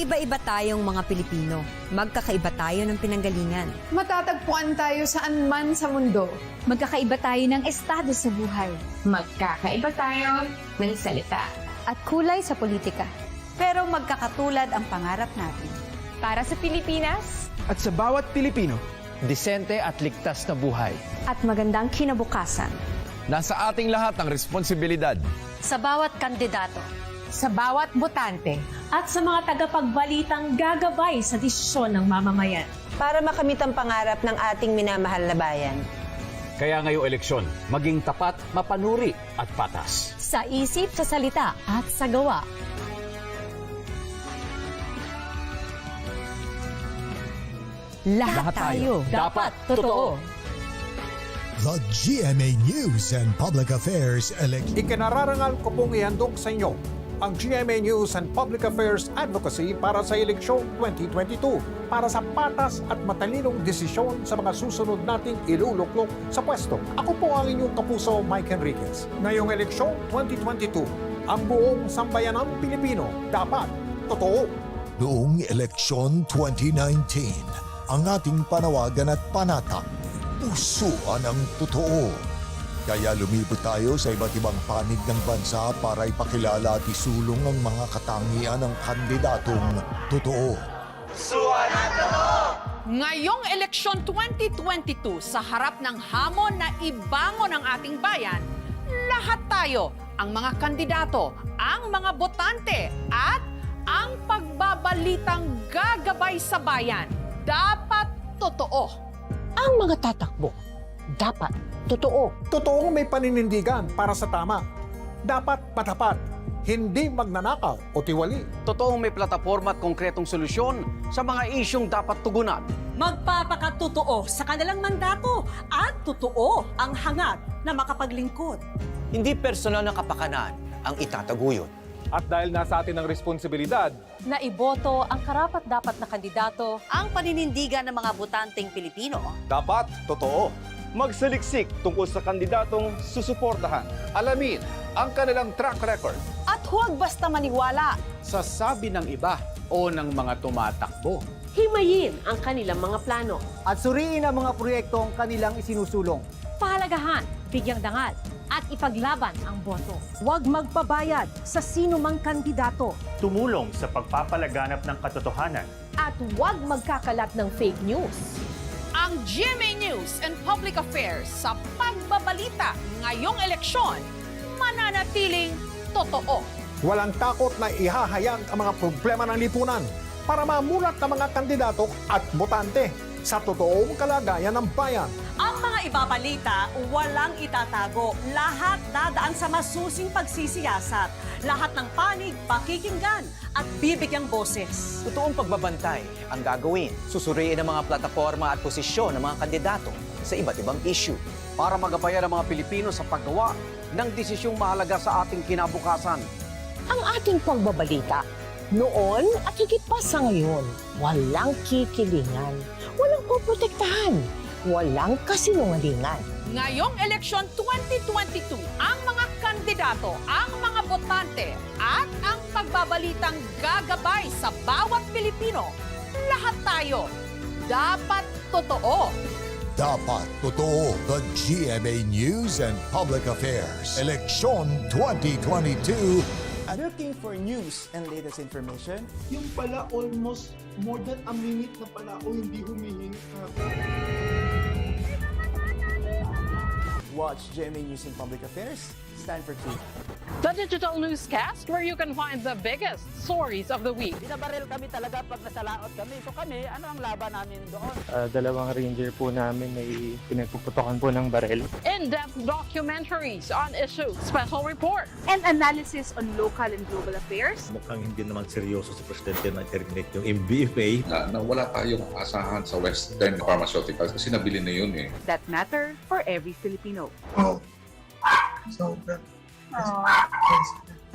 Magkaiba-iba tayong mga Pilipino. Magkakaiba tayo ng pinanggalingan. Matatagpuan tayo saan man sa mundo. Magkakaiba tayo ng estado sa buhay. Magkakaiba tayo ng salita. At kulay sa politika. Pero magkakatulad ang pangarap natin. Para sa Pilipinas. At sa bawat Pilipino, disente at ligtas na buhay. At magandang kinabukasan. Nasa ating lahat ang responsibilidad. Sa bawat kandidato. Sa bawat botante. At sa mga tagapagbalitang gagabay sa desisyon ng mamamayan. Para makamit ang pangarap ng ating minamahal na bayan. Kaya ngayong eleksyon, maging tapat, mapanuri at patas. Sa isip, sa salita at sa gawa. Lahat tayo Dapat totoo. The GMA News and Public Affairs Ikinararangal ko pong ihandog sa inyo ang GMA News and Public Affairs Advocacy para sa eleksyon 2022 para sa patas at matalinong desisyon sa mga susunod nating iluluklok sa pwesto. Ako po ang inyong kapuso, Mike Enriquez. Ngayong eleksyon 2022, ang buong sambayanang Pilipino dapat totoo. Noong eleksyon 2019, ang ating panawagan at panata, pusuan ang totoo. Kaya lumibot tayo sa iba't ibang panig ng bansa para ipakilala at isulong ang mga katangian ng kandidatong totoo. Pusuan ang totoo! Ngayong eleksyon 2022, sa harap ng hamon na ibangon ang ating bayan, lahat tayo, ang mga kandidato, ang mga botante, at ang pagbabalitang gagabay sa bayan, dapat totoo. Ang mga tatakbo, dapat totoo. Totoong may paninindigan para sa tama. Dapat patapat, hindi magnanakaw o tiwali. Totoong may plataforma at konkretong solusyon sa mga isyong dapat tugunan. Magpapakatotoo sa kanilang mandato at totoo ang hangad na makapaglingkod. Hindi personal na kapakanan ang itataguyod. At dahil nasa atin ang responsibilidad, Na iboto ang karapat-dapat na kandidato. Ang paninindigan ng mga botanteng Pilipino. dapat totoo. Magsaliksik tungkol sa kandidatong susuportahan. Alamin ang kanilang track record. At huwag basta maniwala. Sa sabi ng iba o ng mga tumatakbo. Himayin ang kanilang mga plano. At suriin ang mga proyektong kanilang isinusulong. Pahalagahan, bigyang dangal, at ipaglaban ang boto. Huwag magpabayad sa sino mang kandidato. Tumulong sa pagpapalaganap ng katotohanan. At huwag magkakalat ng fake news. Ang GMA News and Public Affairs sa pagbabalita ngayong eleksyon, mananatiling totoo. Walang takot na ihahayag ang mga problema ng lipunan para mamulat ng mga kandidato at botante sa totoong kalagayan ng bayan. Ang mga ibabalita, walang itatago. Lahat dadaan sa masusing pagsisiyasat. Lahat ng panig, pakikinggan at bibigyang boses. Totoong pagbabantay ang gagawin. Susuriin ang mga plataforma at posisyon ng mga kandidato sa iba't ibang issue. Para magabayan ang mga Pilipino sa paggawa ng desisyong mahalaga sa ating kinabukasan. Ang ating pagbabalita, noon at higit pa sa ngayon, walang kikilingan, walang poprotektahan, walang kasinungalingan. Ngayong eleksyon 2022, ang mga kandidato, ang mga botante, at ang pagbabalitang gagabay sa bawat Pilipino, lahat tayo, dapat totoo. Dapat totoo. The GMA News and Public Affairs Election 2022. Looking for news and latest information? Yung pala almost more than a minute na pala ako hindi humihingi. Watch GMA News and Public Affairs. Stand for truth. The digital newscast where you can find the biggest stories of the week. Binabaril kami talaga pag nasalaot kami. So kami, ano ang laban namin doon? Dalawang ranger po namin ay pinagpuputokan po ng baril. In-depth documentaries on issues, special report, And analysis on local and global affairs. Mukhang hindi naman seryoso sa presidente na terminate yung MBFA. Na wala tayong asahan sa Western Pharmaceuticals kasi nabili na yun eh. That matter for every Filipino. Oh. So,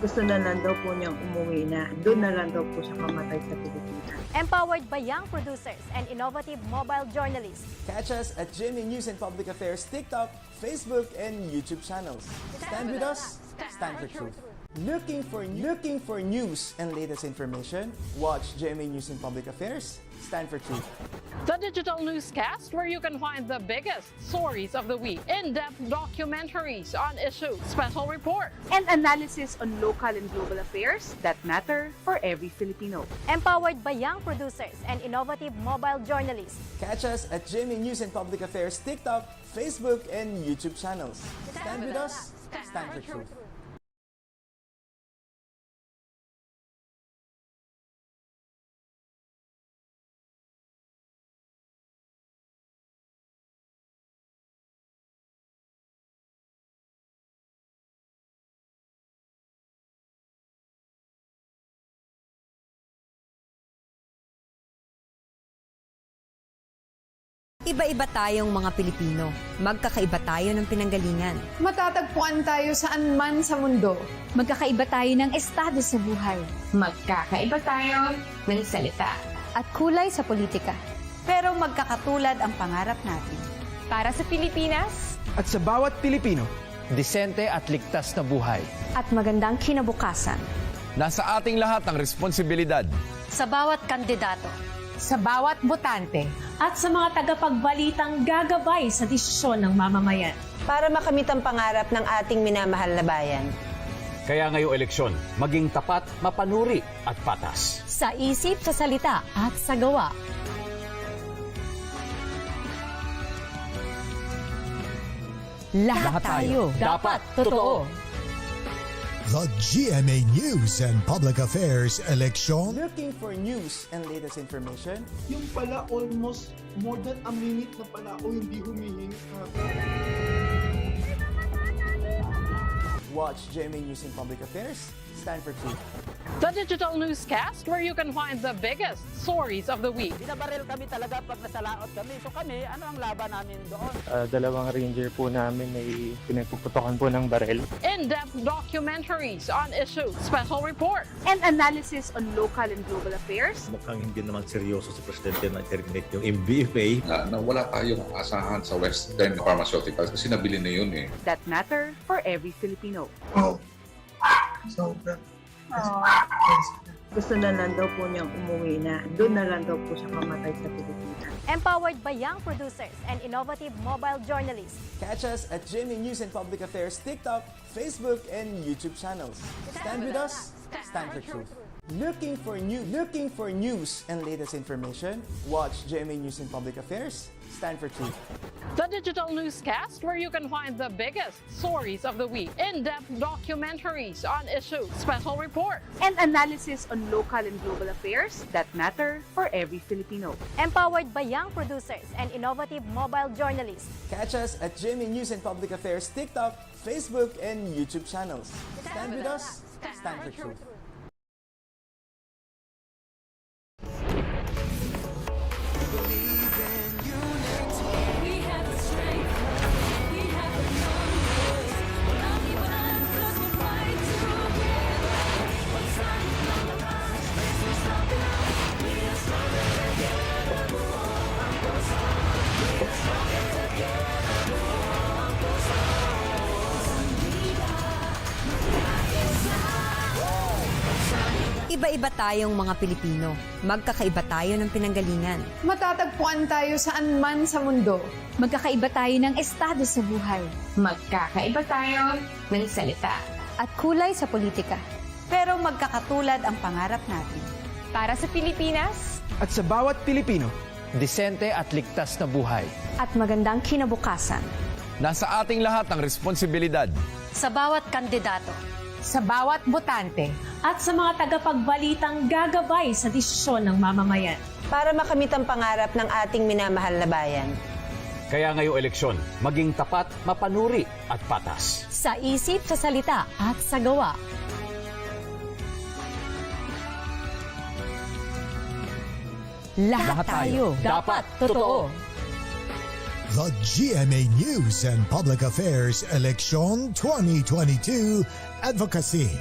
Gusto na lang daw po niyang umuwi na. Doon na lang daw po siya mamatay sa Pilipinas. Empowered by young producers and innovative mobile journalists. Catch us at GMA News and Public Affairs TikTok, Facebook, and YouTube channels. Stand with us, stand for truth. Looking for news and latest information? Watch GMA News and Public Affairs. Stand for truth. The digital newscast where you can find the biggest stories of the week, in-depth documentaries on issues, special reports, And analysis on local and global affairs that matter for every Filipino. Empowered by young producers and innovative mobile journalists. Catch us at GMA News and Public Affairs TikTok, Facebook, and YouTube channels. Stand with us. Stand for truth. Iba-iba tayong mga Pilipino. Magkakaiba tayo ng pinanggalingan. Matatagpuan tayo saan man sa mundo. Magkakaiba tayo ng estado sa buhay. Magkakaiba tayo ng salita. At kulay sa politika. Pero magkakatulad ang pangarap natin. Para sa Pilipinas. At sa bawat Pilipino, disente at ligtas na buhay. At magandang kinabukasan. Nasa ating lahat ang responsibilidad. Sa bawat kandidato. Sa bawat botante. At sa mga tagapagbalitang gagabay sa desisyon ng mamamayan. Para makamit ang pangarap ng ating minamahal na bayan. Kaya ngayong eleksyon, maging tapat, mapanuri at patas. Sa isip, sa salita at sa gawa. Lahat tayo dapat totoo. The GMA News and Public Affairs Election. Looking for news and latest information? Yung pala almost more than a minute na pala ako hindi humihinga. Watch GMA News and Public Affairs. Stand for truth. The digital newscast where you can find the biggest stories of the week. Binabaril kami talaga pag nasalaot kami. So kami, ano ang laban namin doon? Dalawang ranger po namin ay pinagpuputokan po ng baril. In-depth documentaries on issues, special reports, And analysis on local and global affairs. Mukhang hindi naman seryoso si Presidente na terminate yung MBFA. Na wala tayong asahan sa Western Pharmaceuticals kasi nabili na yun eh. That matter for every Filipino. Gusto na lang daw po niyang umuwi na. Doon na lang daw po siya mamatay sa Pilipinas. Empowered by young producers and innovative mobile journalists. Catch us at GMA News and Public Affairs TikTok, Facebook, and YouTube channels. Stand with us. Stand for truth. Looking for news and latest information? Watch GMA News and Public Affairs. Stand for truth. the digital newscast where you can find the biggest stories of the week, in-depth documentaries on issues, special reports, And analysis on local and global affairs that matter for every Filipino. Empowered by young producers and innovative mobile journalists. Catch us at GMA News and Public Affairs TikTok, Facebook, and YouTube channels. Stand with us. Stand for truth. Iba-iba tayong mga Pilipino. Magkakaiba tayo ng pinanggalingan. Matatagpuan tayo saan man sa mundo. Magkakaiba tayo ng estado sa buhay. Magkakaiba tayo ng salita. At kulay sa politika. Pero magkakatulad ang pangarap natin. Para sa Pilipinas. At sa bawat Pilipino, disente at ligtas na buhay. At magandang kinabukasan. Nasa ating lahat ang responsibilidad. Sa bawat kandidato. Sa bawat botante. At sa mga tagapagbalitang gagabay sa desisyon ng mamamayan. Para makamit ang pangarap ng ating minamahal na bayan. Kaya ngayong eleksyon, maging tapat, mapanuri at patas. Sa isip, sa salita at sa gawa. Lahat tayo dapat totoo. The GMA News and Public Affairs Election 2022 Advocacy.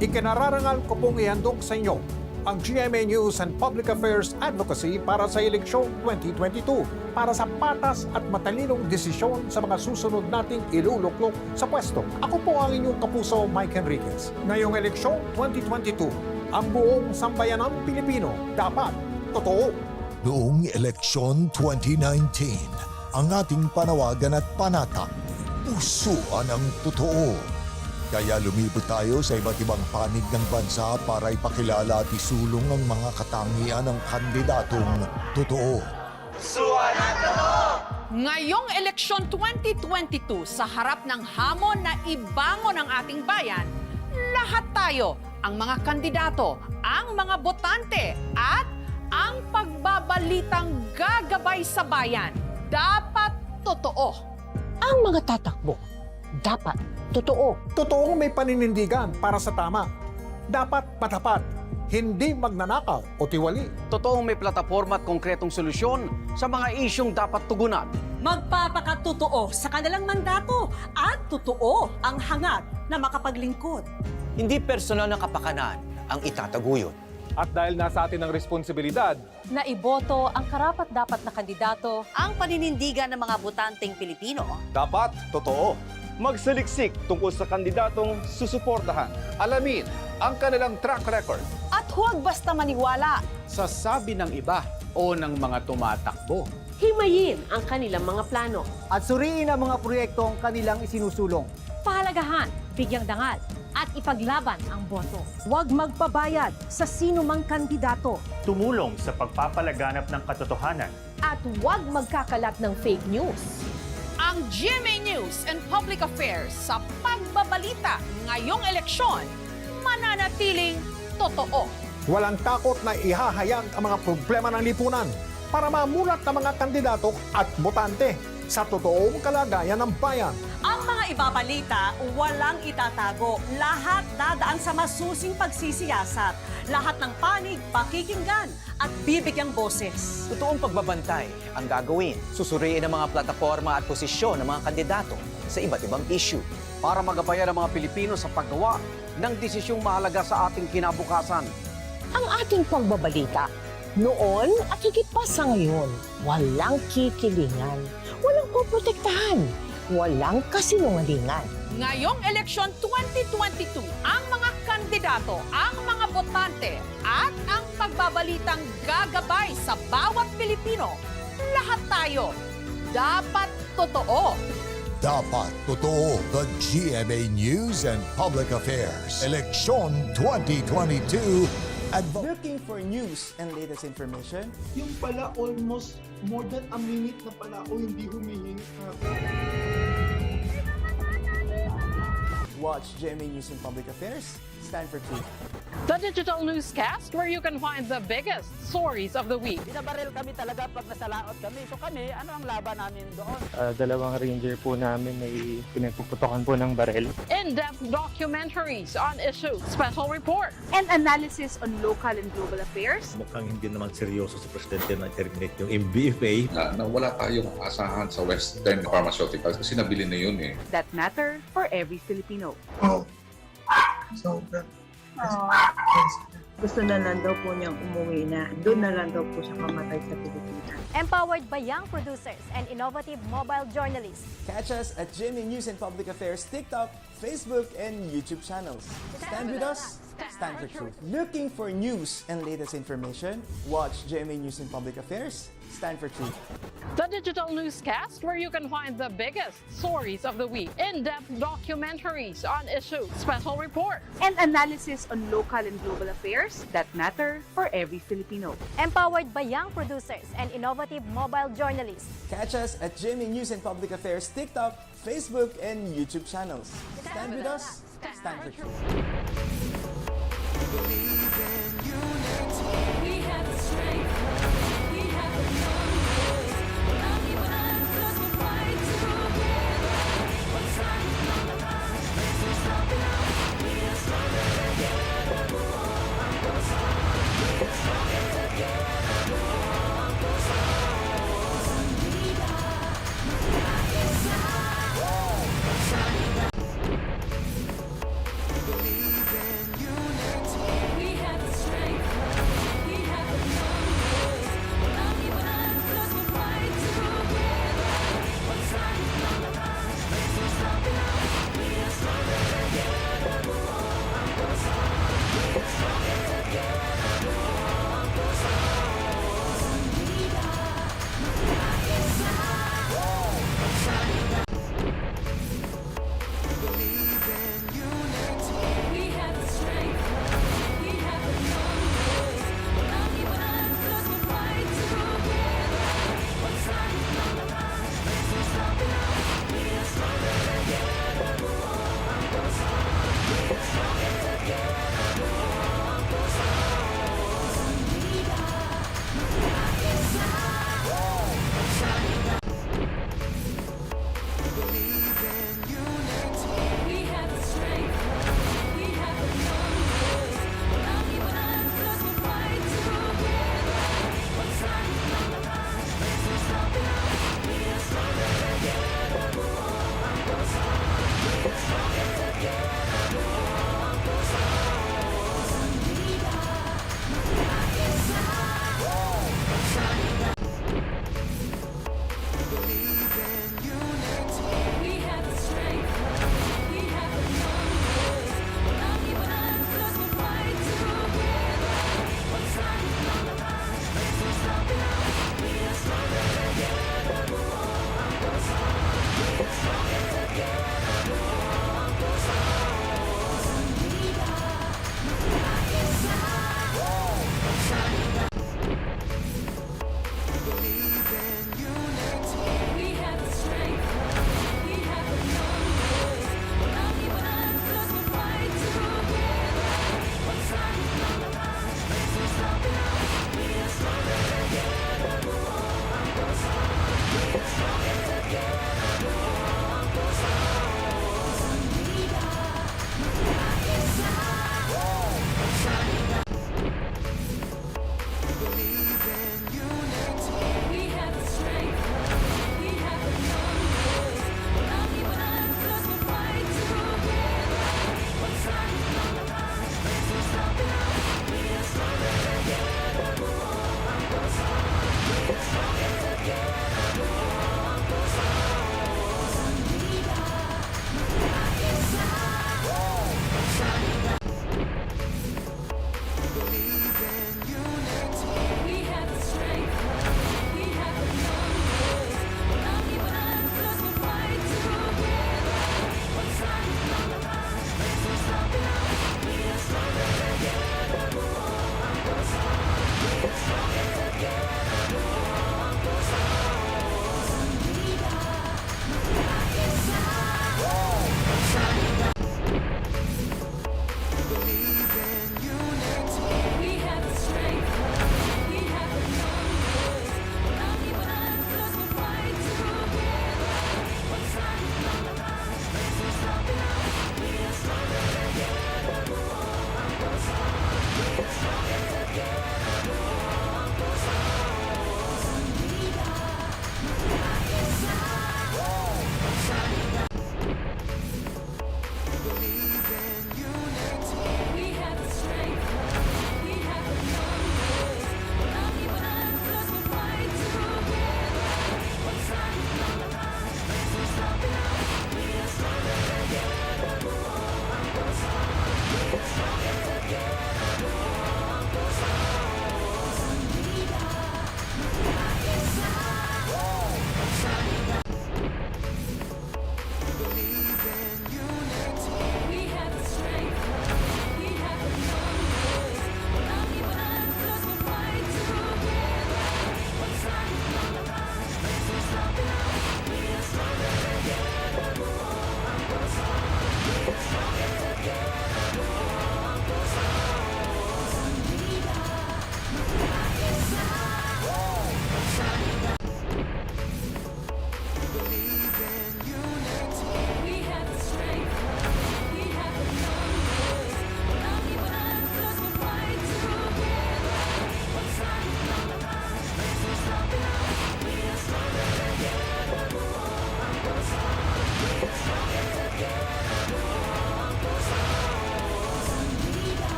Ikinararangal ko pong ihandog sa inyo ang GMA News and Public Affairs Advocacy para sa eleksyon 2022 para sa patas at matalinong desisyon sa mga susunod nating iluluklok sa pwesto. Ako po ang inyong kapuso, Mike Enriquez. Ngayong eleksyon 2022, ang buong sambayanang Pilipino dapat totoo. Noong eleksyon 2019, ang ating panawagan at panata, pusuan ang totoo. Kaya lumibot tayo sa iba't ibang panig ng bansa para ipakilala at isulong ang mga katangian ng kandidatong totoo. Pusuan ang totoo! Ngayong eleksyon 2022, sa harap ng hamon na ibangon ang ating bayan, lahat tayo, ang mga kandidato, ang mga botante, at ang pagbabalitang gagabay sa bayan, dapat totoo. Ang mga tatakbo, dapat totoo. Totoong may paninindigan para sa tama. Dapat matapat, hindi magnanakaw o tiwali. Totoong may plataforma at konkretong solusyon sa mga isyong dapat tugunan. Magpapakatotoo sa kanilang mandato at totoo ang hangad na makapaglingkod. Hindi personal na kapakanan ang itataguyod. At dahil nasa atin ang responsibilidad, Na iboto ang karapat-dapat na kandidato. Ang paninindigan ng mga botanteng Pilipino. dapat totoo. Magsaliksik tungkol sa kandidatong susuportahan. Alamin ang kanilang track record. At huwag basta maniwala. Sa sabi ng iba o ng mga tumatakbo. Himayin ang kanilang mga plano. At suriin ang mga proyektong kanilang isinusulong. Pahalagahan, bigyang dangal, at ipaglaban ang boto. Huwag magpabayad sa sino mang kandidato. tumulong sa pagpapalaganap ng katotohanan. At huwag magkakalat ng fake news. Ang GMA News and Public Affairs sa pagbabalita ngayong eleksyon, mananatiling totoo. Walang takot na ihahayag ang mga problema ng lipunan para mamulat ng mga kandidato at botante sa totoong kalagayan ng bayan. Ang mga ibabalita, walang itatago. Lahat dadaan sa masusing pagsisiyasat. Lahat ng panig, pakikinggan at bibigyang boses. Totoong pagbabantay ang gagawin. Susuriin ang mga plataforma at posisyon ng mga kandidato sa iba't ibang issue. Para magabayan ang mga Pilipino sa paggawa ng desisyong mahalaga sa ating kinabukasan. Ang ating pagbabalita, noon at higit pa sa ngayon, walang kikilingan, walang poprotektahan, walang kasinungalingan. Ngayong eleksyon 2022, ang mga kandidato, ang mga botante, at ang pagbabalitang gagabay sa bawat Pilipino, lahat tayo, dapat totoo. Dapat totoo. The GMA News and Public Affairs. Eleksyon 2022. Looking for news and latest information? Yung pala almost more than a minute na pala ako hindi humihingi na. Watch GMA News and Public Affairs. Stand for truth. The digital newscast where you can find the biggest stories of the week. Binabaril kami talaga pag nasalaot kami. So kami, ano ang laban namin doon? Dalawang ranger po namin ay pinagpuputokan po ng baril. In-depth documentaries on issues, special report, and analysis on local and global affairs. Mukhang hindi naman seryoso sa presidente na terminate yung MBFA. Na wala tayong asahan sa Western Pharmaceuticals kasi nabili na yun eh. That matter for every Filipino. So, Gusto na lang daw po niyang umuwi na. Doon na lang daw po siya mamatay sa Pilipinas. Empowered by young producers and innovative mobile journalists. Catch us at GMA News and Public Affairs TikTok, Facebook, and YouTube channels. Stand with us. Stand for truth. Looking for news and latest information? Watch GMA News and Public Affairs. Stand for truth. the digital newscast where you can find the biggest stories of the week, in-depth documentaries on issues, special report, And analysis on local and global affairs that matter for every Filipino. Empowered by young producers and innovative mobile journalists. Catch us at GMA News and Public Affairs TikTok, Facebook, and YouTube channels. Stand with us. Stand for truth.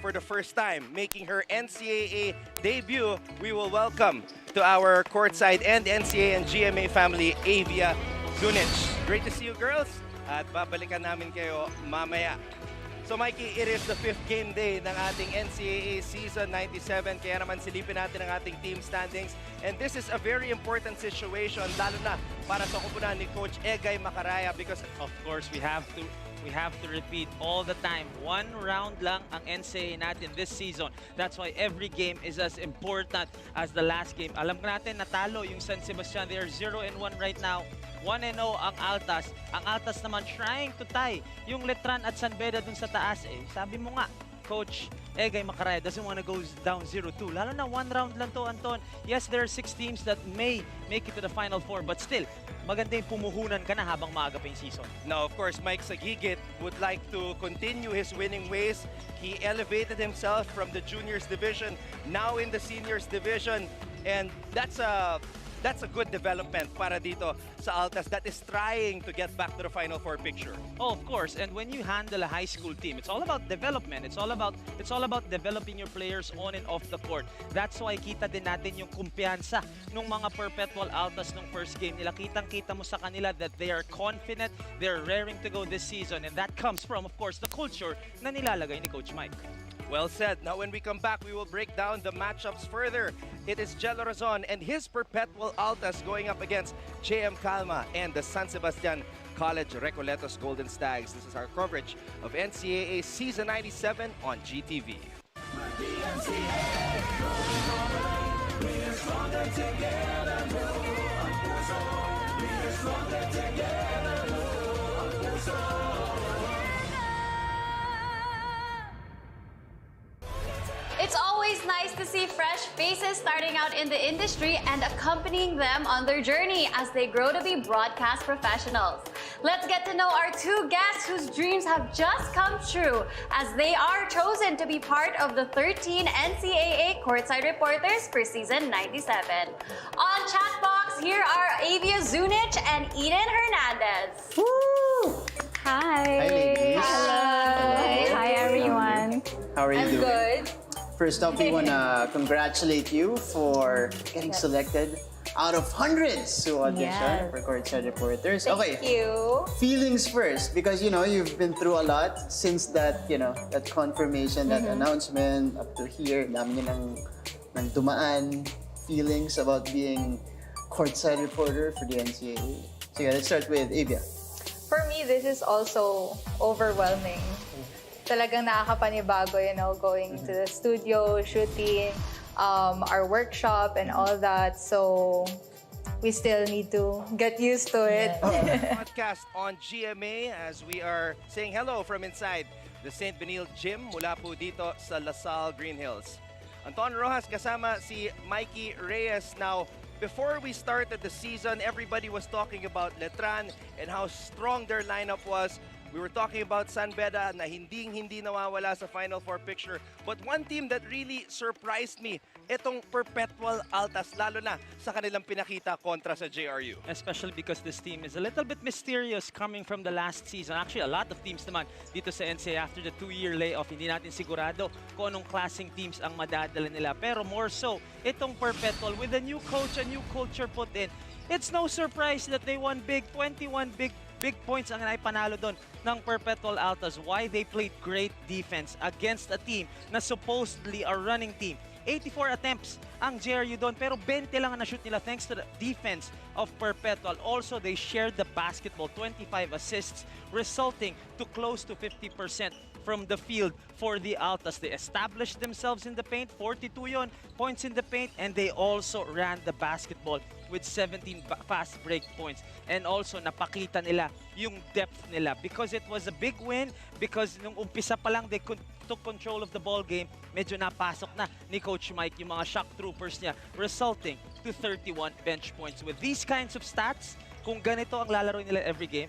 for the first time, making her NCAA debut, we will welcome to our courtside and NCAA and GMA family, Avia Zunic. Great to see you, girls. At babalikan namin kayo mamaya. So Mikey, it is the 5th game day ng ating NCAA Season 97. Kaya naman silipin natin ang ating team standings. And this is a very important situation, lalo na para sa kupunan ni Coach Egay Macaraya because of course we have to repeat all the time. One round lang ang NCAA natin this season. That's why every game is as important as the last game. Alam natin natalo yung San Sebastian. They are 0-1 right now. 1-0 ang Altas. Ang Altas naman trying to tie yung Letran at San Beda dun sa taas. Sabi mo nga, Coach Egay Macaraya doesn't want to go down 0-2. Lalo na one round lang to, Anton. Yes, there are 6 teams that may make it to the Final Four, but still, maganda yung pumuhunan ka na habang maaga pa yung season. Now, of course, Mike Sagigit would like to continue his winning ways. He elevated himself from the juniors division, now in the seniors division, and that's a good development para dito sa Altas that is trying to get back to the Final Four picture. Oh, of course. And when you handle a high school team, it's all about development. It's all about developing your players on and off the court. That's why kita din natin yung kumpiyansa ng mga Perpetual Altas nung first game nila. Kitang-kita mo sa kanila that they are confident, they're raring to go this season, and that comes from, of course, the culture na nilalagay ni Coach Mike. Well said. Now, when we come back, we will break down the matchups further. It is Jello Razon and his Perpetual Altas going up against JM Calma and the San Sebastian College-Recoletos Golden Stags. This is our coverage of NCAA Season 97 on GTV. It's always nice to see fresh faces starting out in the industry and accompanying them on their journey as they grow to be broadcast professionals. Let's get to know our 2 guests whose dreams have just come true as they are chosen to be part of the 13 NCAA Courtside Reporters for Season 97. On Chatbox, here are Avia Zunic and Eden Hernandez. Woo! Hi. Hi, ladies. Hello. Hi, everyone. How are you doing? Good. First off, we want to congratulate you for getting selected out of hundreds to audition for Courtside Reporters. Thank you. Feelings first, because you've been through a lot since that that confirmation, that announcement up to here. Dami nyo nang dumaan. Feelings about being Courtside Reporter for the NCAA. So let's start with Avia. For me, this is also overwhelming. Talagang nakakapanibago, going to the studio, shooting, our workshop and all that. So we still need to get used to it. Podcast on GMA as we are saying hello from inside the St. Benil Gym mula po dito sa Lasal, Green Hills. Anton Rojas kasama si Mikey Reyes. Now, before we started the season, everybody was talking about Letran and how strong their lineup was. We were talking about San Beda na hindi nawawala sa Final Four picture. But one team that really surprised me, itong Perpetual Altas, lalo na sa kanilang pinakita kontra sa JRU. Especially because this team is a little bit mysterious coming from the last season. Actually, a lot of teams naman dito sa NCAA after the 2-year layoff, hindi natin sigurado kung anong klaseng teams ang madadala nila. Pero more so, itong Perpetual with a new coach, a new culture put in. It's no surprise that they won big, 21 big points ang naipanalo doon ng Perpetual Altas. Why? They played great defense against a team na supposedly a running team. 84 attempts ang JRU doon, pero 20 lang ang na-shoot nila thanks to the defense of Perpetual. Also, they shared the basketball, 25 assists, resulting to close to 50% from the field for the Altas. They established themselves in the paint, 42 yon points in the paint, and they also ran the basketball with 17 fast break points. And also, napakita nila yung depth nila because it was a big win, because nung umpisa pa lang, they took control of the ball game. Medyo napasok na ni Coach Mike yung mga shock troopers niya, resulting to 31 bench points. With these kinds of stats, kung ganito ang lalaro nila every game,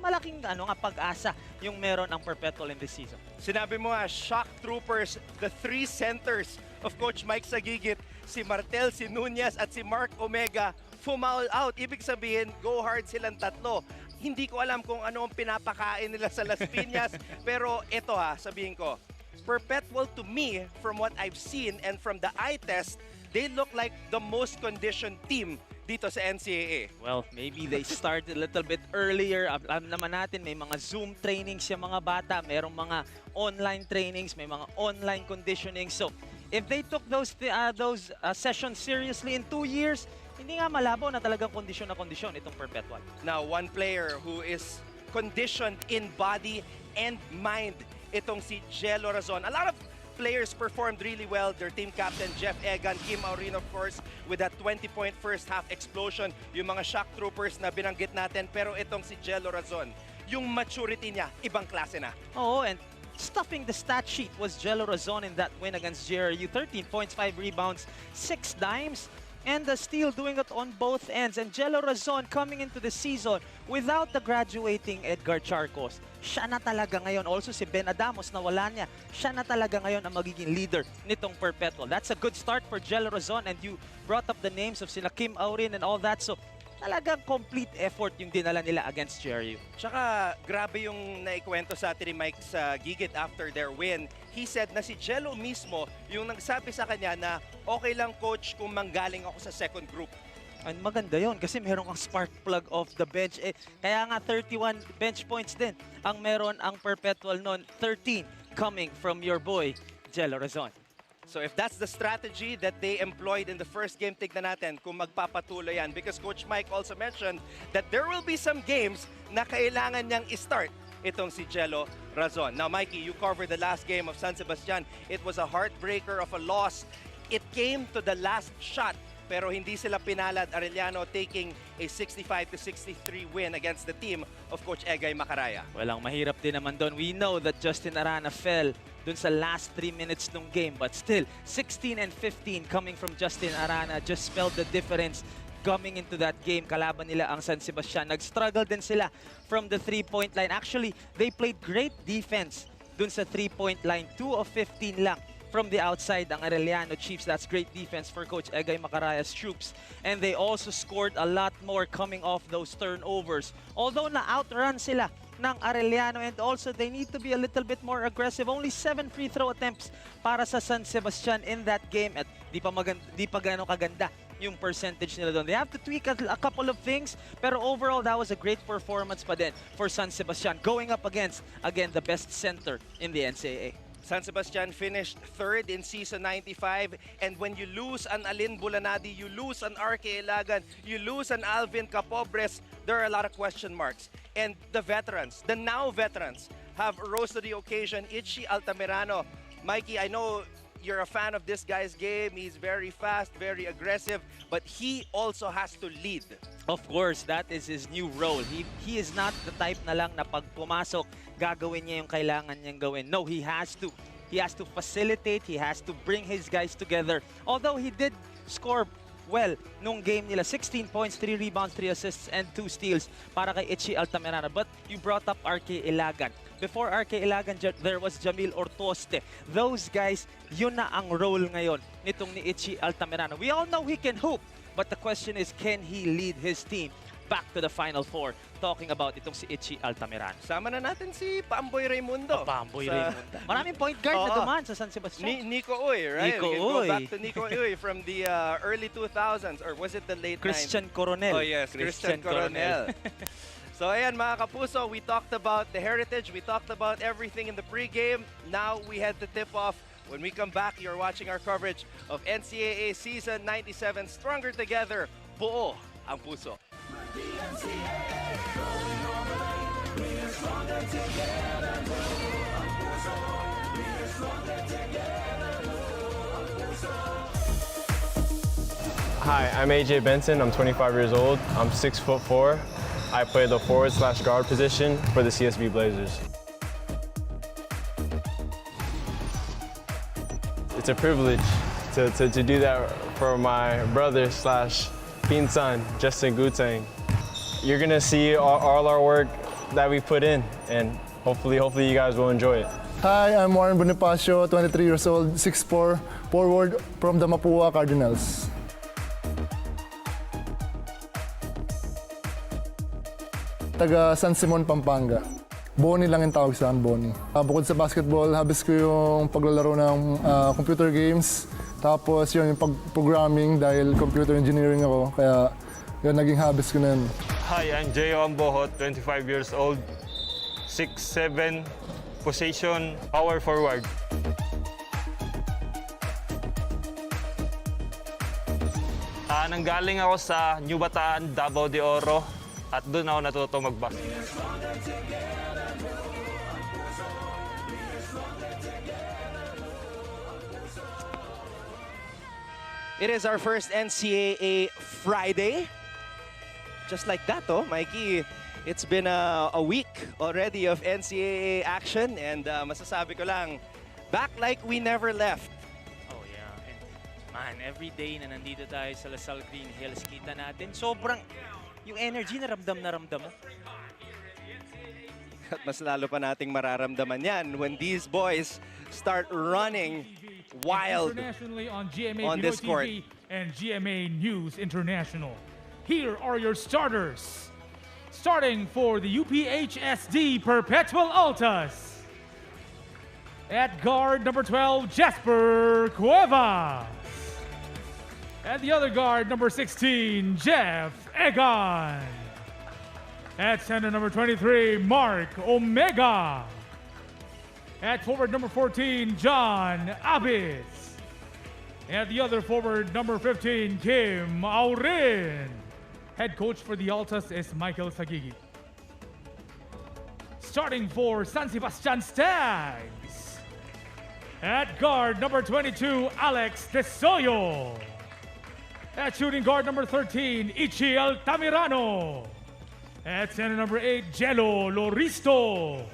malaking pag-asa yung meron ang Perpetual in this season. Sinabi mo shock troopers, the 3 centers of Coach Mike Sagigit, si Martel, si Nunez at si Mark Omega, fumaul out. Ibig sabihin, go hard silang tatlo. Hindi ko alam kung ano ang pinapakain nila sa Las Piñas, pero ito sabihin ko, Perpetual, to me, from what I've seen and from the eye test, they look like the most conditioned team dito sa NCAA. Well, maybe they started a little bit earlier. Alam naman natin, may mga Zoom trainings yung mga bata, merong mga online trainings, may mga online conditioning. So, if they took those sessions seriously in 2 years, hindi nga malabo na talagang kondisyon na kondisyon itong Perpetual. Now, one player who is conditioned in body and mind, itong si Jello Razon. A lot of players performed really well. Their team captain, Jeff Egan, Kim Aurin, of course, with that 20-point first half explosion. Yung mga shock troopers na binanggit natin. Pero itong si Jello Razon, yung maturity niya, ibang klase na. Oo, and stuffing the stat sheet was Jello Razon in that win against GRU. 13 points, 5 rebounds, 6 dimes. And the steal doing it on both ends. And Jello Razon coming into the season without the graduating Edgar Charcos. Siya na talaga ngayon. Also si Ben Adamos na wala niya. Siya na talaga ngayon ang magiging leader nitong Perpetual. That's a good start for Jello Razon. And you brought up the names of sila Kim Aurin and all that. So talagang complete effort yung dinala nila against GRU. Tsaka grabe yung naikwento sa atin ni Mike sa Gigit after their win. He said na si Jello mismo yung nagsabi sa kanya na okay lang coach kung manggaling ako sa second group. And maganda yon kasi meron kang spark plug off the bench. Kaya nga 31 bench points din ang meron ang Perpetual noon. 13 coming from your boy, Jello Razon. So if that's the strategy that they employed in the first game, tignan natin kung magpapatuloy yan. Because Coach Mike also mentioned that there will be some games na kailangan niyang i-start itong si Jello Razon. Now, Mikey, you covered the last game of San Sebastian. It was a heartbreaker of a loss. It came to the last shot, pero hindi sila pinalad. Arellano taking a 65-63 win against the team of Coach Egay Macaraya. Well, ang mahirap din naman doon. We know that Justin Arana fell dun sa last 3 minutes ng game. But still, 16 and 15 coming from Justin Arana just spelled the difference coming into that game. Kalaban nila ang San Sebastian. Nag-struggle din sila from the 3-point line. Actually, they played great defense dun sa 3-point line. 2 of 15 lang from the outside ang Arellano Chiefs. That's great defense for Coach Egay Macaraya's troops. And they also scored a lot more coming off those turnovers. Although na-outrun sila ng Arellano, and also they need to be a little bit more aggressive. Only 7 free throw attempts para sa San Sebastian in that game, at di pa gaano kaganda yung percentage nila doon. They have to tweak a couple of things, pero overall that was a great performance pa din for San Sebastian going up against, again, the best center in the NCAA. San Sebastian finished 3rd in Season 95, and when you lose an Alin Bulanadi, you lose an RK Ilagan, you lose an Alvin Capobres, there are a lot of question marks. And the veterans, the now veterans, have rose to the occasion. Itchy Altamirano. Mikey, I know you're a fan of this guy's game. He's very fast, very aggressive, but he also has to lead. Of course, that is his new role. He is not the type na lang na pag pumasok, gagawin niya yung kailangan niyang gawin. No, he has to. He has to facilitate. He has to bring his guys together. Although he did score well nung game nila. 16 points, 3 rebounds, 3 assists, and 2 steals para kay Itchy Altamirano. But you brought up RK Ilagan. Before RK Ilagan, there was Jamil Ortoste. Those guys, yun na ang role ngayon nitong ni Itchy Altamirano. We all know he can hoop, but the question is, can he lead his team back to the Final Four? Talking about itong si Itchy Altamirano. Sama na natin si Pamboy Raimundo. Pamboy Raimundo. Maraming point guard na dumaan sa San Sebastian. Nico Uy, right? Nico We can Uy. go back to Nico Uy from the early 2000s, or was it the late 90s? Christian Coronel. Oh yes, Christian Coronel. So ayan mga kapuso, we talked about the heritage, we talked about everything in the pregame. Now we head to tip-off. When we come back, you're watching our coverage of NCAA Season 97, Stronger Together, buo ang puso. Hi, I'm AJ Benson. I'm 25 years old. I'm 6'4". I play the forward/guard position for the CSB Blazers. It's a privilege to do that for my brother/Pinsan, Justin Guteng. You're gonna see all our work that we put in, and hopefully you guys will enjoy it. Hi, I'm Warren Bonifacio, 23 years old, 6'4", forward from the Mapua Cardinals. Taga San Simon, Pampanga. Bonnie lang yung tawag sa akin, Bonnie. Bukod sa basketball, habis ko yung paglalaro ng computer games. Tapos yun, yung pag-programming dahil computer engineering ako. Kaya yun, naging habis ko na yun. Hi, I'm Jeyo Ambohot, 25 years old, 6'7", position, power forward. Nanggaling ako sa New Bataan, Davao de Oro, at doon ako natuto mag-basketball. It is our first NCAA Friday. Just like that, oh, Mikey. It's been a week already of NCAA action, and masasabi ko lang, back like we never left. Oh yeah, and man, every day na nandito tayo sa Lasal Green Hills, kita natin, sobrang, yung energy na ramdam mo. At mas lalo pa nating mararamdaman yan when these boys start running wild internationally on GMA on this court. TV and GMA News International. Here are your starters. Starting for the UPHSD Perpetual Altas. At guard number 12, Jasper Cuevas. At the other guard, number 16, Jeff Egan. At center number 23, Mark Omega. At forward number 14, John Abis. And the other forward, number 15, Kim Aurin. Head coach for the Altas is Michael Sagigi. Starting for San Sebastian Stags. At guard number 22, Alex Tesoyo. At shooting guard number 13, Ichi Altamirano. At center number 8, Jello Loristo.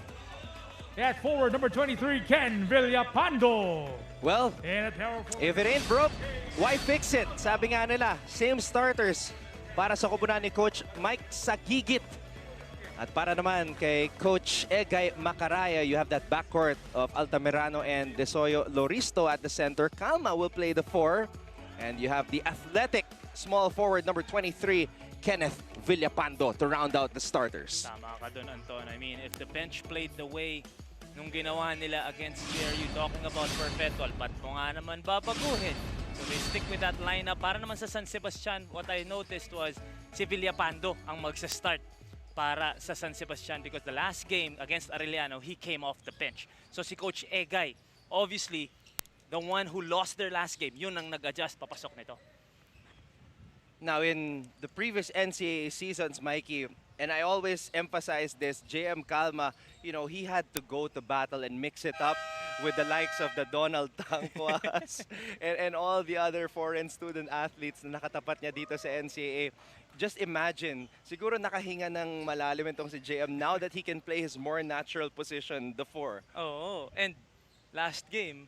At forward number 23, Ken Villapando. Well, if it ain't broke, why fix it? Sabi nga nila, same starters para sa kupunan ni Coach Mike Sagigit. At para naman kay Coach Egay Macaraya, you have that backcourt of Altamirano and Desoyo Loristo at the center. Calma will play the 4. And you have the athletic small forward number 23, Kenneth Villapando, to round out the starters. Tama ka dun, Anton. I mean, if the bench played the way nung ginawa nila against GRU, talking about Perpetual, but mo nga naman babaguhin. So they stick with that lineup. Para naman sa San Sebastian, what I noticed was si Villapando ang magsa-start para sa San Sebastian because the last game against Arellano, he came off the bench. So si Coach Egay, obviously, the one who lost their last game, yun ang nag-adjust papasok nito. Now, in the previous NCAA seasons, Mikey, and I always emphasize this, JM Calma, you know, he had to go to battle and mix it up with the likes of the Donald Tanquas and all the other foreign student athletes na nakatapat niya dito sa NCAA. Just imagine, siguro nakahinga ng malalim itong si JM now that he can play his more natural position, the 4. Oo, and last game,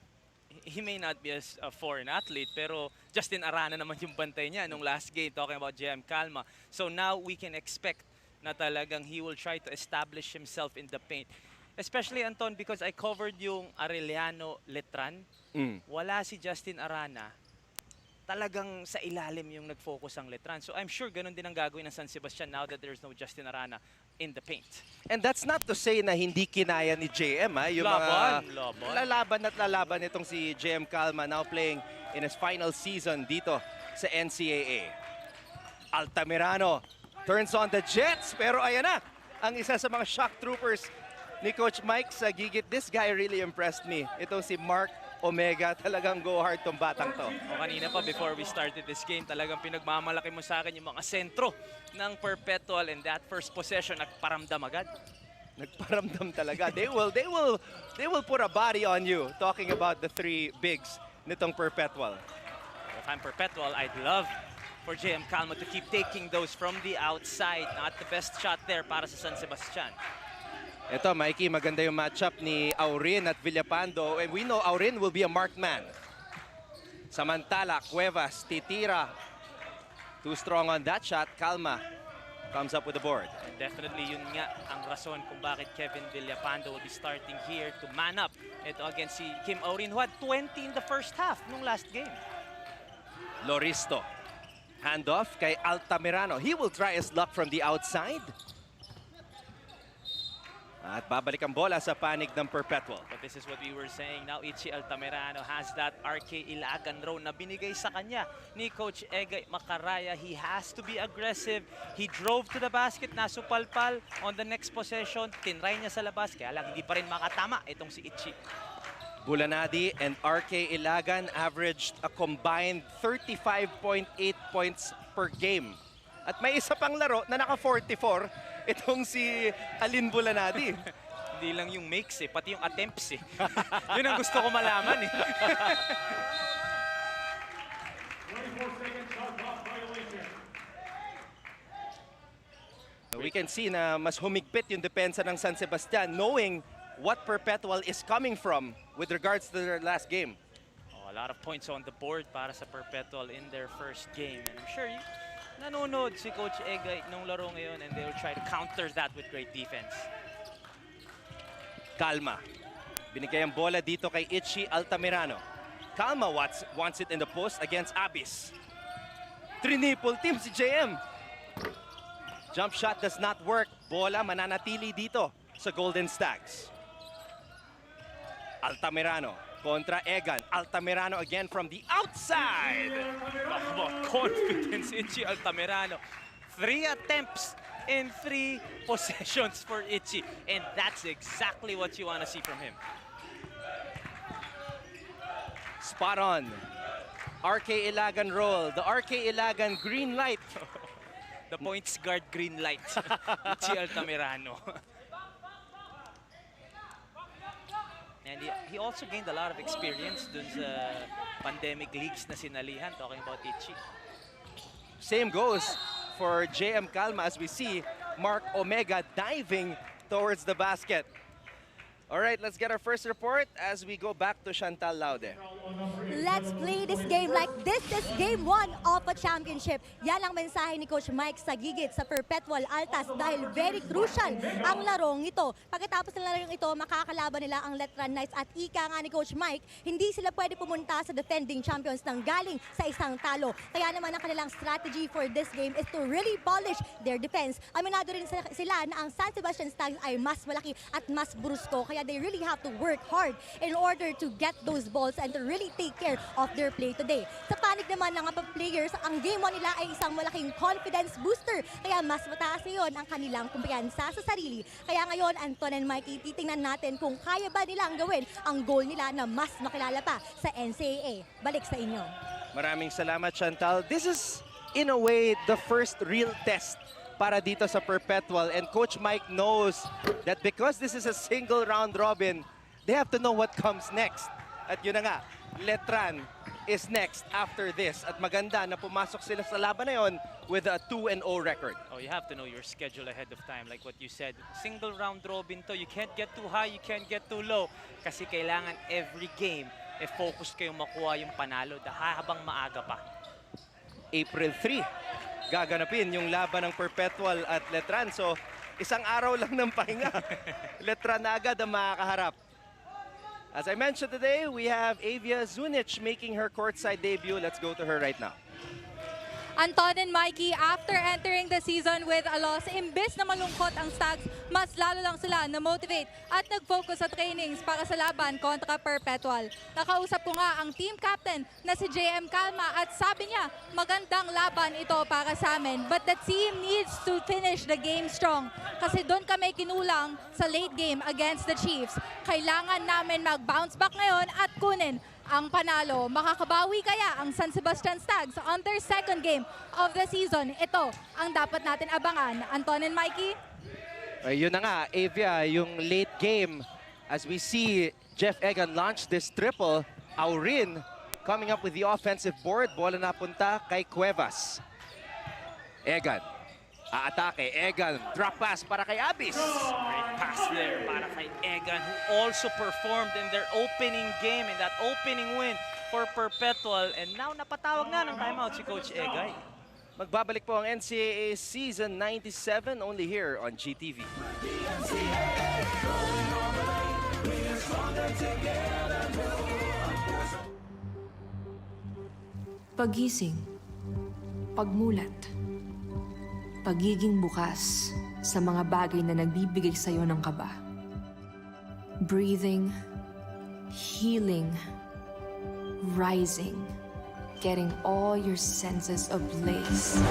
he may not be a foreign athlete, pero Justin Arana naman yung bantay niya nung last game, talking about JM Calma. So now we can expect na talagang he will try to establish himself in the paint. Especially, Anton, because I covered yung Arellano Letran. Wala si Justin Arana. Talagang sa ilalim yung nag-focus ang Letran. So I'm sure ganun din ang gagawin ng San Sebastian now that there's no Justin Arana in the paint. And that's not to say na hindi kinaya ni JM, ha? Yung lalaban itong si JM Calma, now playing in his final season dito sa NCAA. Altamirano turns on the Jets, pero ayan na, ang isa sa mga shock troopers ni Coach Mike Sagigit. This guy really impressed me. Itong si Mark Omega, talagang go hard tong batang to. O kanina pa, before we started this game, talagang pinagmamalaki mo sa akin yung mga sentro ng Perpetual, and that first possession, nagparamdam agad. Nagparamdam talaga. They will put a body on you, talking about the 3 bigs nitong Perpetual. If I'm Perpetual, I'd love for JM Calma to keep taking those from the outside. Not the best shot there para sa San Sebastian. Ito, Mikey, maganda yung matchup ni Aurin at Villapando. And we know Aurin will be a marked man. Samantala, Cuevas, titira. Too strong on that shot. Calma comes up with the board. And definitely yun nga ang rason kung bakit Kevin Villapando will be starting here to man up. Ito against si Kim Aurin, who had 20 in the first half nung last game. Loristo. Handoff kay Altamirano. He will try his luck from the outside. At babalik ang bola sa panig ng Perpetual. But this is what we were saying. Now, Itchy Altamirano has that RK Ilagan row na binigay sa kanya ni Coach Egay Macaraya. He has to be aggressive. He drove to the basket, nasupalpal. On the next possession, tinry niya sa labas. Kaya lang, hindi pa rin makatama itong si Itchy. Bulanadi and RK Ilagan averaged a combined 35.8 points per game. At may isa pang laro na naka-44, itong si Alin Bulanadi. Hindi lang yung makes pati yung attempts Yun ang gusto ko malaman We can see na mas humigpit yung depensa ng San Sebastian knowing what Perpetual is coming from with regards to their last game. A lot of points on the board para sa Perpetual in their first game. And I'm sure nanonood si Coach Egay nung laro ngayon and they will try to counter that with great defense. Calma. Binigay ang bola dito kay Itchy Altamirano. Calma wants it in the post against Abyss. Trinipple team si JM. Jump shot does not work. Bola mananatili dito sa Golden Stags. Altamirano kontra Egan. Altamirano again from the outside. Confidence Itchy Altamirano. 3 attempts in 3 possessions for Itchy. And that's exactly what you want to see from him. Spot on. RK Ilagan roll. The RK Ilagan green light. The points guard green light. Itchy Altamirano. And he also gained a lot of experience dun sa pandemic leagues na sinalihan, talking about Itchy. Same goes for JM Calma as we see Mark Omega diving towards the basket. All right, let's get our first report as we go back to Chantal Laude. Let's play this game like this is game 1 of a championship. Yan ang mensahe ni Coach Mike sa gigit sa Perpetual Altas dahil very crucial ang larong ito. Pagkatapos ng larong ito, makakalaban nila ang Letran Knights at ika nga ni Coach Mike, hindi sila pwede pumunta sa defending champions nang galing sa isang talo. Kaya naman ang kanilang strategy for this game is to really polish their defense. Aminado rin sila na ang San Sebastian Stags ay mas malaki at mas brusko. Kaya they really have to work hard in order to get those balls and to really take care of their play today. Sa panig naman ng mga players, ang game 1 nila ay isang malaking confidence booster. Kaya mas mataas ngayon ang kanilang kumpiyansa sa sarili. Kaya ngayon, Anton and Mikey, titingnan natin kung kaya ba nilang gawin ang goal nila na mas makilala pa sa NCAA. Balik sa inyo. Maraming salamat, Chantal. This is, in a way, the first real test para dito sa Perpetual. And Coach Mike knows that because this is a single round robin, they have to know what comes next. At yun na nga, Letran is next after this. At maganda na pumasok sila sa laban na yun with a 2-0 record. Oh, you have to know your schedule ahead of time. Like what you said, single round robin to. You can't get too high, you can't get too low. Kasi kailangan every game, focus kayong makuha yung panalo habang maaga pa. April 3. Gaganapin yung laban ng Perpetual at Letran. So, isang araw lang ng pahinga. Letran na agad ang makakaharap. As I mentioned today, we have Avia Zunic making her courtside debut. Let's go to her right now. Anton and Mikey, after entering the season with a loss, imbes na malungkot ang Stags, mas lalo lang sila na-motivate at nag-focus sa trainings para sa laban kontra Perpetual. Nakausap ko nga ang team captain na si JM Calma at sabi niya, magandang laban ito para sa amin, but the team needs to finish the game strong kasi doon kami kinulang sa late game against the Chiefs. Kailangan namin mag-bounce back ngayon at kunin ang panalo. Makakabawi kaya ang San Sebastian Stags on their second game of the season? Ito ang dapat natin abangan. Anton and Mikey? Yun na nga, Avia, yung late game. As we see Jeff Egan launch this triple, Aurin coming up with the offensive board. Bola napunta kay Cuevas. Egan. Aatake, Egan, drop pass para kay Abyss. Great pass there para kay Egan, who also performed in their opening game, in that opening win for Perpetual. And now napatawag na ng timeout si Coach Egay. Magbabalik po ang NCAA Season 97 only here on GTV. Pagising, pagmulat, pagiging bukas sa mga bagay na nagbibigay sa'yo ng kaba. breathing, healing, rising, getting all your senses ablaze.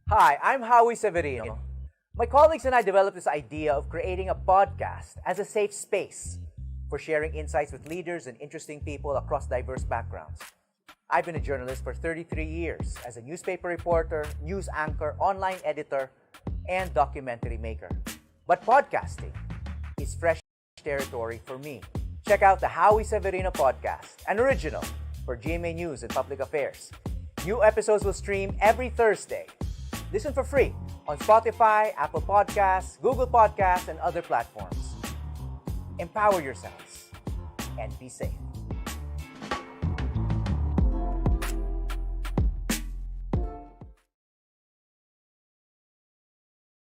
Hi, I'm Howie Severino. My colleagues and I developed this idea of creating a podcast as a safe space for sharing insights with leaders and interesting people across diverse backgrounds. I've been a journalist for 33 years as a newspaper reporter, news anchor, online editor, and documentary maker. But podcasting is fresh territory for me. Check out the Howie Severino podcast, an original for GMA News and Public Affairs. New episodes will stream every Thursday. Listen for free on Spotify, Apple Podcasts, Google Podcasts, and other platforms. Empower yourselves and be safe.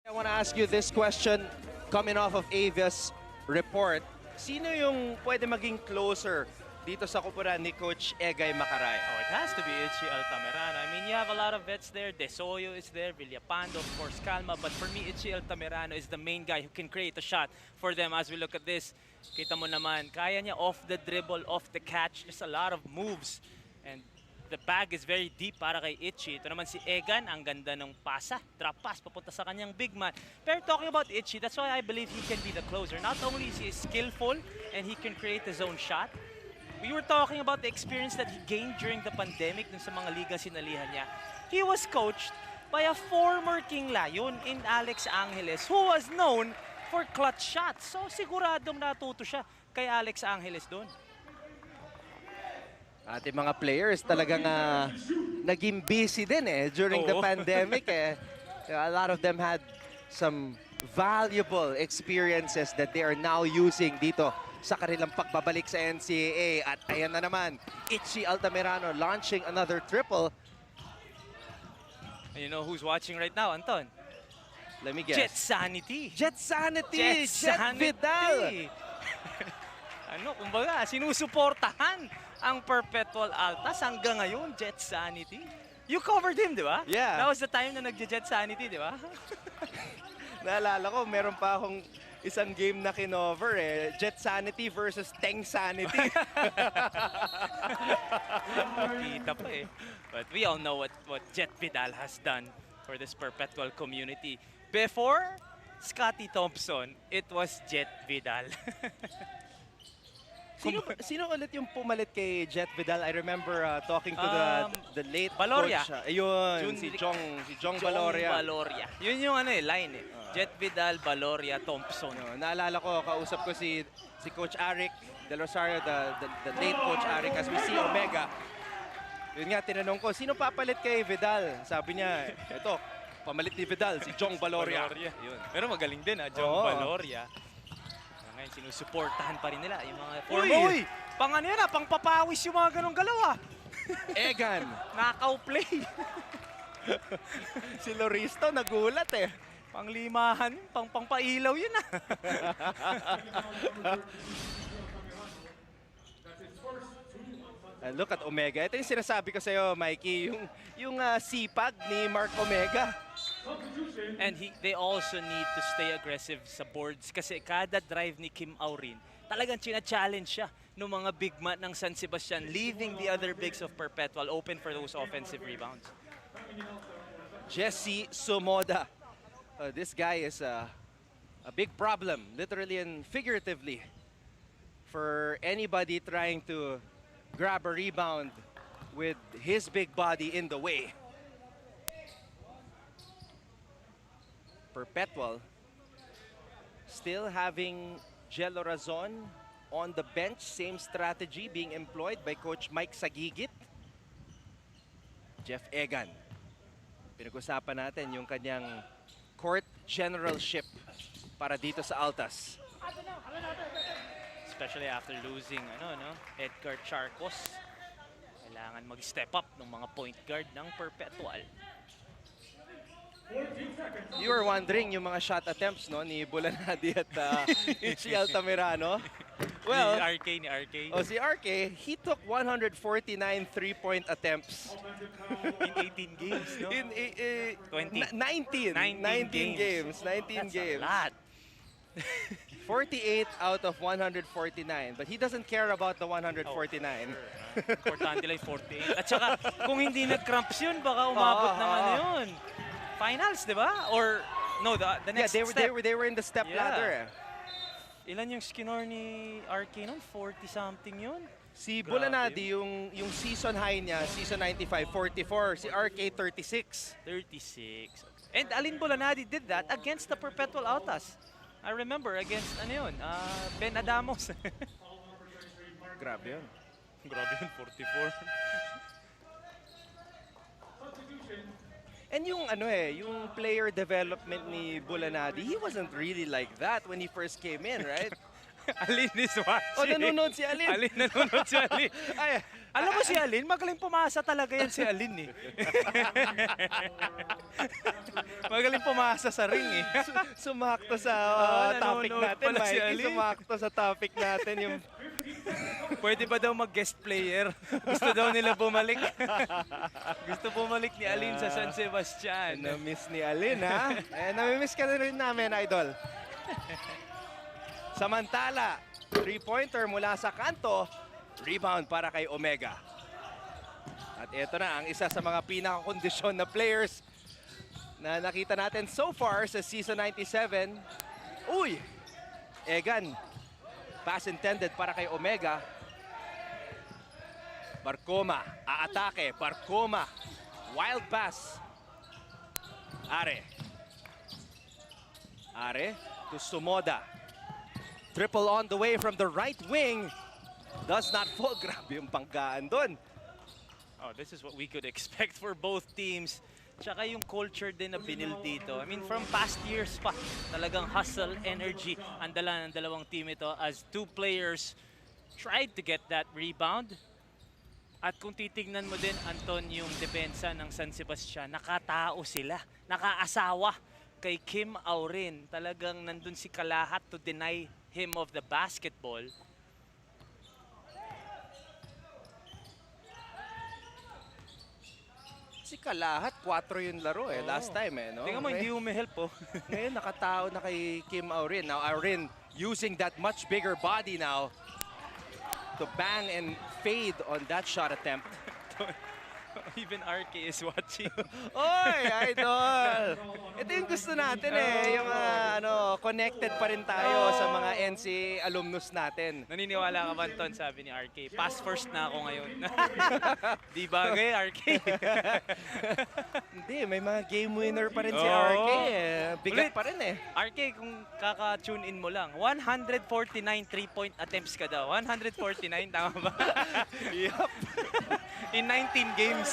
I want to ask you this question coming off of Avia's report. Sino yung pwede maging closer dito sa kupunan ni Coach Egay Macaray? Oh, it has to be Itchy Altamirano. I mean, you have a lot of vets there. Desoyo is there, Villapando, of course, Calma. But for me, Itchy Altamirano is the main guy who can create a shot for them. As we look at this, kita mo naman, kaya niya off the dribble, off the catch. Just a lot of moves. And the bag is very deep para kay Itchy. Ito naman si Egan, ang ganda ng pasa. Drop pass, papunta sa kanyang big man. Pero talking about Itchy, that's why I believe he can be the closer. Not only is he skillful and he can create his own shot, we were talking about the experience that he gained during the pandemic dun sa mga liga sinalihan niya. He was coached by a former King Lion in Alex Angeles who was known for clutch shots. So siguradong natuto siya kay Alex Angeles doon. Ating mga players talagang naging busy din during the pandemic. A lot of them had some valuable experiences that they are now using dito sa kanilang pagbabalik sa NCAA. At ayan na naman, Itchy Altamirano launching another triple. And you know who's watching right now, Anton? Let me guess. Jet Sanity. Jet Sanity! Jet Vidal! Ano, kumbaga, sinusuportahan ang Perpetual Altas hanggang ngayon, Jet Sanity. You covered him, di ba? Yeah. That was the time na nagje-Jet Sanity, di ba? Naalala ko, meron pa akong isang game na kinover Jet Sanity versus Teng Sanity. Kita pa But we all know what Jet Vidal has done for this Perpetual community. Before Scotty Thompson, it was Jet Vidal. Sino ulit yung pumalit kay Jet Vidal? I remember talking to the late Valoria. coach. Ayun, si Jong Valoria. Yun yung line Jet Vidal, Valoria, Thompson. Naalala ko, kausap ko si Coach Arik Del Rosario, the late Coach Arik, as we see Omega. Yun nga, tinanong ko, sino papalit kay Vidal? Sabi niya, ito, pamalit ni Vidal, si Jong Valoria. Yun. Pero magaling din Jong Valoria. Ngayon, sinusuportahan pa rin nila yung mga former. Uy! Pang ano yan pang papawis yung mga ganong galaw Egan. Knockout play. Si Loristo nagulat Panglimahan, pangpailaw yun And look at Omega. Ito yung sinasabi ko sa'yo, Mikey, yung sipag ni Mark Omega. And they also need to stay aggressive sa boards kasi kada drive ni Kim Aurin, talagang china-challenge siya ng mga big man ng San Sebastian, leaving the other bigs of Perpetual open for those offensive rebounds. Jesse Sumoda. This guy is a big problem, literally and figuratively, for anybody trying to grab a rebound with his big body in the way. Perpetual still having Jello Razon on the bench. Same strategy being employed by Coach Mike Sagigit. Jeff Egan. Pinag-usapan natin yung kanyang court generalship para dito sa Altas. Especially after losing Edgar Charcos. Kailangan mag-step up ng mga point guard ng Perpetual. You were wondering yung mga shot attempts ni Bulanadi at Itchy Altamirano. Well, Ni RK. oh, si RK, he took 149 3-point attempts. In 18 games, no? In 20. 19 games. 19 That's games. a lot. 48 out of 149. But he doesn't care about the 149. Importante lang 48. At saka, kung hindi nag-cramps yun, baka umabot ng ano yun. Finals, di ba? Or, no, the next yeah, step. they were in the step ladder. Ilan yung skinor ni RK nun? 40-something yun? Si Bulanadi, yung season high niya, season 95, 44. Si RK, 36. 36. And Alin Bulanadi did that against the Perpetual Altas. I remember against, ano yun, Ben Adamos. Grabe yun. Grabe yun, 44. And yung yung player development ni Bulanadi, he wasn't really like that when he first came in, right? Alin is watching. Oh, nanonood si Alin. Nanonood si Alin. Ay, alam mo si Alin, magaling pumasa talaga yan si Alin eh. Magaling pumasa sa ring eh. Sumakto sa topic natin, pala si Mikey. Alin. Sumakto sa topic natin yung... Pwede ba daw mag-guest player? Gusto daw nila bumalik. Gusto bumalik ni Alin sa San Sebastian. Na-miss ni Alin, ha? Nami-miss ka na rin namin, Idol. Samantala, 3-pointer mula sa kanto, rebound para kay Omega. At ito na ang isa sa mga pinakakondisyon na players na nakita natin so far sa season 97. Uy! Egan. Pass intended para kay Omega. Barcoma, aatake. Barcoma. Wild pass. Are to Sumoda. Triple on the way from the right wing. Does not fall. Grabe yung panggaan doon. Oh, this is what we could expect for both teams. Tsaka yung culture din na binil dito. I mean, from past years pa, talagang hustle, energy, ang dala ng dalawang team ito as two players tried to get that rebound. At kung titignan mo din, Anton, yung depensa ng San Sebastian, nakatao sila, nakaasawa kay Kim Aurin. Talagang nandun si Kalahat to deny him of the basketball. Si Kalahat, 4 yung laro last time no? Tingnan mo, hindi humihelp po. Ngayon, nakatao na kay Kim Aurin. Now, Aurin using that much bigger body now to bang and fade on that shot attempt. Even RK is watching. Oy, Idol! Ito yung gusto natin yung connected pa rin tayo sa mga NCAA alumnus natin. Naniniwala ka ba, Anton? Sabi ni RK, pass first na ako ngayon. Di bagay, RK? Hindi, may mga game winner pa rin si RK. Bigat pa rin RK, kung kaka-tune in mo lang, 149 3-point attempts ka daw. 149, tama ba? Yup. In 19 games.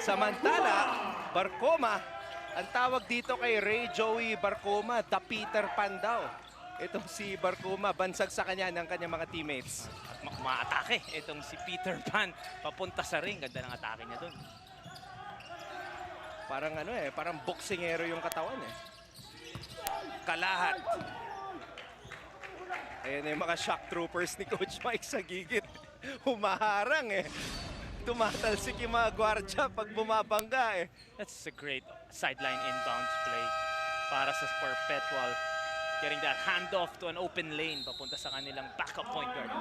Samantala, Barcoma, ang tawag dito kay Ray Joey Barcoma, the Peter Pan daw. Itong si Barcoma, bansag sa kanya ng kanyang mga teammates. Maatake itong si Peter Pan, papunta sa ring. Ganda ng atake niya doon. Parang parang boksingero yung katawan Kalahat. Ayan yung mga shock troopers ni Coach Mike sa gigit. Humaharang tumatalsik yung mga gwardya pag bumabangga That's a great sideline inbounds play para sa Perpetual. Getting that handoff to an open lane papunta sa kanilang backup point guard.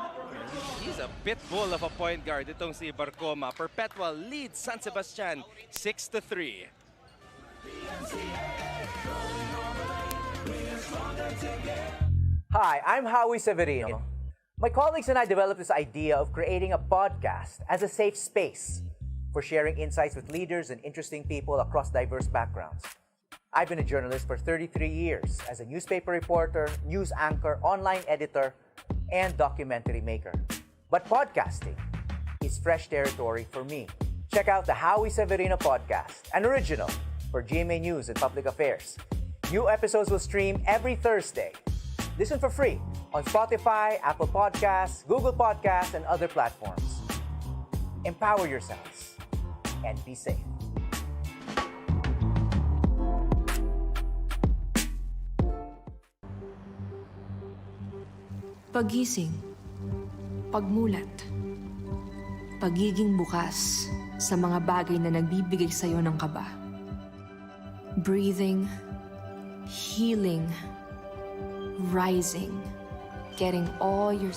He's a pit bull of a point guard itong si Barcoma. Perpetual leads San Sebastian 6-3. Hi, I'm Howie Severino. My colleagues and I developed this idea of creating a podcast as a safe space for sharing insights with leaders and interesting people across diverse backgrounds. I've been a journalist for 33 years as a newspaper reporter, news anchor, online editor, and documentary maker. But podcasting is fresh territory for me. Check out the Howie Severino podcast, an original for GMA News and Public Affairs. New episodes will stream every Thursday. Listen for free on Spotify, Apple Podcasts, Google Podcasts, and other platforms. Empower yourselves and be safe. Pagising, pagmulat, pagiging bukas sa mga bagay na nagbibigay sa'yo ng kaba. Breathing, healing, rising, getting all your...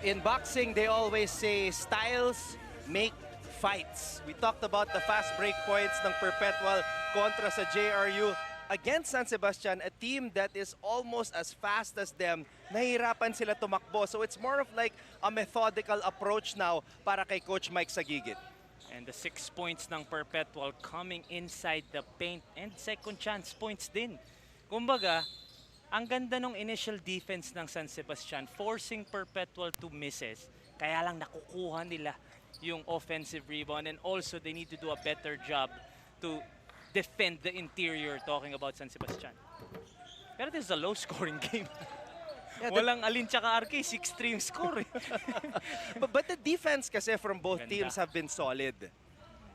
In boxing, they always say styles make fights. We talked about the fast break points ng Perpetual kontra sa JRU. Against San Sebastian, a team that is almost as fast as them, nahihirapan sila tumakbo. So it's more of like a methodical approach now para kay Coach Mike Sagigit. And the 6 points ng Perpetual coming inside the paint and second chance points din. Kumbaga, ang ganda ng initial defense ng San Sebastian, forcing Perpetual to misses. Kaya lang nakukuha nila yung offensive rebound, and also they need to do a better job to defend the interior, talking about San Sebastian. Pero this is a low-scoring game. Yeah, walang Alin tsaka RK, 6-3 yung score. but the defense kasi from both teams have been solid.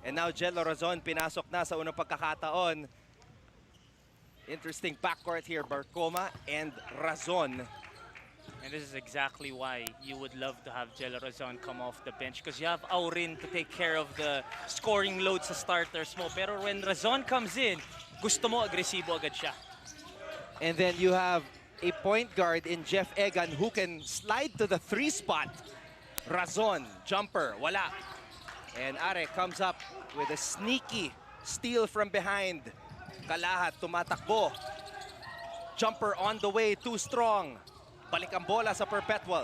And now Jello Razon pinasok na sa unang pagkakataon. Interesting backcourt here, Barcoma and Razon. And this is exactly why you would love to have Jello Razon come off the bench, because you have Aurin to take care of the scoring load sa starters mo. Pero when Razon comes in, gusto mo agresibo agad siya. And then you have a point guard in Jeff Egan who can slide to the 3 spot. Razon, jumper, wala. And Are comes up with a sneaky steal from behind. Kalahat tumatakbo. Jumper on the way, too strong. Balik ang bola sa Perpetual.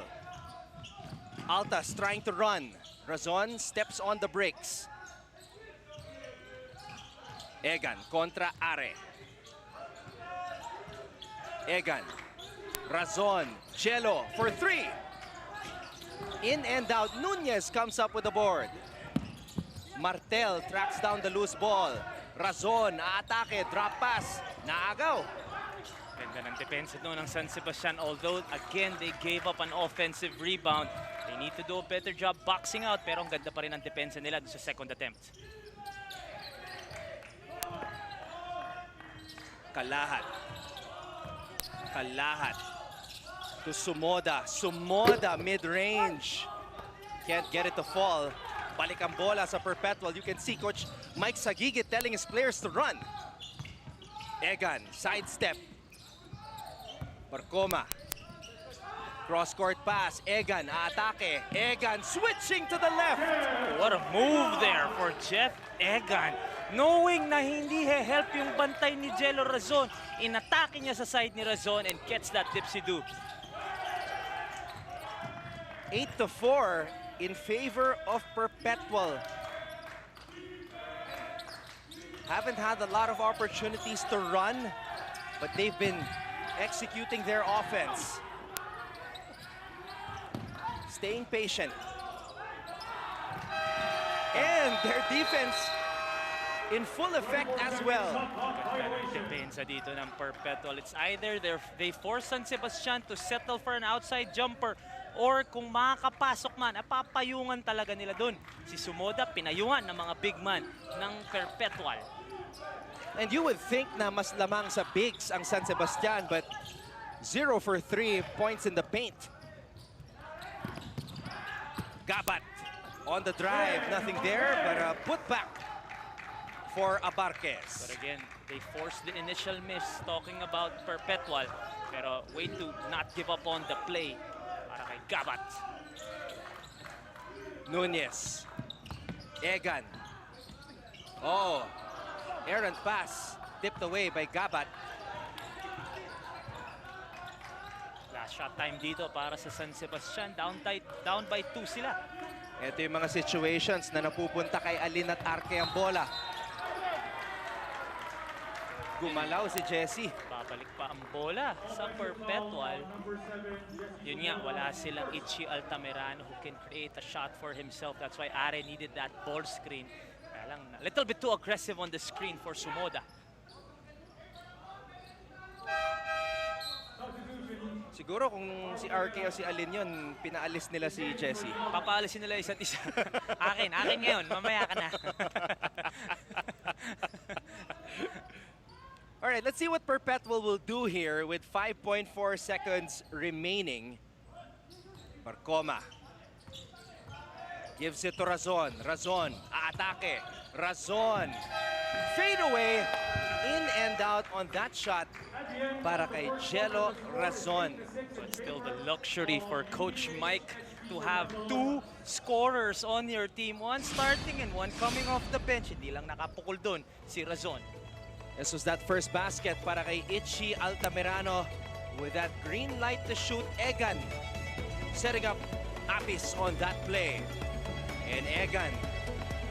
Altas trying to run. Razon steps on the brakes. Egan kontra Are. Egan. Razon. Jello for 3. In and out. Nunez comes up with the board. Martel tracks down the loose ball. Razon, aatake, drop pass, naagaw. Ganda ng depensa doon ng San Sebastian. Although, again, they gave up an offensive rebound. They need to do a better job boxing out. Pero ang ganda pa rin ang depensa nila sa second attempt. Kalahat. Kalahat. To Sumoda. Sumoda, mid-range. Can't get it to fall. Balik ang bola sa Perpetual. You can see Coach Mike Sagigit telling his players to run. Egan, sidestep. Barcoma. Cross-court pass. Egan, atake. Egan switching to the left. What a move there for Jeff Egan. Knowing na hindi he-help yung bantay ni Jello Razon, inatake niya sa side ni Razon and gets that dipsy-do. 8-4 in favor of Perpetual. Haven't had a lot of opportunities to run, but they've been executing their offense. Staying patient. And their defense in full effect as well. Depensa dito ng Perpetual. It's either they force San Sebastian to settle for an outside jumper, or kung makakapasok man, papayungan talaga nila dun. Si Sumoda, pinayungan ng mga big man ng Perpetual. And you would think na mas lamang sa bigs ang San Sebastian, but 0 for 3 points in the paint. Gabat on the drive, nothing there, but a putback for Abarquez. But again, they forced the initial miss, talking about Perpetual, pero way to not give up on the play para kay Gabat. Nunez. Egan. Oh, errant pass, tipped away by Gabat. Last shot time dito para sa San Sebastian. Down by 2 sila. Ito yung mga situations na napupunta kay Alin at Arke ang bola. Gumalaw si Jesse. Babalik pa ang bola sa Perpetual. Yun nga, wala silang Ichi Altamirano who can create a shot for himself. That's why Are needed that ball screen. Kaya lang, a little bit too aggressive on the screen for Sumoda. Siguro kung si RK o si Alin yun, pinaalis nila si Jesse. Papaalisin nila isa't isa. Akin ngayon. Mamaya ka na. All right, let's see what Perpetual will do here with 5.4 seconds remaining. Barcoma. Gives it to Razon. Razon, aatake. Razon. Fade away. In and out on that shot para kay Jello Razon. But still the luxury for Coach Mike to have two scorers on your team. One starting and one coming off the bench. Hindi lang nakapukol dun si Razon. This was that first basket para kay Itchy Altamirano with that green light to shoot. Egan setting up Apis on that play. And Egan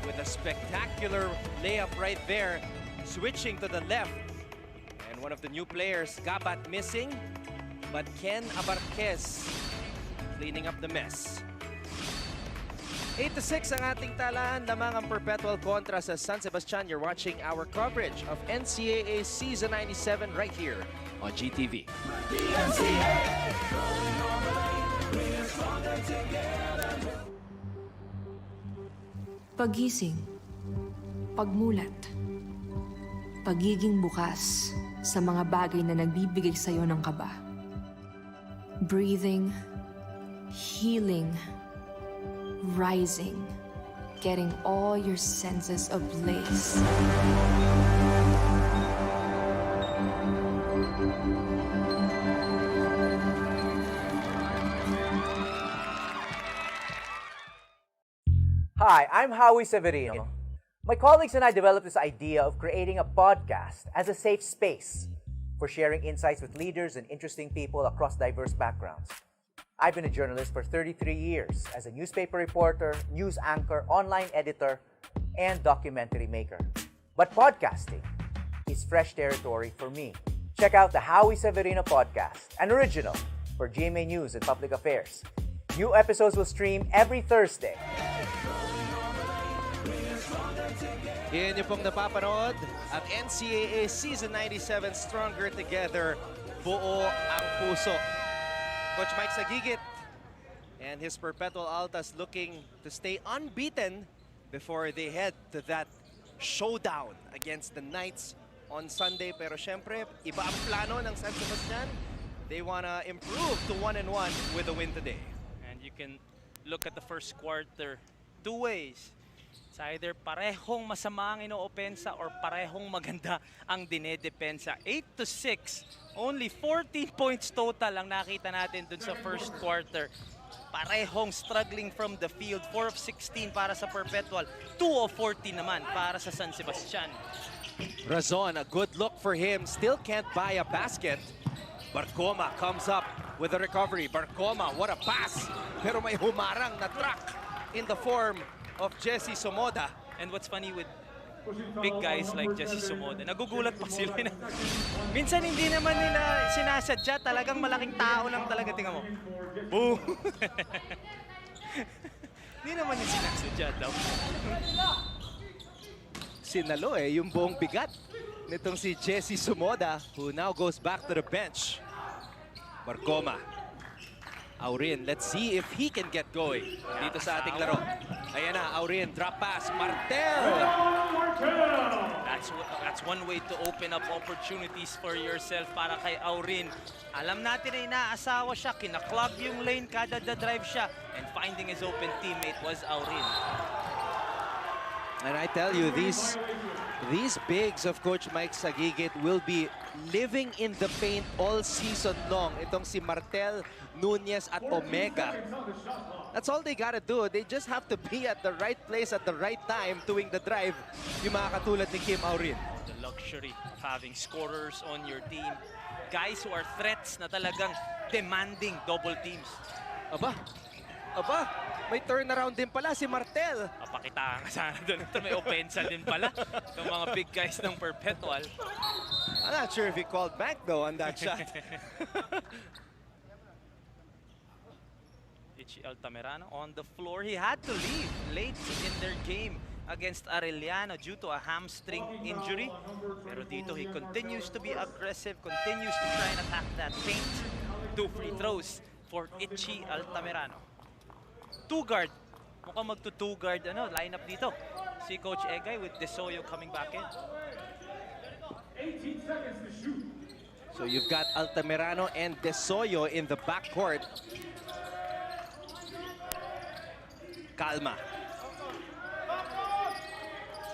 with a spectacular layup right there, switching to the left. And one of the new players, Gabat, missing, but Ken Abarquez cleaning up the mess. 8-6 ang ating talaan, lamang ang Perpetual kontra sa San Sebastian. You're watching our coverage of NCAA Season 97 right here on GTV. Pagising, pagmulat, pagiging bukas sa mga bagay na nagbibigay sa'yo ng kaba. Breathing, healing, rising, getting all your senses ablaze. Hi, I'm Howie Severino. My colleagues and I developed this idea of creating a podcast as a safe space for sharing insights with leaders and interesting people across diverse backgrounds. I've been a journalist for 33 years as a newspaper reporter, news anchor, online editor, and documentary maker. But podcasting is fresh territory for me. Check out the Howie Severino podcast, an original for GMA News and Public Affairs. New episodes will stream every Thursday. Yan yung pong napapanood, ang NCAA Season 97 Stronger Together, buo ang puso. Coach Mike Sagigit and his Perpetual Altas looking to stay unbeaten before they head to that showdown against the Knights on Sunday. Pero syempre, iba ang plano ng San Sebastian. They wanna improve to 1-1 with a win today. And you can look at the first quarter two ways. It's either parehong masama ang ino-opensa or parehong maganda ang dinedepensa. 8-6, only 14 points total ang nakita natin dun sa first quarter. Parehong struggling from the field. 4 of 16 para sa Perpetual, 2 of 14 naman para sa San Sebastian. Razon, a good look for him. Still can't buy a basket. Barcoma comes up with a recovery. Barcoma, what a pass! Pero may humarang na track in the form of Jesse Somoda. And what's funny with big guys like Jesse Somoda, nagugulat pa sila na minsan hindi naman nila sinasadya, talagang malaking tao lang talaga, tingnan mo. Boom! Hindi naman nila sinasadya daw. Sinalo yung buong bigat nitong si Jesse Somoda, who now goes back to the bench. Barcoma. Aurin, let's see if he can get going dito sa ating laro. Ayan na, Aurin, drop pass, Martel! That's one way to open up opportunities for yourself para kay Aurin. Alam natin na inaasawa siya, kinaklock yung lane, kada drive siya, and finding his open teammate was Aurin. And I tell you, these bigs of Coach Mike Sagigit will be living in the paint all season long. Itong si Martel, Nunez at Omega. That's all they gotta do. They just have to be at the right place at the right time doing the drive. Yung mga katulad ni Kim Aurin. The luxury of having scorers on your team. Guys who are threats na talagang demanding double teams. Aba, may turnaround din pala si Martel. Papakitaan ka sana doon. Ito may opensa din pala. Yung mga big guys ng Perpetual. I'm not sure if he called back though on that shot. Itchy Altamirano on the floor. He had to leave late in their game against Arellano due to a hamstring injury. Pero dito he continues to be aggressive, continues to try and attack that paint. 2 free throws for Itchy Altamirano. Two-guard. Mukhang magto-two-guard lineup dito. Si Coach Egay with Desoyo coming back in. 18 seconds to shoot. So you've got Altamirano and Desoyo in the backcourt. Calma.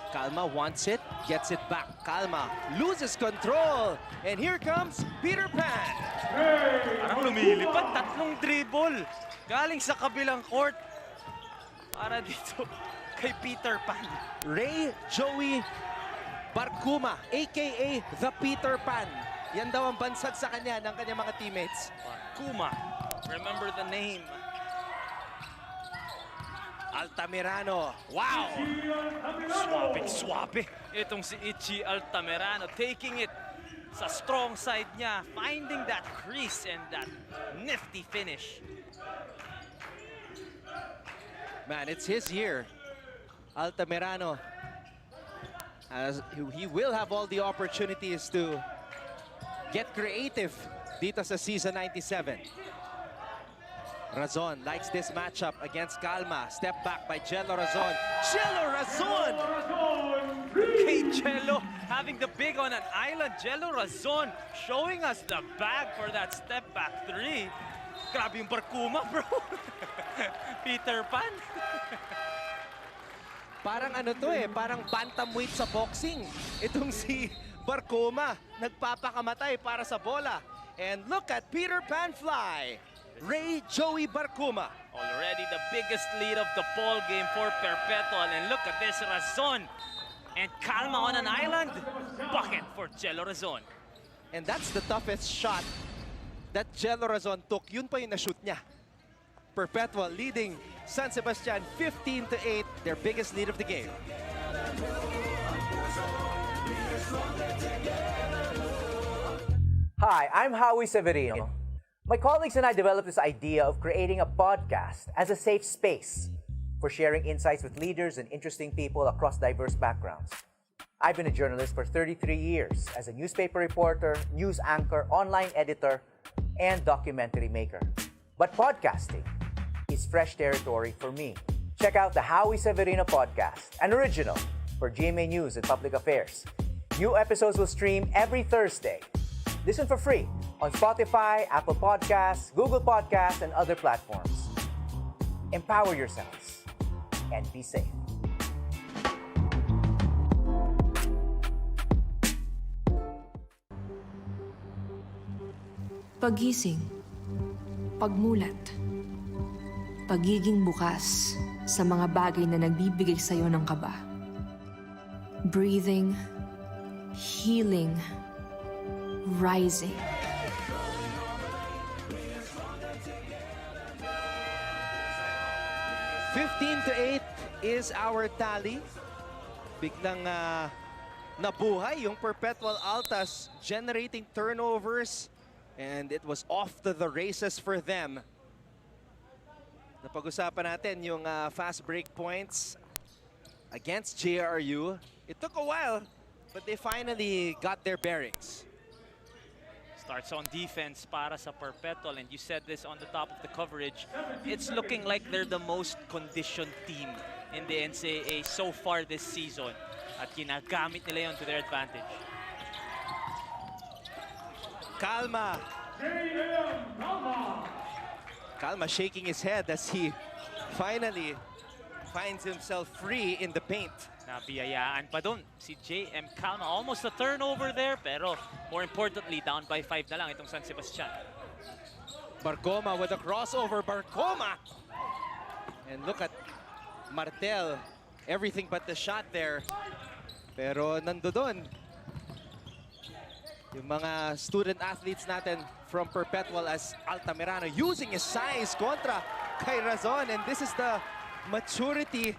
Calma wants it, gets it back. Calma loses control. And here comes Peter Pan. Parang lumilipad, tatlong dribble. Galing sa kabilang court. Para dito kay Peter Pan. Ray Joey Barkuma, a.k.a. The Peter Pan. Yan daw ang bansag sa kanya ng kanyang mga teammates. Barkuma, remember the name. Altamirano, wow! Swabe. Itong si Ichi Altamirano taking it sa strong side niya, finding that crease and that nifty finish. Man, it's his year. Altamirano, as he will have all the opportunities to get creative dito sa season 97. Razon likes this matchup against Calma. Step back by Jello Razon. Jello Razon! Kay Jello having the big on an island. Jello Razon showing us the bag for that step back three. Grabe yung Barkuma, bro. Peter Pan. Parang ano to eh, parang bantamweight sa boxing. Itong si Barkuma, nagpapakamatay para sa bola. And look at Peter Pan fly. Ray Joey Barkuma. Already the biggest lead of the ball game for Perpetual. And look at this, Razon. And Calma on an island. Bucket for Jello Razon. And that's the toughest shot that Jello Razon took. Yun pa yung na-shoot niya. Perpetual leading San Sebastian 15-8, their biggest lead of the game. Hi, I'm Howie Severino. My colleagues and I developed this idea of creating a podcast as a safe space for sharing insights with leaders and interesting people across diverse backgrounds. I've been a journalist for 33 years as a newspaper reporter, news anchor, online editor, and documentary maker. But podcasting is fresh territory for me. Check out the Howie Severino podcast, an original for GMA News and Public Affairs. New episodes will stream every Thursday. Listen for free on Spotify, Apple Podcasts, Google Podcasts, and other platforms. Empower yourselves and be safe. Pagising, pagmulat, pagiging bukas sa mga bagay na nagbibigay sa'yo ng kaba. Breathing, healing, rising. (15-8) is our tally. Biglang nabuhay yung Perpetual Altas, generating turnovers, and it was off to the races for them. Napag-usapan natin yung fast break points against JRU. It took a while, but they finally got their bearings. Starts on defense para sa Perpetual, and you said this on the top of the coverage. It's looking like they're the most conditioned team in the NCAA so far this season. At ginagamit nila yun to their advantage. Calma. Calma shaking his head as he finally finds himself free in the paint. Nabiyayaan pa dun si JM Calma. Almost a turnover there, pero more importantly, down by 5 na lang itong San Sebastian. Barkoma with a crossover. Barkoma! And look at Martel. Everything but the shot there. Pero nandoon yung mga student athletes natin from Perpetual as Altamirano using his size kontra kay Razon. And this is the maturity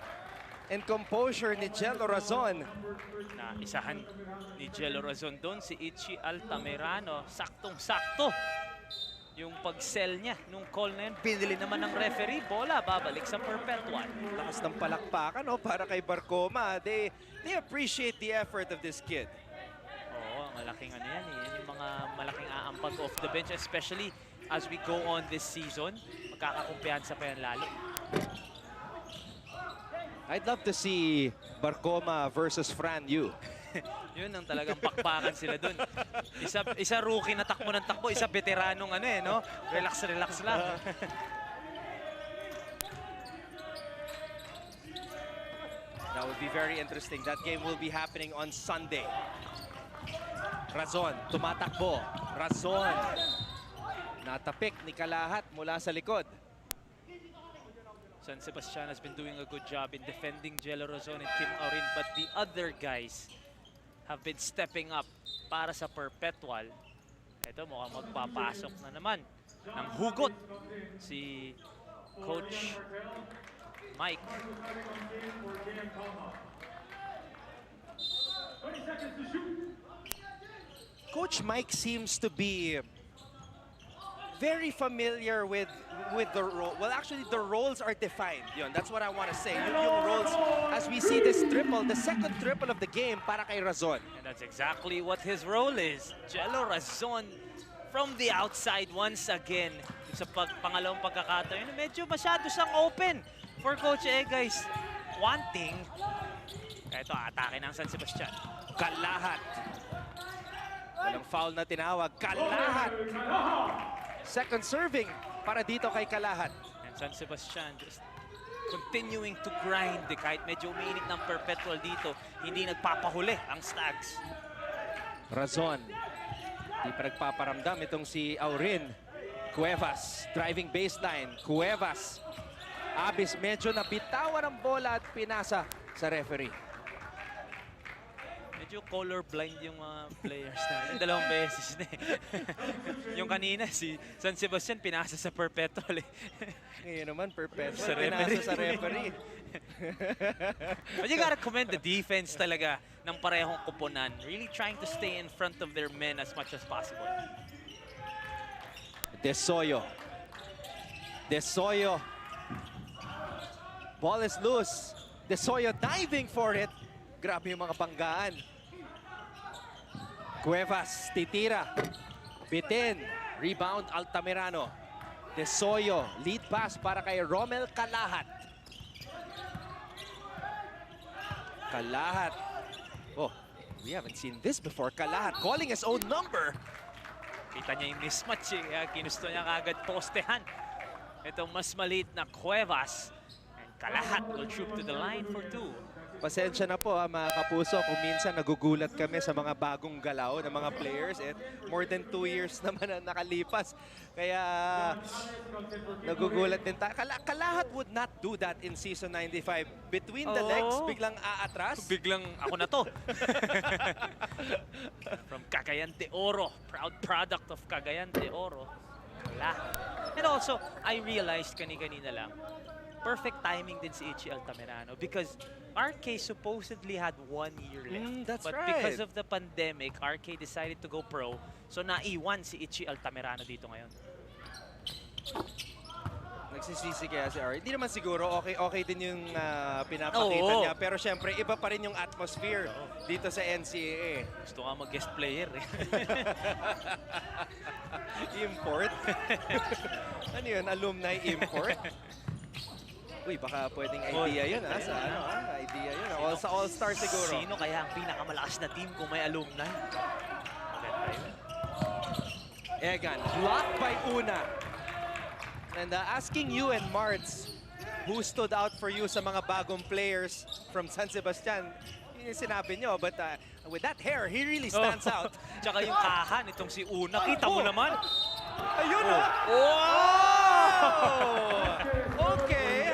and composure ni Jello Razon. Na isahan ni Jello Razon doon si Ichi Altamirano. Saktong-sakto yung pag-sell niya nung call na yun. Binili naman ng referee. Bola babalik sa Perpetual. Lakas ng palakpakan para kay Barkoma. They appreciate the effort of this kid. Oo, malaking ano yan. Yan yung mga malaking aampag off the bench, especially as we go on this season. Magkakakumpiyansa pa yan lalo. I'd love to see Barkoma versus Fran Yu. Yun ang talagang pakpakan sila dun. Isa rookie na takbo ng takbo, isa veteranong no? Relax lang. Should be very interesting. That game will be happening on Sunday. Razon, tumatakbo. Razon. Natapik ni Kalahat mula sa likod. San Sebastian has been doing a good job in defending Jello Razon and Kim Aurin, but the other guys have been stepping up para sa Perpetual. Ito, mukhang magpapasok na naman ng hugot si Coach Mike. Coach Mike seems to be very familiar with the role. Well, actually, the roles are defined. Yun, that's what I want to say. Yung roles, as we see this triple, the second triple of the game para kay Razon. And that's exactly what his role is. Jello Razon from the outside once again. Sa pangalawang pagkakataon, medyo masyado siyang open for Coach Egay's wanting. Ito, atake ng San Sebastian. Kalahat. Walang foul na tinawag. Kalahat. Second serving para dito kay Kalahat. And San Sebastian just continuing to grind. Kahit medyo umiinit ng Perpetual dito, hindi nagpapahuli ang Stags. Razon. Di pa nagpaparamdam itong si Aurin. Cuevas, driving baseline. Cuevas. Abis medyo nabitawan ang bola at pinasa sa referee. Medyo colorblind yung mga players na. Yung dalawang beses na eh. Yung kanina, si San Sebastian pinasa sa Perpetual eh. Ngayon naman, Perpetual sa pinasa sa referee. But you gotta commend the defense talaga ng parehong kuponan. Really trying to stay in front of their men as much as possible. Desoyo. Desoyo. Ball is loose. Desoyo diving for it. Grabe yung mga banggaan. Cuevas, titira. Bitin. Rebound, Altamirano. Desoyo, lead pass para kay Romel Kalahat. Kalahat. Oh, we haven't seen this before. Kalahat calling his own number. Kita niya yung mismatch eh. Kaya ginusto niya kagad postehan. Itong mas maliit na Cuevas. And Kalahat will shoot to the line for two. Pasensya na po mga kapuso kung minsan nagugulat kami sa mga bagong galaw ng mga players. At more than 2 years naman na nakalipas. Kaya nagugulat din tayo. Kalahat would not do that in season 95. Between the legs, biglang aatras. Biglang ako na to. From Cagayan de Oro. Proud product of Cagayan de Oro. Kalahat. And also, I realized kanina lang, perfect timing din si Ichi Altamirano because RK supposedly had 1 year left. That's but right. Because of the pandemic, RK decided to go pro. So naiwan si Ichi Altamirano dito ngayon. Nagsisisi kaya si RK. Hindi naman siguro okay din yung pinapakita niya. Pero syempre, iba pa rin yung atmosphere dito sa NCAA. Gusto nga mag-guest player eh. Import? Ano yun? Alumni import? Uy, baka pwedeng idea yun sa idea yun. Sa All-Star siguro. Sino kaya ang pinakamalakas na team kung may alumni? Maganda yun. Egan, blocked by Una. And asking you and Martz, who stood out for you sa mga bagong players from San Sebastian? Yun yung sinabi nyo, but with that hair, he really stands out. Tsaka yung kahan itong si Una. Kita mo naman. Ayun Okay.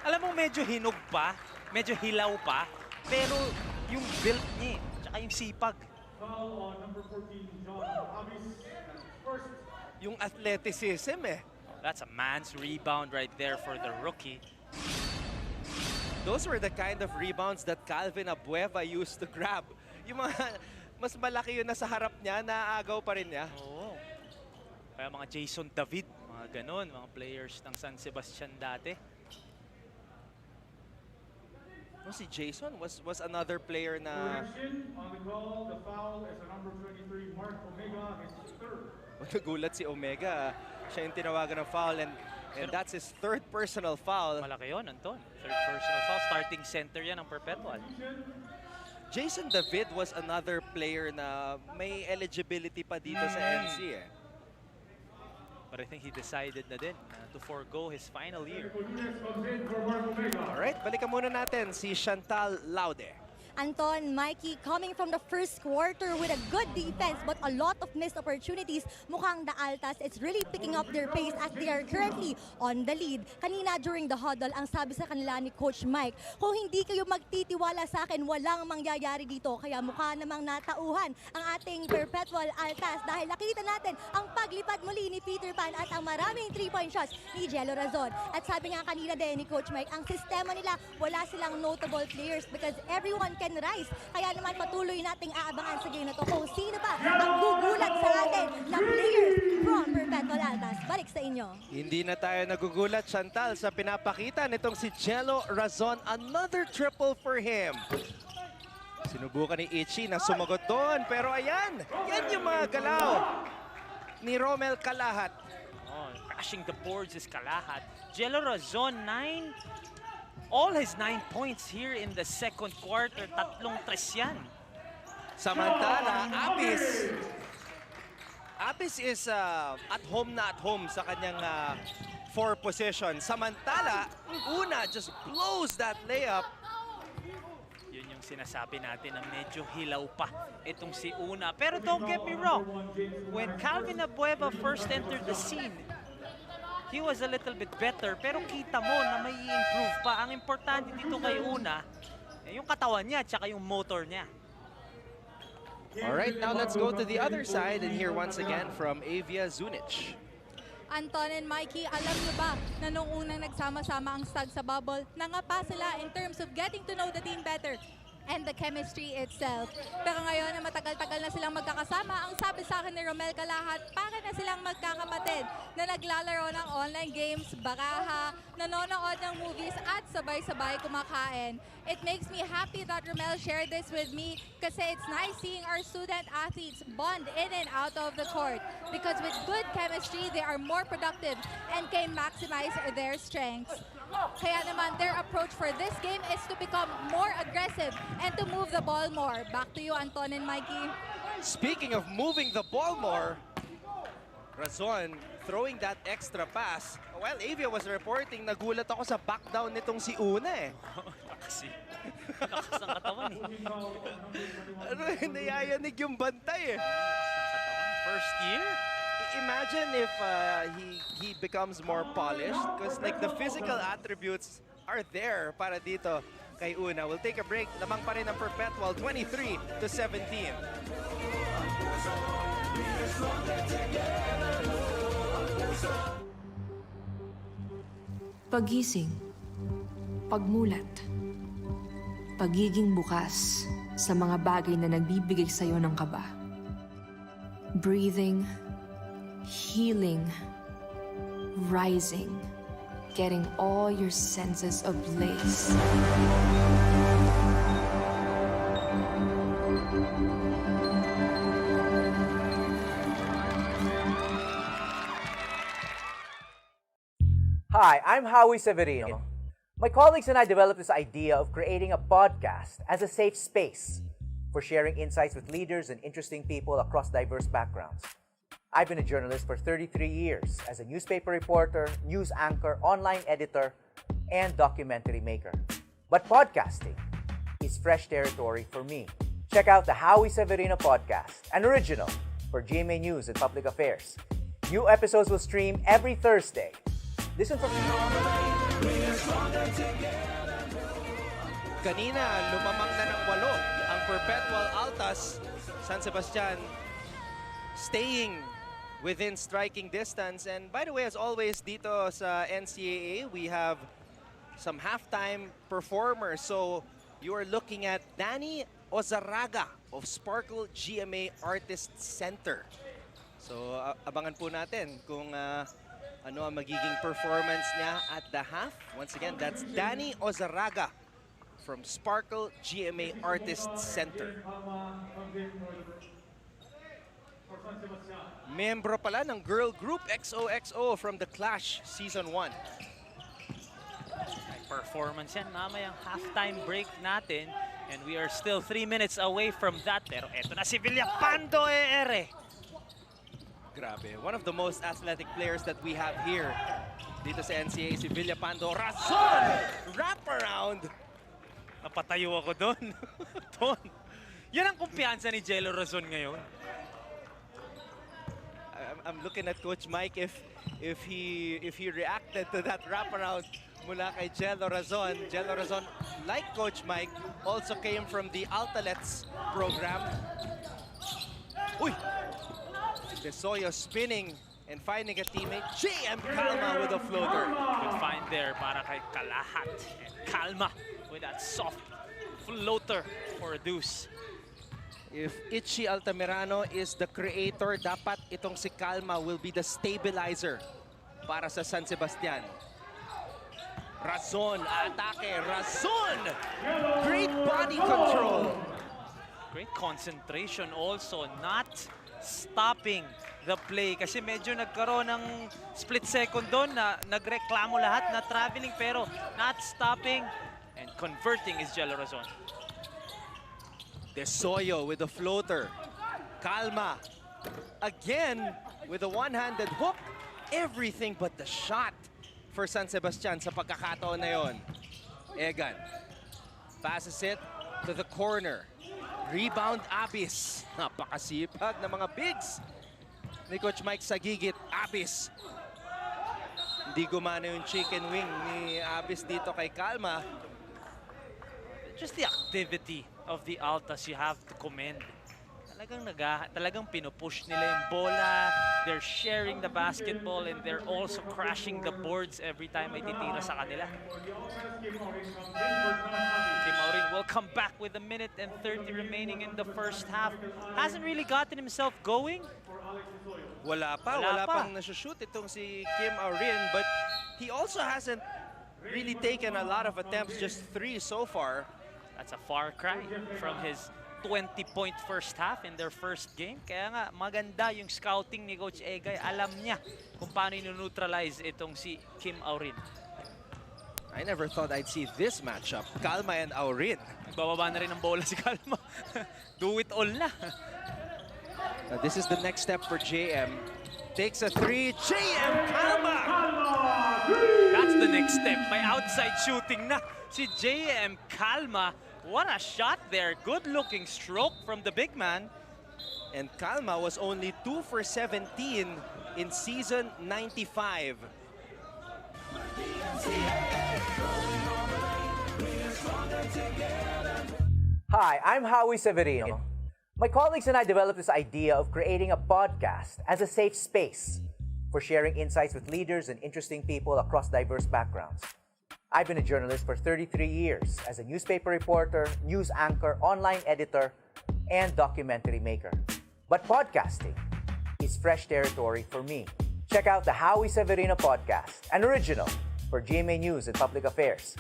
Alam mo, medyo hinog pa, medyo hilaw pa, pero yung build niya, tsaka yung sipag. Yung athleticism eh. That's a man's rebound right there for the rookie. Those were the kind of rebounds that Calvin Abueva used to grab. Yung mga mas malaki yun na sa harap niya, naaagaw pa rin niya. Oo. Kaya mga Jason David, mga ganun, mga players ng San Sebastian dati. Si Jason was another player na... On the call, the foul is a number 23, Mark Omega, his third. Nagulat si Omega. Siya yung tinawagan ng foul and that's his third personal foul. Malaki yun, Anton. Third personal foul. Starting center yan ng Perpetual. Jason David was another player na may eligibility pa dito sa NC eh. But I think he decided na din to forego his final year. Alright, balikan muna natin si Chantal Laude. Anton, Mikey, coming from the first quarter with a good defense but a lot of missed opportunities, mukhang the Altas, it's really picking up their pace as they are currently on the lead. Kanina during the huddle, ang sabi sa kanila ni Coach Mike, kung hindi kayo magtitiwala sa akin, walang mangyayari dito. Kaya mukha namang natauhan ang ating Perpetual Altas dahil nakita natin ang paglipad muli ni Peter Pan at ang maraming 3-point shots ni Jello Razon. At sabi nga kanina din ni Coach Mike, ang sistema nila, wala silang notable players because everyone can rise. Kaya naman patuloy nating aabangan sa game na to kung sino pa ang gugulat sa atin na players from Perpetual Altas. Balik sa inyo. Hindi na tayo nagugulat, Chantal, sa pinapakita nitong si Jello Razon. Another triple for him. Sinubukan ni Ichi na sumagot doon. Pero ayan, yan yung mga galaw ni Romel Calahat. Oh, crashing the boards is Calahat. Jello Razon, all his 9 points here in the second quarter, tatlong tres yan. Samantala, Apis is at home sa kanyang 4 possession. Samantala, Una just blows that layup. Yun yung sinasabi natin na medyo hilaw pa itong si Una. Pero don't get me wrong, when Calvin Abueva first entered the scene, he was a little bit better, pero kita mo na may i-improve pa. Ang importante dito kay Una, yung katawan niya at saka yung motor niya. Alright, now let's go to the other side and hear once again from Avia Zunic. Anton and Mikey, alam nyo ba na nung unang nagsama-sama ang Stags sa bubble, nangapa sila in terms of getting to know the team better and the chemistry itself. Pero ngayon na matagal-tagal na silang magkakasama, ang sabi sa akin ni Romel Calahat, para na silang magkakapatid na naglalaro ng online games, baraha, nanonood ng movies at sabay-sabay kumakain. It makes me happy that Romel shared this with me kasi it's nice seeing our student athletes bond in and out of the court because with good chemistry, they are more productive and can maximize their strengths. Kaya naman, their approach for this game is to become more aggressive and to move the ball more. Back to you, Anton and Mikey. Speaking of moving the ball more, Razon throwing that extra pass. Well, Avia was reporting, nagulat ako sa back down nitong si Una eh. Lakas ng katawan eh. Ano eh, nayayanig yung bantay eh. First year? Imagine if he becomes more polished because like the physical attributes are there para dito kay Una. We'll take a break. Lamang pa rin ang Perpetual 23-17. Pagising, pagmulat, pagiging bukas sa mga bagay na nagbibigay sa'yo ng kaba. Breathing, healing, rising, getting all your senses ablaze. Hi, I'm Howie Severino. My colleagues and I developed this idea of creating a podcast as a safe space for sharing insights with leaders and interesting people across diverse backgrounds. I've been a journalist for 33 years as a newspaper reporter, news anchor, online editor, and documentary maker. But podcasting is fresh territory for me. Check out the Howie Severino podcast, an original for GMA News and Public Affairs. New episodes will stream every Thursday. Listen for Kanina, lumamang na ng 8 ang Perpetual Altas. San Sebastian staying within striking distance. And by the way, as always, dito sa NCAA, we have some halftime performers. So you are looking at Danny Ozaraga of Sparkle GMA Artist Center. So abangan po natin kung ano ang magiging performance niya at the half. Once again, that's Danny Ozaraga from Sparkle GMA Artist Center. Membro pala ng girl group XOXO from The Clash Season 1. Performance yan. Mamayang halftime break natin. And we are still 3 minutes away from that. Pero eto na si Villapando ER. Grabe. One of the most athletic players that we have here. Dito sa NCAA, si Villapando. Razon! Wraparound! Napatayo ako doon. Ton. Yan ang kumpiyansa ni Jello Razon ngayon. I'm looking at Coach Mike if he reacted to that wraparound mula kay Jello Razon. Jello Razon, like Coach Mike, also came from the Altalets program. Uy! Desoyo spinning and finding a teammate. GM Calma with a floater. Good find there para kay Kalahat. And Calma with that soft floater for a deuce. If Itchy Altamirano is the creator, dapat itong si Calma will be the stabilizer para sa San Sebastian. Razon, atake, Razon! Great body control. Great concentration also, not stopping the play. Kasi medyo nagkaroon ng split second doon na nagreklamo lahat na traveling pero not stopping and converting is Jello Razon. Desoyo with the floater. Calma again with a one-handed hook. Everything but the shot for San Sebastian sa pagkakataon na yon. Egan passes it to the corner. Rebound Abis. Napakasipag ng mga bigs ni Coach Mike Sagigit. Abis. Hindi gumana yung chicken wing ni Abis dito kay Calma. Just the activity of the Altas you have to commend. Talagang pinupush nila yung bola. They're sharing the basketball and they're also crashing the boards every time may titira sa kanila. Kim Aurin will come back with a minute and 30 remaining in the first half. Hasn't really gotten himself going. Wala pang nasushoot itong si Kim Aurin, but he also hasn't really taken a lot of attempts, just 3 so far. That's a far cry from his 20-point first half in their first game. Kaya nga, maganda yung scouting ni Coach Egay. Alam niya kung paano i-neutralize itong si Kim Aurin. I never thought I'd see this matchup. Calma and Aurin. Nagbababa na rin ang bola si Calma. Do it all na. This is the next step for JM. Takes a 3. JM Calma! That's the next step. May outside shooting na si JM Calma. What a shot there. Good-looking stroke from the big man. And Calma was only 2 for 17 in season 95. Hi, I'm Howie Severino. My colleagues and I developed this idea of creating a podcast as a safe space for sharing insights with leaders and interesting people across diverse backgrounds. I've been a journalist for 33 years as a newspaper reporter, news anchor, online editor, and documentary maker. But podcasting is fresh territory for me. Check out the Howie Severino podcast, an original for GMA News and Public Affairs.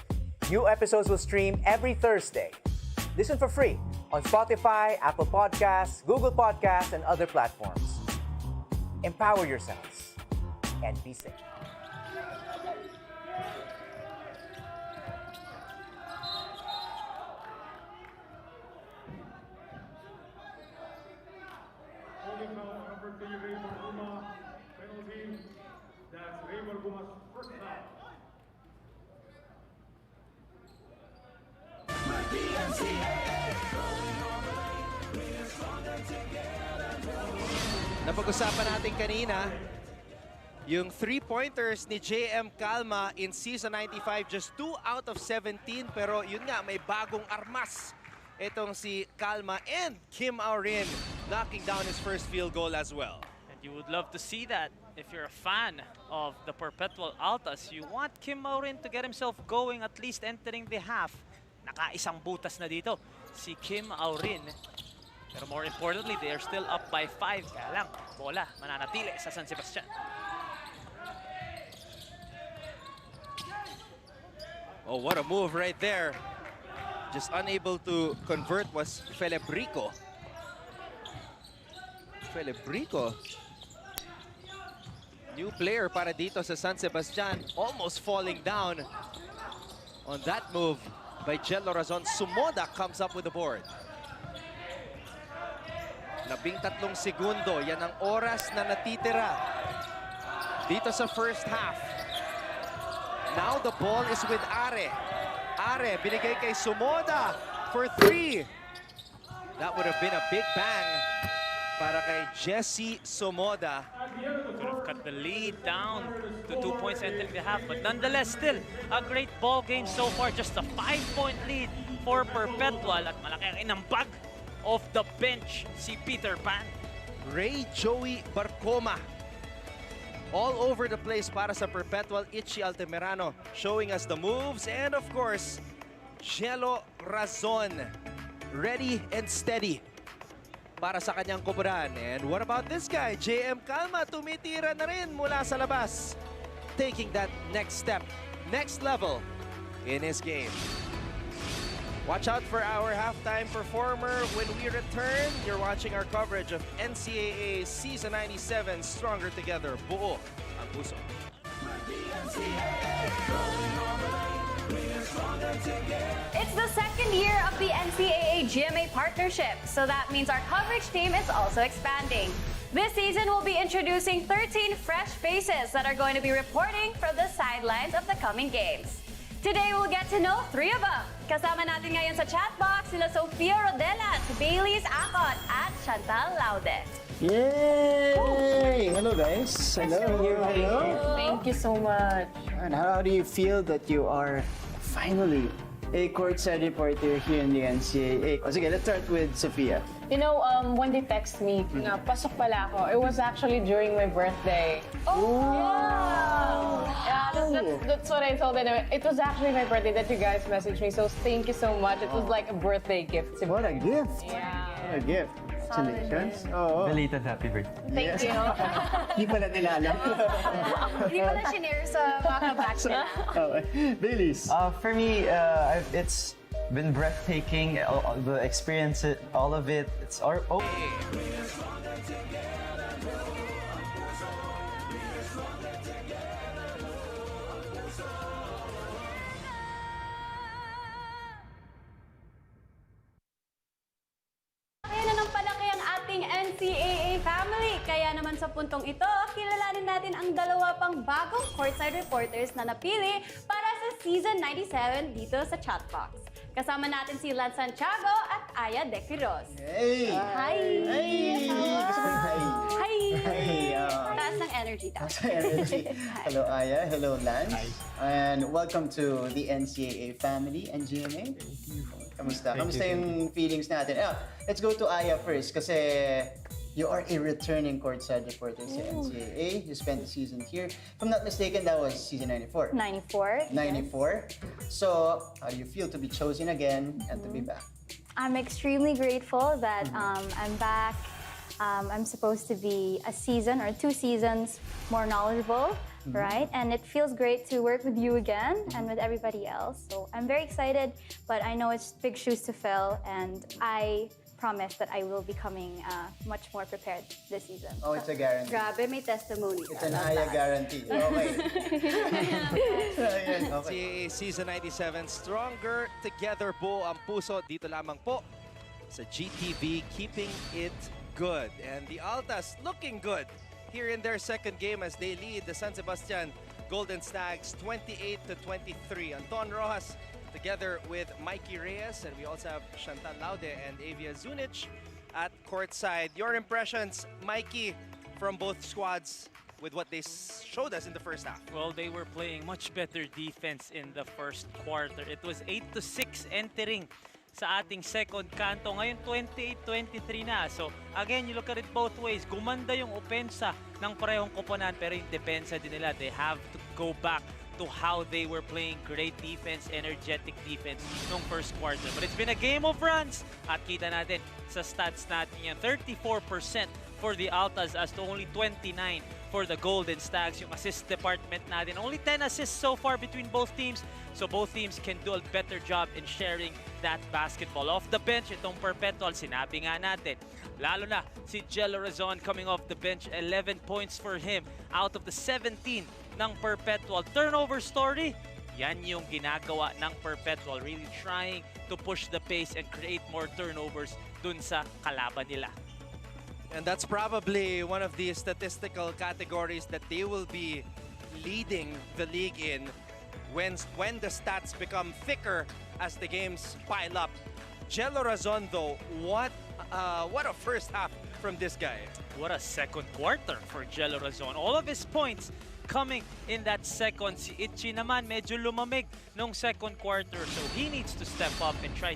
New episodes will stream every Thursday. Listen for free on Spotify, Apple Podcasts, Google Podcasts, and other platforms. Empower yourselves and be safe. Napag-usapan natin kanina, yung 3-pointers ni JM Calma in season 95, just 2 out of 17. Pero yun nga, may bagong armas itong si Calma, and Kim Aurin knocking down his first field goal as well. And you would love to see that if you're a fan of the Perpetual Altas. You want Kim Aurin to get himself going, at least entering the half. Nakaisang butas na dito si Kim Aurin. Pero more importantly, they are still up by 5. Kaya lang, bola mananatili sa San Sebastian. Oh, what a move right there. Just unable to convert was Felebrico. Felebrico. New player para dito sa San Sebastian. Almost falling down on that move by Jello Razon. Sumoda comes up with the board. 13 segundo. Yan ang oras na natitira dito sa first half. Now the ball is with Are. Are, binigay kay Sumoda for 3. That would have been a big bang para kay Jesse Sumoda. Could have cut the lead down to 2 points entering the half, but nonetheless, still a great ball game so far. Just a 5-point lead for Perpetual at malaki ang inambag of the bench si Peter Pan. Ray Joey Barcoma. All over the place para sa Perpetual. Itchy Altamirano showing us the moves. And of course, Cielo Razon. Ready and steady para sa kanyang kuburan. And what about this guy? JM Calma tumitira na rin mula sa labas. Taking that next step, next level in his game. Watch out for our halftime performer when we return. You're watching our coverage of NCAA Season 97 Stronger Together. Buo ang puso. It's the second year of the NCAA GMA partnership, so that means our coverage team is also expanding. This season, we'll be introducing 13 fresh faces that are going to be reporting from the sidelines of the coming games. Today, we'll get to know 3 of them. Kasama natin ngayon sa chat box sila Sofia Rodelas, Bailey's Acon, at Chantal Laude. Yay! Hello guys. Hello. Thank you so much. And how do you feel that you are finally a courtside reporter here in the NCAA? Oh, sige, let's start with Sofia. You know, when they text me, na pasok pala ako, it was actually during my birthday. Oh! Yeah, that's what I told them. It was actually my birthday that you guys messaged me, so thank you so much. It was like a birthday gift to me. What a gift! Yeah. What a gift. Congratulations. Oh. Belated happy birthday. Thank you. Hindi pala nila alam. Hindi pala shinare sa mga batch nila. Baileys. For me, it's been breathtaking. The experience, all of it. It's our. Oh. NCAA family. Kaya naman sa puntong ito, kilalanin natin ang 2 pang bagong courtside reporters na napili para sa Season 97 dito sa Chatbox. Kasama natin si Lance Santiago at Aya De Quiroz. Hey! Hi! Hey! Gusto ko yung hi. Hi! Hey! Taas ng energy daw. Taas ng energy. Hello Aya, hello Lance. Hi. And welcome to the NCAA family and GMA. Thank you. Kamusta? Kamusta yung feelings natin? Let's go to Aya first kasi you are a returning courtside reporter sa NCAA. You spent the season here. If I'm not mistaken, that was season 94. 94. 94. Yes. So, how do you feel to be chosen again and to be back? I'm extremely grateful that I'm back. I'm supposed to be a season or 2 seasons more knowledgeable, right? And it feels great to work with you again and with everybody else. So I'm very excited, but I know it's big shoes to fill, and I promise that I will be coming much more prepared this season. Oh, it's a guarantee. Grabe, may testimony. It's an Aya guarantee. Okay. NCAA Season 97, Stronger Together. Buo ang puso dito lamang po sa GTV, keeping it good. And the Altas looking good here in their second game as they lead the San Sebastian Golden Stags 28-23. Anton Rojas together with Mikey Reyes, and we also have Chantal Laude and Avia Zunic at courtside. Your impressions, Mikey, from both squads with what they showed us in the first half? Well, they were playing much better defense in the first quarter. It was 8-6 entering sa ating second kanto. Ngayon, 28-23 na. So, again, you look at it both ways. Gumanda yung opensa ng parehong koponan, pero yung depensa din nila, they have to go back to how they were playing great defense, energetic defense nung first quarter. But it's been a game of runs. At kita natin sa stats natin yan, 34% for the Altas as to only 29 for the Golden Stags. Yung assist department natin, only 10 assists so far between both teams. So both teams can do a better job in sharing that basketball. Off the bench, itong Perpetual, sinabi nga natin, lalo na si Jello Razon coming off the bench, 11 points for him out of the 17 ng Perpetual. Turnover story, yan yung ginagawa ng Perpetual, really trying to push the pace and create more turnovers dun sa kalaban nila. And that's probably one of the statistical categories that they will be leading the league in when the stats become thicker as the games pile up. Jello Razon, though, what a first half from this guy. What a second quarter for Jello Razon. All of his points coming in that second. Si Itchy naman medyo lumamig nung second quarter. So he needs to step up and try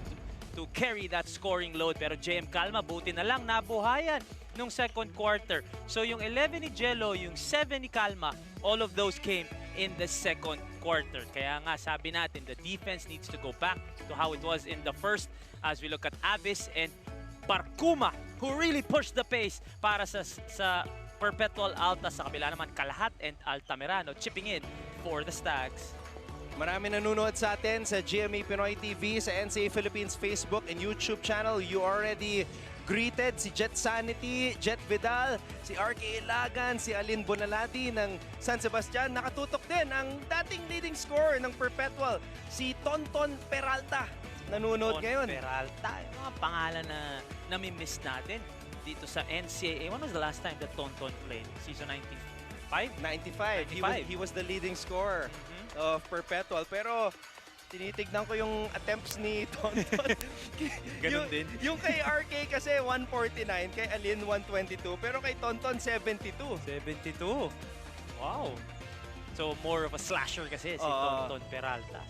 to carry that scoring load. Pero JM Calma, buti na lang nabuhayan nung second quarter. So yung 11 ni Jello, yung 7 ni Calma, all of those came in the second quarter. Kaya nga sabi natin, the defense needs to go back to how it was in the first as we look at Abyss and Barkuma, who really pushed the pace para sa Perpetual Altas. Sa kabila naman, Kalahat and Altamirano chipping in for the Stags. Marami nanonood sa atin sa GMA Pinoy TV, sa NCAA Philippines Facebook and YouTube channel. You already greeted si Jet Sanity, Jet Vidal, si RK Ilagan, si Alin Bonalati ng San Sebastian. Nakatutok din ang dating leading scorer ng Perpetual, si Tonton Peralta. Nanonood ngayon. Peralta, yung mga pangalan na nami-miss natin dito sa NCAA. When was the last time that Tonton played? Season 95? 95. He was the leading scorer of Perpetual. Pero tinitignan ko yung attempts ni Tonton. Ganun din. Yung kay RK kasi 149, kay Alin 122, pero kay Tonton 72. 72. Wow. So more of a slasher kasi si Tonton Peralta.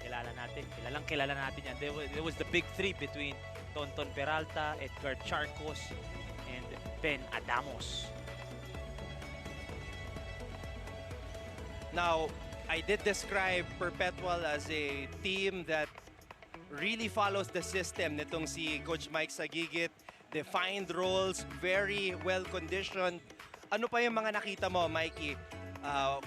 Kilala natin yan. There was the big three between Tonton Peralta, Edgar Charcos, and Ben Adamos. Now, I did describe Perpetual as a team that really follows the system nitong si Coach Mike Sagigit. Defined roles, very well-conditioned. Ano pa yung mga nakita mo, Mikey,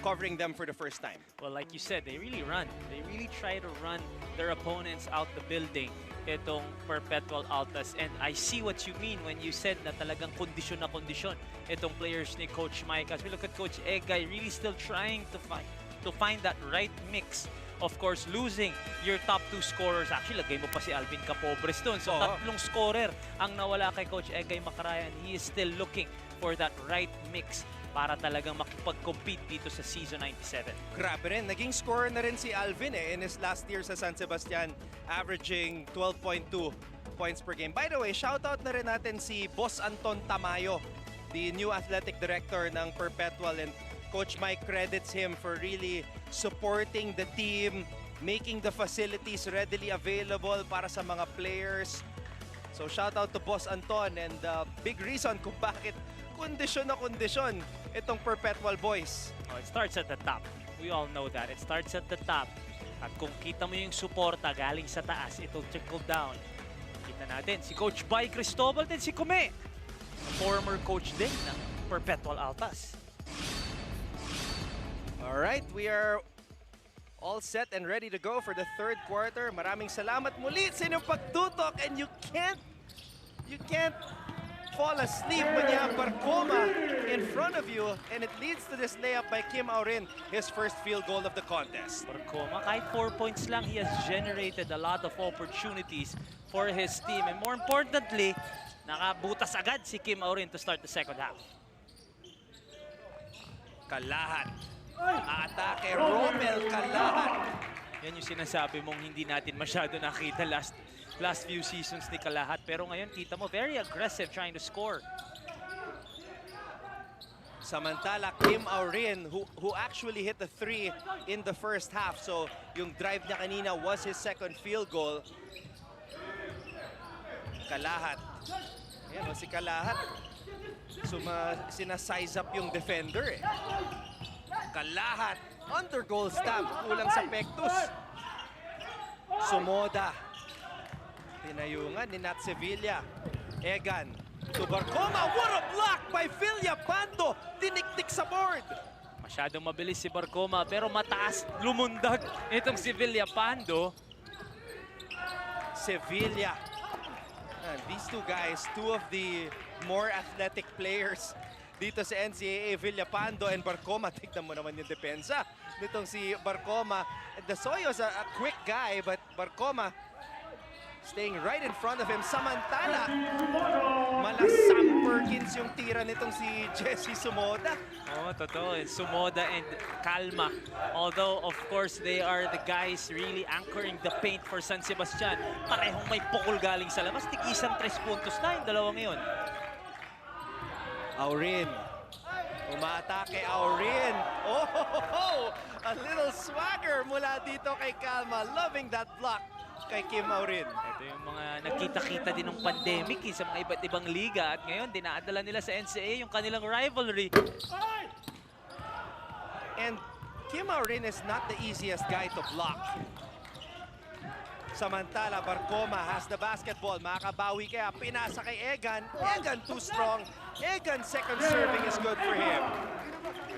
covering them for the first time? Well, like you said, they really run. They really try to run their opponents out the building, itong Perpetual Altas. And I see what you mean when you said na talagang kondisyon na kondisyon itong players ni Coach Mike. As we look at Coach Egay, really still trying to find that right mix. Of course, losing your top two scorers. Actually, lagay mo pa si Alvin Capobres doon. So, tatlong scorer ang nawala kay Coach Egay Macarayan. He is still looking for that right mix para talagang makipag-compete dito sa Season 97. Grabe rin. Naging scorer na rin si Alvin in his last year sa San Sebastian, averaging 12.2 points per game. By the way, shoutout na rin natin si Boss Anton Tamayo, the new athletic director ng Perpetual, and Coach Mike credits him for really supporting the team, making the facilities readily available para sa mga players. So shoutout to Boss Anton, and big reason kung bakit kondisyon na kondisyon itong Perpetual boys. Oh, it starts at the top. We all know that. It starts at the top. At kung kita mo yung suporta galing sa taas, it'll trickle down. Kita natin si Coach Bay Cristobal din si Kume, former coach din ng Perpetual Altas. Alright, we are all set and ready to go for the third quarter. Maraming salamat muli sa inyong pagtutok, and you can't fall asleep when you have Barkoma in front of you, and it leads to this layup by Kim Aurin, his first field goal of the contest. Barkoma, kahit 4 points lang, he has generated a lot of opportunities for his team. And more importantly, nakabutas agad si Kim Aurin to start the second half. Kalahat. Atake, Romel Kalahat. Yan yung sinasabi mong hindi natin masyado nakita last few seasons ni Kalahat. Pero ngayon, kita mo, very aggressive trying to score. Samantala, Kim Aurin, who actually hit the 3 in the first half. So, yung drive niya kanina was his second field goal. Kalahat. Ayan, si Kalahat. So, sinasize up yung defender Kalahat, under goal stamp, kulang sa pektus. Sumoda. Tinayungan ni Nat Sevilla. Egan to Barkoma. What a block by Villapando. Tiniktik sa board. Masyadong mabilis si Barkoma pero mataas lumundag itong si Villapando. Sevilla. These two guys, two of the more athletic players dito sa NCAA, Villapando and Barkoma. Tignan mo naman yung depensa nitong si Barkoma. Dasoyo's a quick guy, but Barkoma staying right in front of him. Samantala, mala Sam Perkins yung tira nitong si Jesse Sumoda. Oh, totoo. Sumoda and Calma. Although, of course, they are the guys really anchoring the paint for San Sebastian. Parehong may pukol galing sa labas. Tig-isang 3 puntos na yung dalawang yun. Aurin. Umaatake Aurin. Oh, a little swagger mula dito kay Calma. Loving that block kay Kim Aurin. Ito yung mga nagkita-kita din ng pandemic sa mga iba't ibang liga. At ngayon, dinadala nila sa NCAA yung kanilang rivalry. And Kim Aurin is not the easiest guy to block. Samantala, Barcoma has the basketball. Makabawi kaya pinasa kay Egan. Egan too strong. Egan second serving is good for him.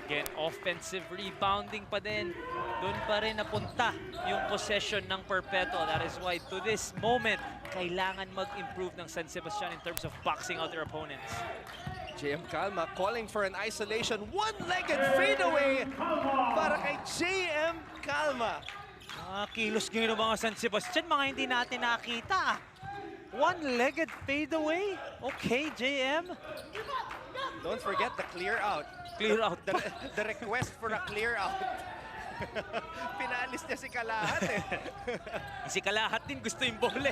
Again, offensive rebounding pa din. Doon pa rin napunta yung possession ng Perpetual. That is why to this moment, kailangan mag-improve ng San Sebastian in terms of boxing out their opponents. JM Calma calling for an isolation. One-legged fadeaway para kay JM Calma. Kilos ngayon ng mga San Sebastian, mga hindi natin nakita. One-legged fadeaway? Okay, JM. Don't forget the clear out. Clear out. The request for a clear out. Pinalis niya si Kalahat eh. Si Kalahat din gusto yung bola.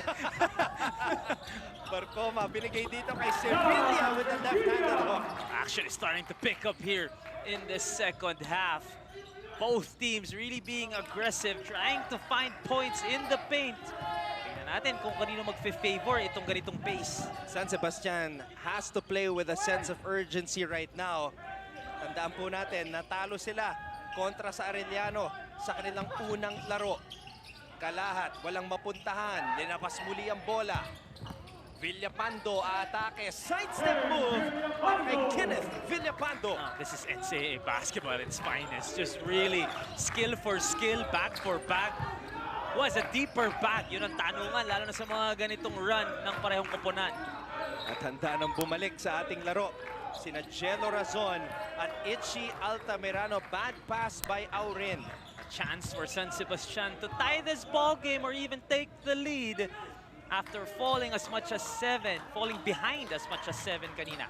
Barcoma binigay dito kay Sevilla with the left-handed hook. Action is starting to pick up here in the second half. Both teams really being aggressive, trying to find points in the paint. Tingnan natin kung kanino mag-favor itong ganitong pace. San Sebastian has to play with a sense of urgency right now. Tandaan po natin, natalo sila kontra sa Arellano sa kanilang unang laro. Kalahat, walang mapuntahan. Linapas muli ang bola. Villapando atake, sidestep move kay Kenneth Villapando. This is NCAA basketball at its finest. Just really skill for skill, bag for bag. Was a deeper bag. Yun ang tanungan, lalo na sa mga ganitong run ng parehong koponan. At handa nang bumalik sa ating laro. Sina Jello Razon at Itchy Altamirano. Bad pass by Aurin. A chance for San Sebastian to tie this ball game or even take the lead after falling as much as 7, falling behind as much as 7 kanina.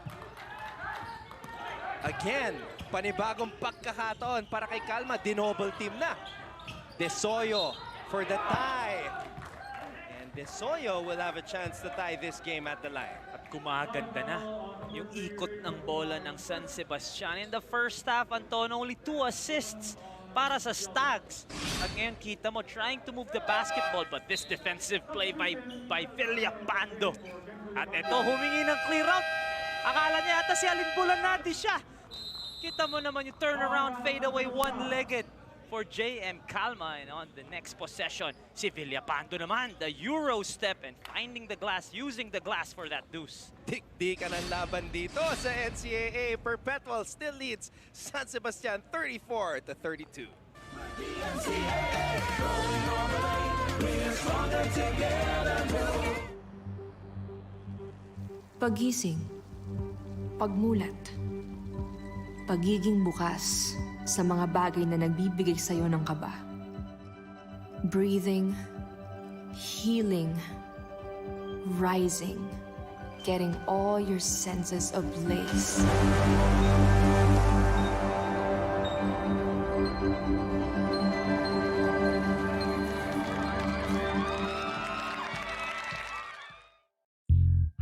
Again, panibagong pagkakataon para kay Calma, dinoble team na. Desoyo for the tie. And Desoyo will have a chance to tie this game at the line. At kumaganda na yung ikot ng bola ng San Sebastian. In the first half, Anton, only 2 assists para sa Stags. At ngayon kita mo trying to move the basketball, but this defensive play by Villapando. At ito humingi ng clear out. Akala niya ata si Alin Bulanati siya. Kita mo naman yung turnaround fadeaway one-legged for JM Calma. And on the next possession, si Villapando naman, the Euro step and finding the glass, using the glass for that deuce. Dik-dikan ang laban dito sa NCAA. Perpetual still leads San Sebastian 34-32. Pagising, pagmulat, pagiging bukas sa mga bagay na nagbibigay sa'yo ng kaba. Breathing, healing, rising, getting all your senses ablaze.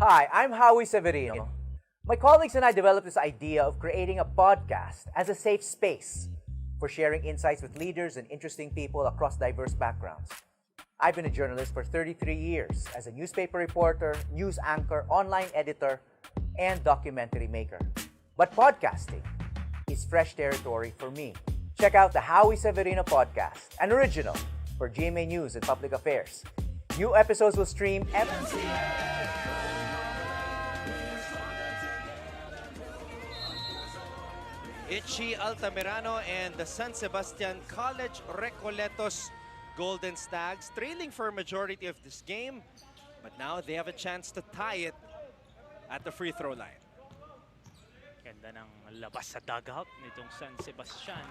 Hi, I'm Howie Severino. My colleagues and I developed this idea of creating a podcast as a safe space for sharing insights with leaders and interesting people across diverse backgrounds. I've been a journalist for 33 years as a newspaper reporter, news anchor, online editor, and documentary maker. But podcasting is fresh territory for me. Check out the Howie Severino podcast, an original for GMA News and Public Affairs. New episodes will stream every... Itchy Altamirano and the San Sebastian College-Recoletos Golden Stags trailing for a majority of this game, but now they have a chance to tie it at the free throw line. Ganda ng labas sa dugout nitong San Sebastian.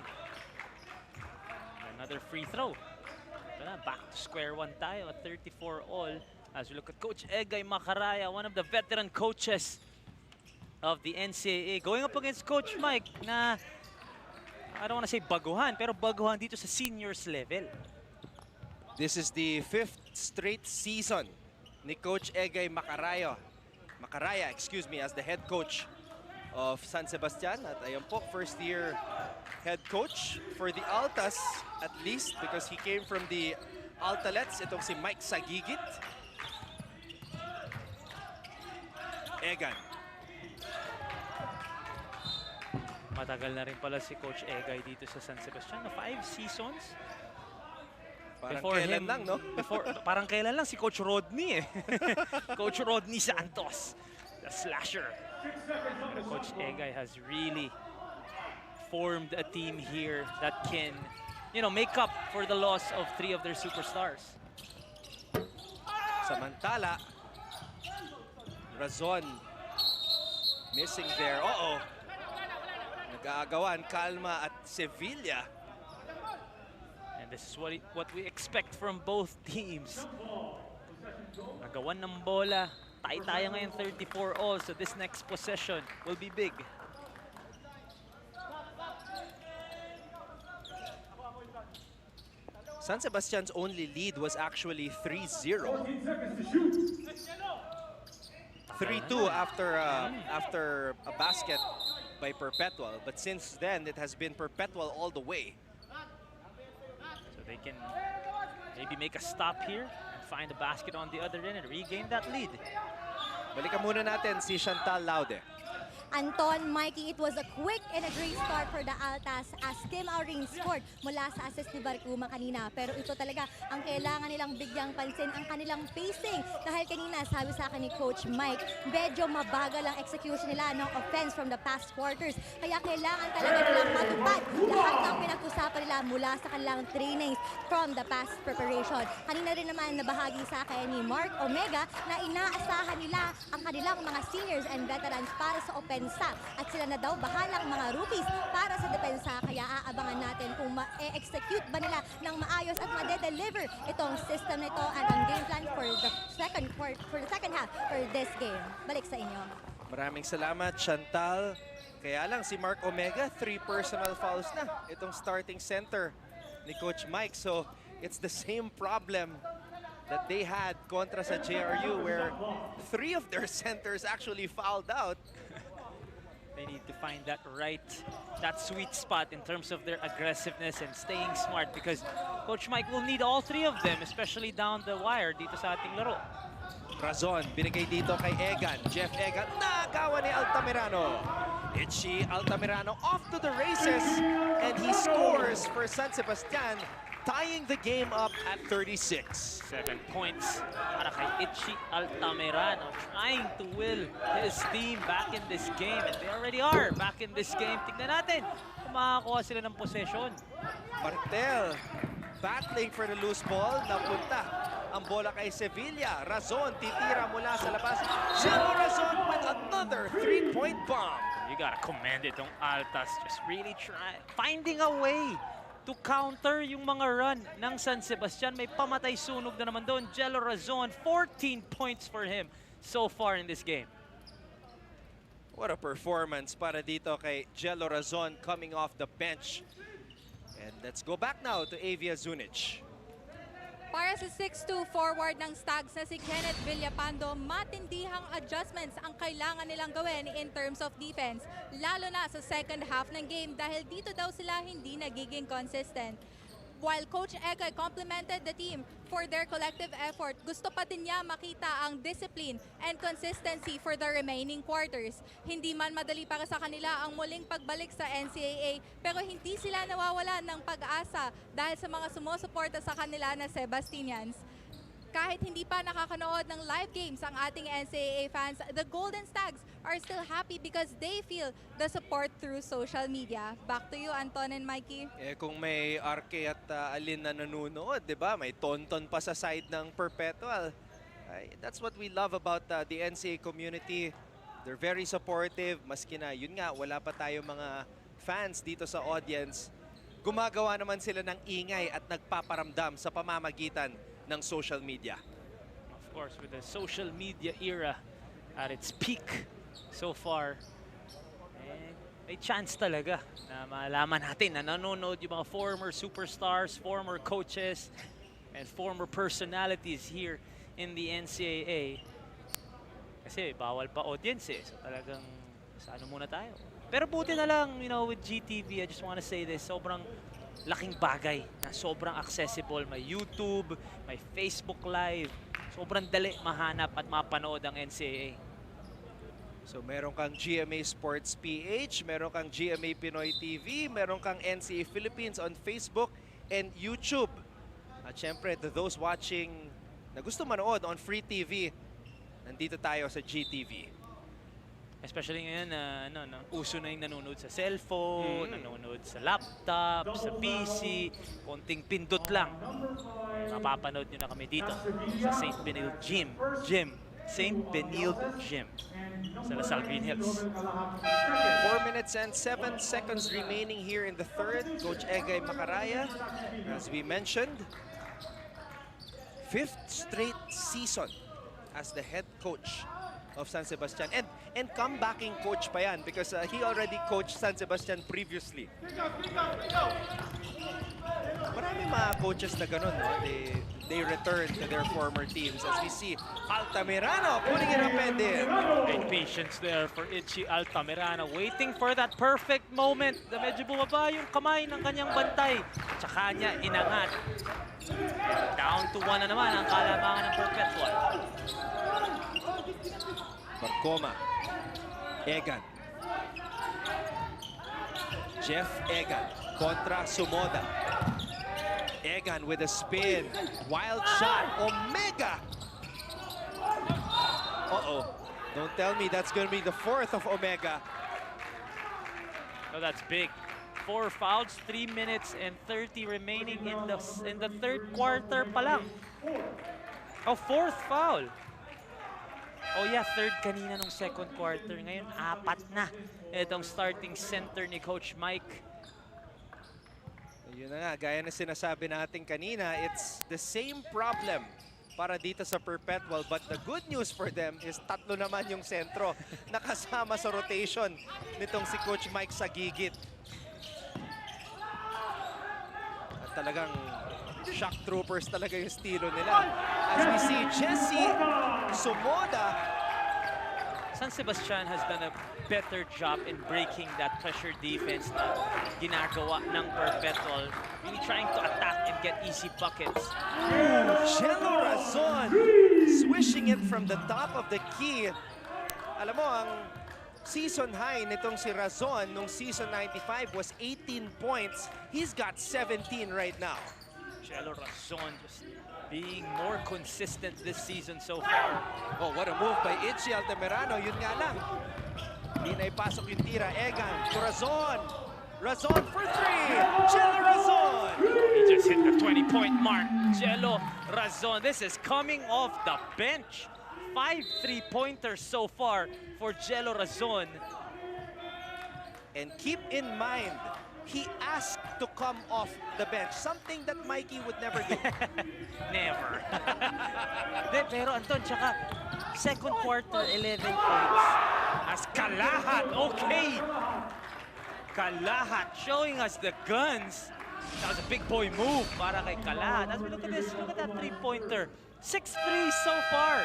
Another free throw. Ito na, back to square one tayo at 34 all. As we look at Coach Egay Macaraya, one of the veteran coaches of the NCAA, going up against Coach Mike na, I don't want to say baguhan, pero baguhan dito sa seniors level. This is the 5th straight season ni Coach Egay Macaraya, as the head coach of San Sebastian. At ayan po, first year head coach for the Altas, at least, because he came from the Altalets. Itong si Mike Sagigit. Egan. Matagal na rin pala si Coach Egay dito sa San Sebastian. 5 seasons. Parang kailan lang, no? Parang kailan lang si Coach Rodney eh. Coach Rodney Santos, the slasher. Coach Egay has really formed a team here that can, make up for the loss of 3 of their superstars. Samantala, Razon missing there. Nag-aagawan, Calma at Sevilla. And this is what we expect from both teams. Nagawan ng bola. Tayo ngayon 34 all, so this next possession will be big. San Sebastian's only lead was actually 3-0. 3-2 after a basket by Perpetual, but since then it has been Perpetual all the way. So they can maybe make a stop here and find a basket on the other end and regain that lead. Balikan muna natin si Chantal Laude. Anton, Mikey, it was a quick and a great start for the Altas as Kim Auring scored mula sa assist ni Barcuma kanina. Pero ito talaga ang kailangan nilang bigyang pansin, ang kanilang pacing. Dahil kanina, sabi sa akin ni Coach Mike, medyo mabagal ang execution nila ng offense from the past quarters. Kaya kailangan talaga nilang matupad lahat ng pinag-usapan nila mula sa kanilang trainings from the past preparation. Kanina rin naman nabahagi sa akin ni Mark Omega na inaasahan nila ang kanilang mga seniors and veterans para sa offense. At sila na daw bahalang mga rookies para sa depensa. Kaya aabangan natin kung ma-execute ba nila ng maayos at ma-deliver itong system nito at ang game plan for the second half for this game. Balik sa inyo. Maraming salamat, Chantal. Kaya lang si Mark Omega, 3 personal fouls na itong starting center ni Coach Mike. So it's the same problem that they had kontra sa JRU where 3 of their centers actually fouled out. They need to find that sweet spot in terms of their aggressiveness and staying smart because Coach Mike will need all 3 of them, especially down the wire dito sa ating laro. Razon, binigay dito kay Egan. Jeff Egan, nagawa ni Altamirano. Itchy Altamirano off to the races and he scores for San Sebastian, tying the game up at 36. 7 points para kay Itchy Altamirano, trying to will his team back in this game. And they already are back in this game. Tignan natin kung makakakuha sila ng possession. Martel, battling for the loose ball. Napunta ang bola kay Sevilla. Razon, titira mula sa labas. Jello Razon with another 3-point bomb. You gotta commend itong Altas. Just really finding a way to counter yung mga run ng San Sebastian. May pamatay sunog na naman doon. Jello Razon, 14 points for him so far in this game. What a performance para dito kay Jello Razon coming off the bench. And let's go back now to Avia Zunic. Para sa 6'2" forward ng Stags na si Kenneth Villapando, matindihang adjustments ang kailangan nilang gawin in terms of defense, lalo na sa second half ng game dahil dito daw sila hindi nagiging consistent. While Coach Egay complimented the team for their collective effort, gusto pa din niya makita ang discipline and consistency for the remaining quarters. Hindi man madali para sa kanila ang muling pagbalik sa NCAA, pero hindi sila nawawalan ng pag-asa dahil sa mga sumusuporta sa kanila na Sebastianians. Kahit hindi pa nakakanood ng live games ang ating NCAA fans, the Golden Stags are still happy because they feel the support through social media. Back to you, Anton and Mikey. Kung may Arke at Alin na nanonood, di ba? May Tonton pa sa side ng Perpetual. That's what we love about the NCAA community. They're very supportive. Maski na, yun nga, wala pa tayo mga fans dito sa audience. Gumagawa naman sila ng ingay at nagpaparamdam sa pamamagitan ng social media. Of course, with the social media era at its peak so far, may chance talaga na malaman natin na nanonood yung mga former superstars, former coaches, and former personalities here in the NCAA. Kasi bawal pa audience eh. So talagang sa ano muna tayo. Pero buti na lang, with GTV, I just want to say this, sobrang laking bagay na sobrang accessible. May YouTube, may Facebook Live. Sobrang dali mahanap at mapanood ang NCAA. So meron kang GMA Sports PH, meron kang GMA Pinoy TV, meron kang NCAA Philippines on Facebook and YouTube. At syempre, to those watching na gusto manood on free TV, nandito tayo sa GTV. Especially ngayon na uso na yung nanonood sa cellphone, nanonood sa laptop, sa PC, konting pindot lang. Mapapanood nyo na kami dito sa St. Benilde St. Benilde Gym sa Lasal Green Hills. 4 minutes and 7 seconds remaining here in the third. Coach Egay Macaraya, as we mentioned, 5th straight season as the head coach of San Sebastian. And comebacking coach pa yan because he already coached San Sebastian previously. Maraming mga coaches na ganun, no? They return to their former teams. As we see, Altamirano putting it up and in. Great patience there for Itchy Altamirano, waiting for that perfect moment. Medyo bumaba yung kamay ng kanyang bantay. Tsaka niya inangat. Down to 1 na naman ang kalamangan ng Perpetual. Barcoma. Egan. Jeff Egan kontra Sumoda. Egan with a spin. Wild shot. Omega. Uh-oh. Don't tell me that's going to be the 4th of Omega. No, that's big. 4 fouls, 3 minutes and 30 remaining in the third quarter pa lang. Oh, 4th foul. Oh yeah, 3rd kanina nung second quarter. Ngayon, 4 na. Itong starting center ni Coach Mike. Yun na nga, gaya na sinasabi natin kanina, it's the same problem para dito sa Perpetual. But the good news for them is 3 naman yung sentro nakasama sa rotation nitong si Coach Mike Sagigit. At talagang shock troopers talaga yung estilo nila. As we see Jesse Sumoda. San Sebastian has done a better job in breaking that pressure defense na ginagawa ng Perpetual. Really trying to attack and get easy buckets. Jello Razon swishing it from the top of the key. Alam mo, ang season high nitong si Razon nung season 95 was 18 points. He's got 17 right now. Jello Razon just being more consistent this season so far. Oh, what a move by Itchy Altamirano. Yun nga lang. Hindi na ipasok yung tira. Egan to Razon. Razon for 3. Jello Razon. He just hit the 20-point mark. Jello Razon. This is coming off the bench. 5 3-pointers so far for Jello Razon. And keep in mind, he asked to come off the bench. Something that Mikey would never do. Never. Pero Anton, tsaka second quarter, 11 points. As Kalahat, okay. Kalahat showing us the guns. That was a big boy move para kay Kalahat. As we look at this, look at that 3-pointer. 6 3 so far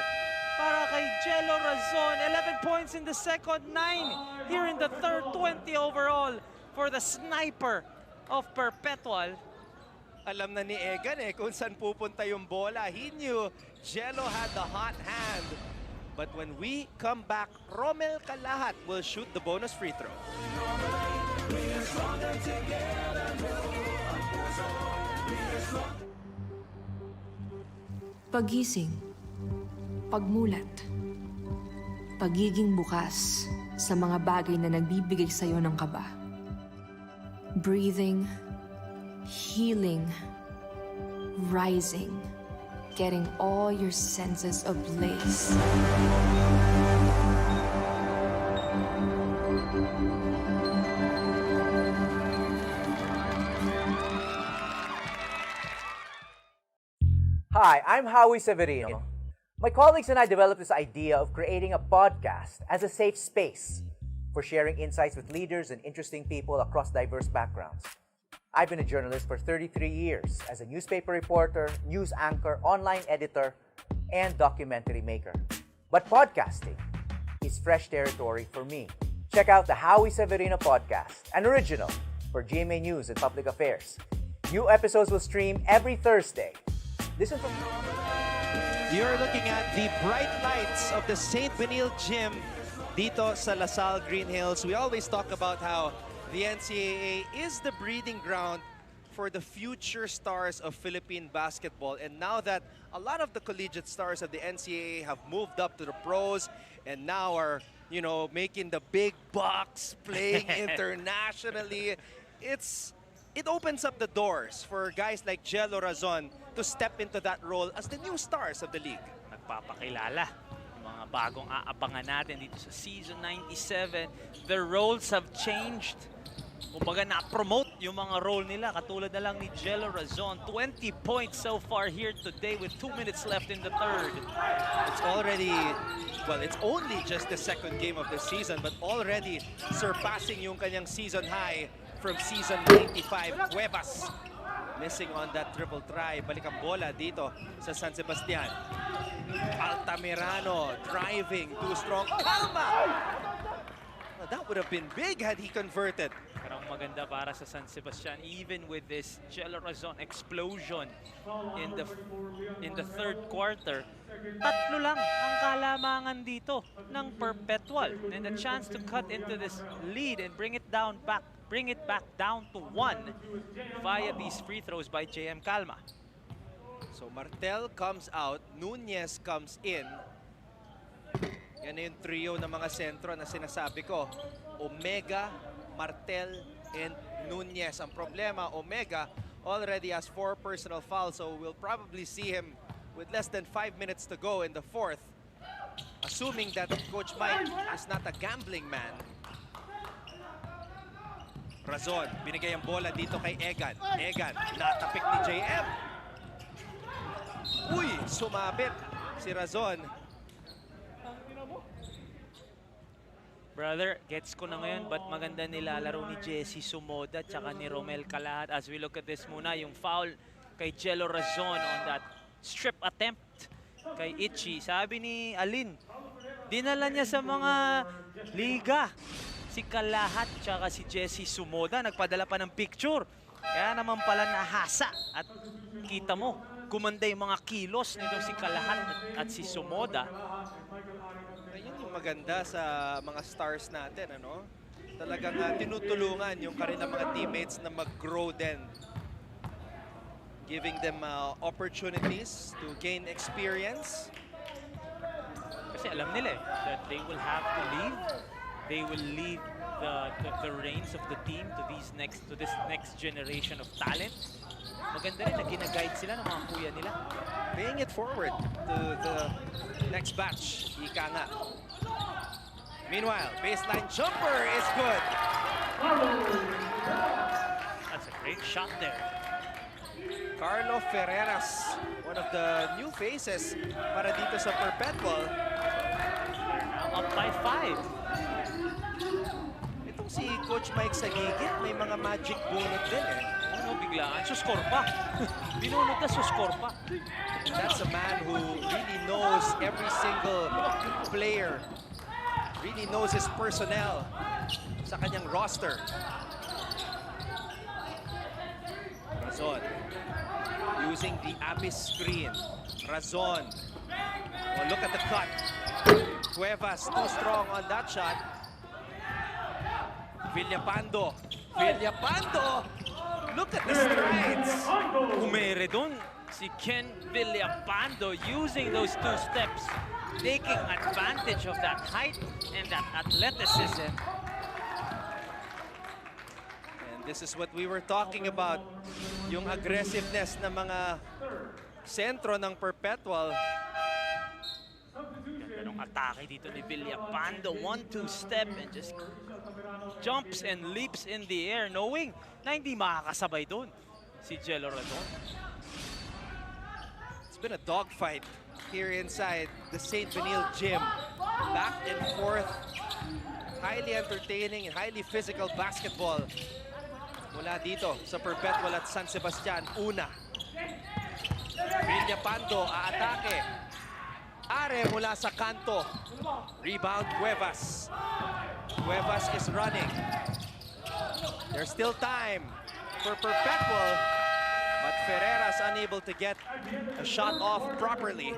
para kay Jello Razon. 11 points in the second, 9 here in the third, 20 overall for the sniper of Perpetual. Alam na ni Egan kung saan pupunta yung bola. He knew Jello had the hot hand. But when we come back, Romel Kalahat will shoot the bonus free throw. Pagising, pagmulat, pagiging bukas sa mga bagay na nagbibigay sa'yo ng kaba. Breathing, healing, rising, getting all your senses ablaze. Hi, I'm Howie Severino. My colleagues and I developed this idea of creating a podcast as a safe space for sharing insights with leaders and interesting people across diverse backgrounds. I've been a journalist for 33 years as a newspaper reporter, news anchor, online editor, and documentary maker. But podcasting is fresh territory for me. Check out the Howie Severino podcast, an original for GMA News and Public Affairs. New episodes will stream every Thursday. Listen from... You're looking at the bright lights of the St. Benil Gym dito sa LaSalle Green Hills. We always talk about how the NCAA is the breeding ground for the future stars of Philippine basketball. And now that a lot of the collegiate stars of the NCAA have moved up to the pros and now are, you know, making the big bucks, playing internationally, it opens up the doors for guys like Jello Razon to step into that role as the new stars of the league. Nagpapakilala. Mga bagong aabangan natin dito sa Season 97. Their roles have changed. Kumbaga na-promote yung mga role nila. Katulad na lang ni Jello Razon. 20 points so far here today with 2 minutes left in the third. It's already, well, it's only just the second game of the season, but already surpassing yung kanyang season high from season 95. Cuevas missing on that triple try. Balik ang bola dito sa San Sebastian. Altamirano driving, too strong. Calma! Well, that would have been big had he converted. Parang maganda para sa San Sebastian, even with this Jello Razon explosion in the third quarter. Tatlo lang ang kalamangan dito ng Perpetual, and a chance to cut into this lead and bring it back down to 1 via these free throws by JM Calma. So Martel comes out, Nunez comes in. Yan na yung trio ng mga sentro na sinasabi ko. Omega, Martel, and Nunez. Ang problema, Omega already has 4 personal fouls, so we'll probably see him with less than 5 minutes to go in the fourth. Assuming that Coach Mike is not a gambling man. Razon, binigay ang bola dito kay Egan. Egan, natapik ni JM. Uy, sumabit si Razon. Brother, gets ko na ngayon ba't maganda nilalaro ni Jesse Sumoda tsaka ni Romel Calahat. As we look at this muna, yung foul kay Jello Razon on that strip attempt kay Itchy. Sabi ni Alin, dinala niya sa mga liga si Calahat tsaka si Jesse Sumoda. Nagpadala pa ng picture. Kaya naman pala nahasa at kita mo, gumanda yung mga kilos nito si Calahat at si Sumoda. Ayun yung maganda sa mga stars natin, ano? Talagang tinutulungan yung kanilang mga teammates na mag-grow din. Giving them opportunities to gain experience. Kasi alam nila that they will have to leave. They will leave the reins of the team to this next generation of talent. Maganda rin na gina-guide sila ng mga kuya nila. Paying it forward to the next batch. Ika nga. Meanwhile, baseline jumper is good. That's a great shot there. Carlo Ferreras, one of the new faces para dito sa Perpetual. Up by 5. Itong si Coach Mike Sagigit, may mga magic bunot din eh. Ano, biglaan, suskor pa. Binunod na suskor pa. That's a man who really knows every single player. Really knows his personnel sa kanyang roster. Razon using the Abyss screen. Razon. Oh, look at the cut. Cuevas too strong on that shot. Villapando. Villapando. Look at the strides. Umere dun si Ken Villapando using those 2 steps, taking advantage of that height and that athleticism. And this is what we were talking about, yung aggressiveness ng mga sentro ng Perpetual. Ganda ng atake dito ni Villapando. 1-2 step and just jumps and leaps in the air, knowing na hindi makakasabay doon si Jello Razon. It's been a dogfight here inside the St. Benil gym. Back and forth. Highly entertaining and highly physical basketball. Mula dito sa Perpetual at San Sebastian. Una. Villapando aatake. Are mula sa kanto. Rebound Cuevas. Cuevas is running. There's still time for Perpetual. But Ferreras unable to get a shot off properly.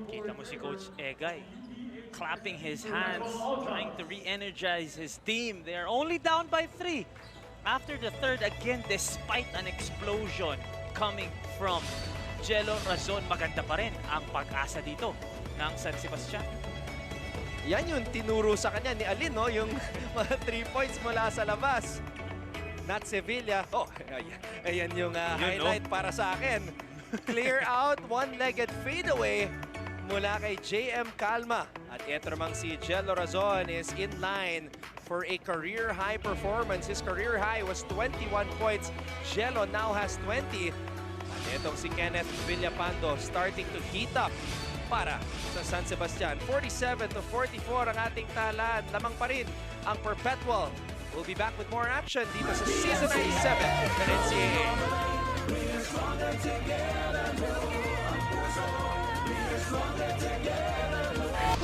Kita mo si Coach Egay clapping his hands, trying to re-energize his team. They are only down by 3 after the third again, despite an explosion coming from Jello Razon. Maganda pa rin ang pag-asa dito ng San Sebastian. Yan yung tinuro sa kanya ni Alin, no? Yung mga 3 points mula sa labas. Not Sevilla. Oh, ayan yung highlight para sa akin. Clear out, one-legged fadeaway mula kay JM Calma. At ito namang si Jello Razon is in line for a career-high performance. His career high was 21 points. Jello now has 20. At itong si Kenneth Villapando starting to heat up para sa San Sebastian. 47-44 ang ating talaan. Lamang pa rin ang Perpetual. We'll be back with more action dito sa Season 97 ng NCAA.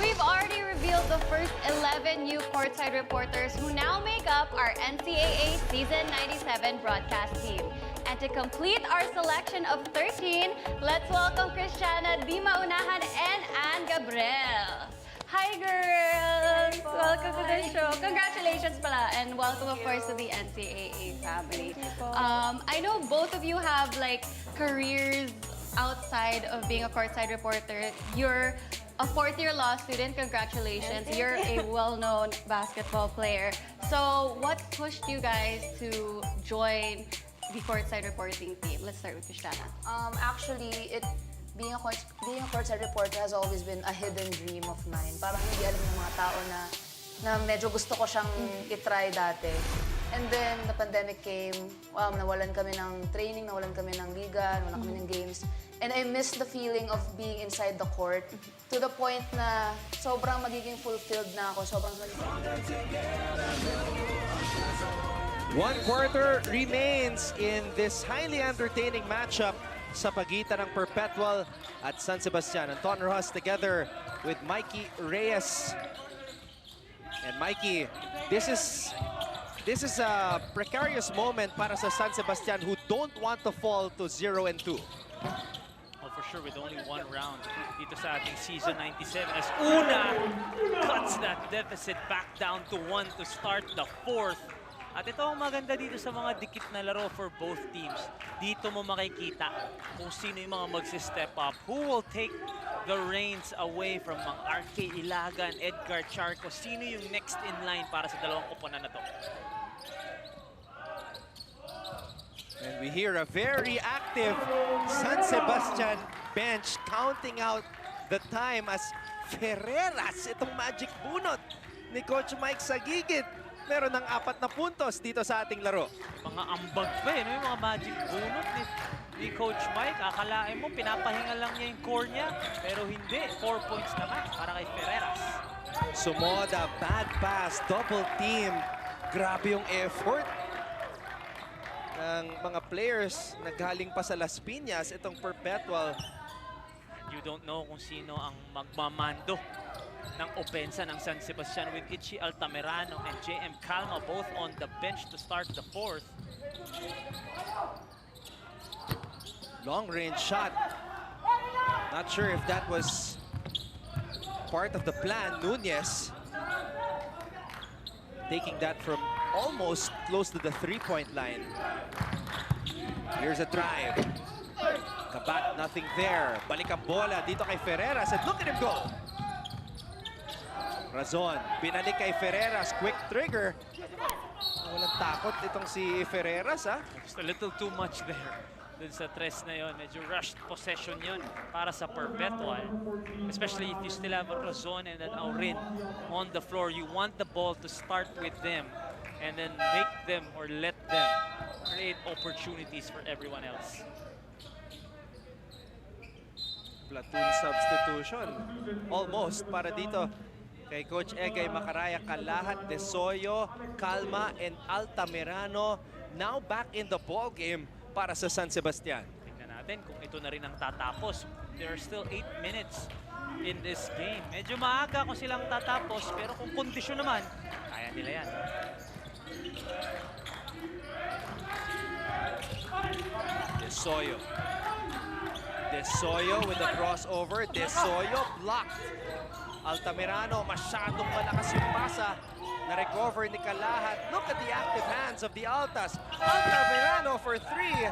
We've already revealed the first 11 new courtside reporters who now make up our NCAA Season 97 broadcast team. And to complete our selection of 13, let's welcome Christiana Di Maunahan and Anne Gabriel. Hi, girls! Welcome to the show. Congratulations pala, and welcome, of course, to the NCAA family. I know both of you have like careers outside of being a courtside reporter. You're a fourth-year law student. Congratulations. You're a well-known basketball player. So, what pushed you guys to join the courtside reporting team? Let's start with Christiana. Actually, being a courtside reporter has always been a hidden dream of mine. Parang hindi alam ng mga tao na medyo gusto ko siyang itry dati. And then, the pandemic came, nawalan kami ng training, nawalan kami ng liga, nawalan kami ng games. And I missed the feeling of being inside the court to the point na sobrang magiging fulfilled na ako. Sobrang One quarter remains in this highly entertaining matchup sa pagitan ng Perpetual at San Sebastian. Anton Rojas together with Mikey Reyes. And Mikey, this is a precarious moment para sa San Sebastian who don't want to fall to 0-2. Well, for sure, with only one round dito sa ating Season 97 as Una cuts that deficit back down to 1 to start the fourth. At ito ang maganda dito sa mga dikit na laro for both teams. Dito mo makikita kung sino yung mga magsi-step up. Who will take the reins away from mga RK Ilagan, Edgar Charco? Sino yung next in line para sa dalawang koponan na to? And we hear a very active San Sebastian bench counting out the time as Ferreras, itong magic bunot ni Coach Mike Sagigit. Meron ng 4 na puntos dito sa ating laro. Mga ambag pa eh, no? Yung mga magic bunot ni Coach Mike. Akalain mo, pinapahinga lang niya yung core niya. Pero hindi, 4 points naman para kay Ferreras. Sumoda, bad pass, double team. Grabe yung effort ng mga players na galing pa sa Las Piñas, itong Perpetual. You don't know kung sino ang magmamando ng opensa ng San Sebastian with Itchy Altamirano and JM Calma both on the bench to start the fourth. Long range shot. Not sure if that was part of the plan. Nunez taking that from almost close to the three-point line. Here's a drive. Kabat, nothing there. Balik ang bola dito kay Ferreras and look at him go. Razon, binalik kay Ferreras, quick trigger. Walang takot itong si Ferreras, ha? Just a little too much there. Dun sa tres na yon, medyo rushed possession yon para sa Perpetual. Especially if you still have a Razon and an Aurin on the floor. You want the ball to start with them and then make them or let them create opportunities for everyone else. Platoon substitution. Almost para dito kay Coach Egay Macaraya. Kalahat, Desoyo, Calma, and Altamirano now back in the ball game para sa San Sebastian. Tingnan natin kung ito na rin ang tatapos. There are still 8 minutes in this game. Medyo maaga kung silang tatapos, pero kung kondisyon naman, kaya nila yan. Desoyo. Desoyo with the crossover. Desoyo blocked. Altamirano, masyadong malakas yung pasa. Na-recover ni Kalahat. Look at the active hands of the Altas. Altamirano for 3.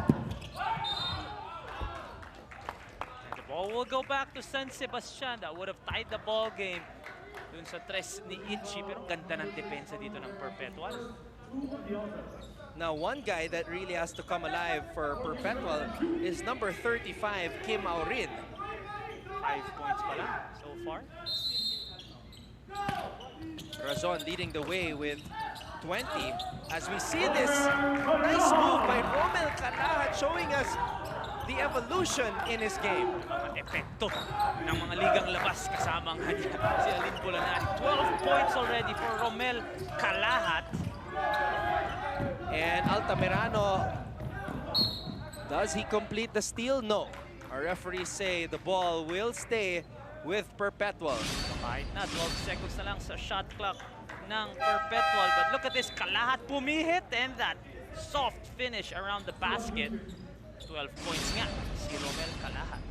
And the ball will go back to San Sebastian. That would have tied the ball game dun sa tres ni Itchy. Pero ganda ng depensa dito ng Perpetual. Now, one guy that really has to come alive for Perpetual is number 35, Kim Aurin. 5 points pa lang so far. Razon leading the way with 20. As we see this nice move by Romel Kalahat showing us the evolution in his game. Mga epekto ng mga ligang labas kasama ang kanya si Alin Bulanari. 12 points already for Romel Kalahat. And Altamirano, does he complete the steal? No. Our referees say the ball will stay with Perpetual. Kahit na, 12 seconds na lang sa shot clock ng Perpetual. But look at this, Kalahat pumihit and that soft finish around the basket. 12 points nga si Romel Kalahat.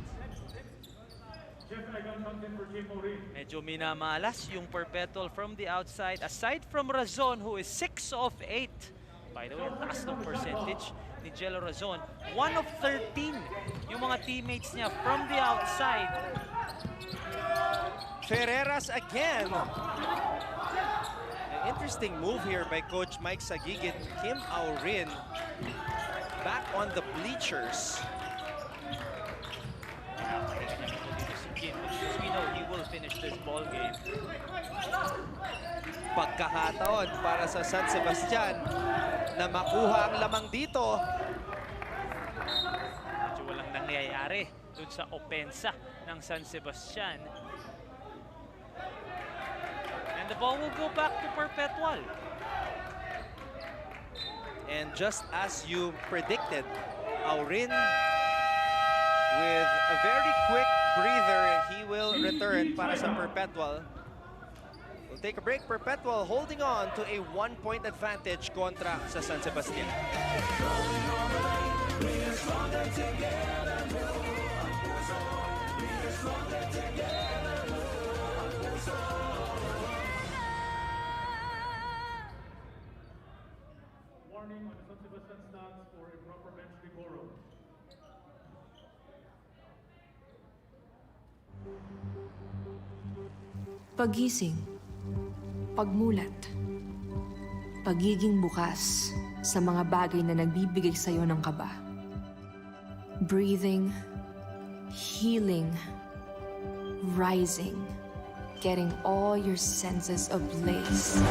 Medyo minamalas yung Perpetual from the outside. Aside from Razon, who is 6 of 8. By the way, ang taas ng percentage ni Jello Razon. 1 of 13 yung mga teammates niya from the outside. Ferreras again. An interesting move here by Coach Mike Sagigit. Kim Aurin back on the bleachers. We know he will finish this ball game. Pagkakataon para sa San Sebastian na makuha ang lamang dito. Medyo walang nangyayari dun sa opensa ng San Sebastian. And the ball will go back to Perpetual. And just as you predicted, Aurin with a very quick breather, he will return para sa Perpetual. We'll take a break. Perpetual holding on to a 1-point advantage kontra sa San Sebastian. Warning on the San Sebastian stands for improper bench decorum. Pagising, pagmulat, pagiging bukas sa mga bagay na nagbibigay sa'yo ng kaba. Breathing, healing, rising, getting all your senses ablaze.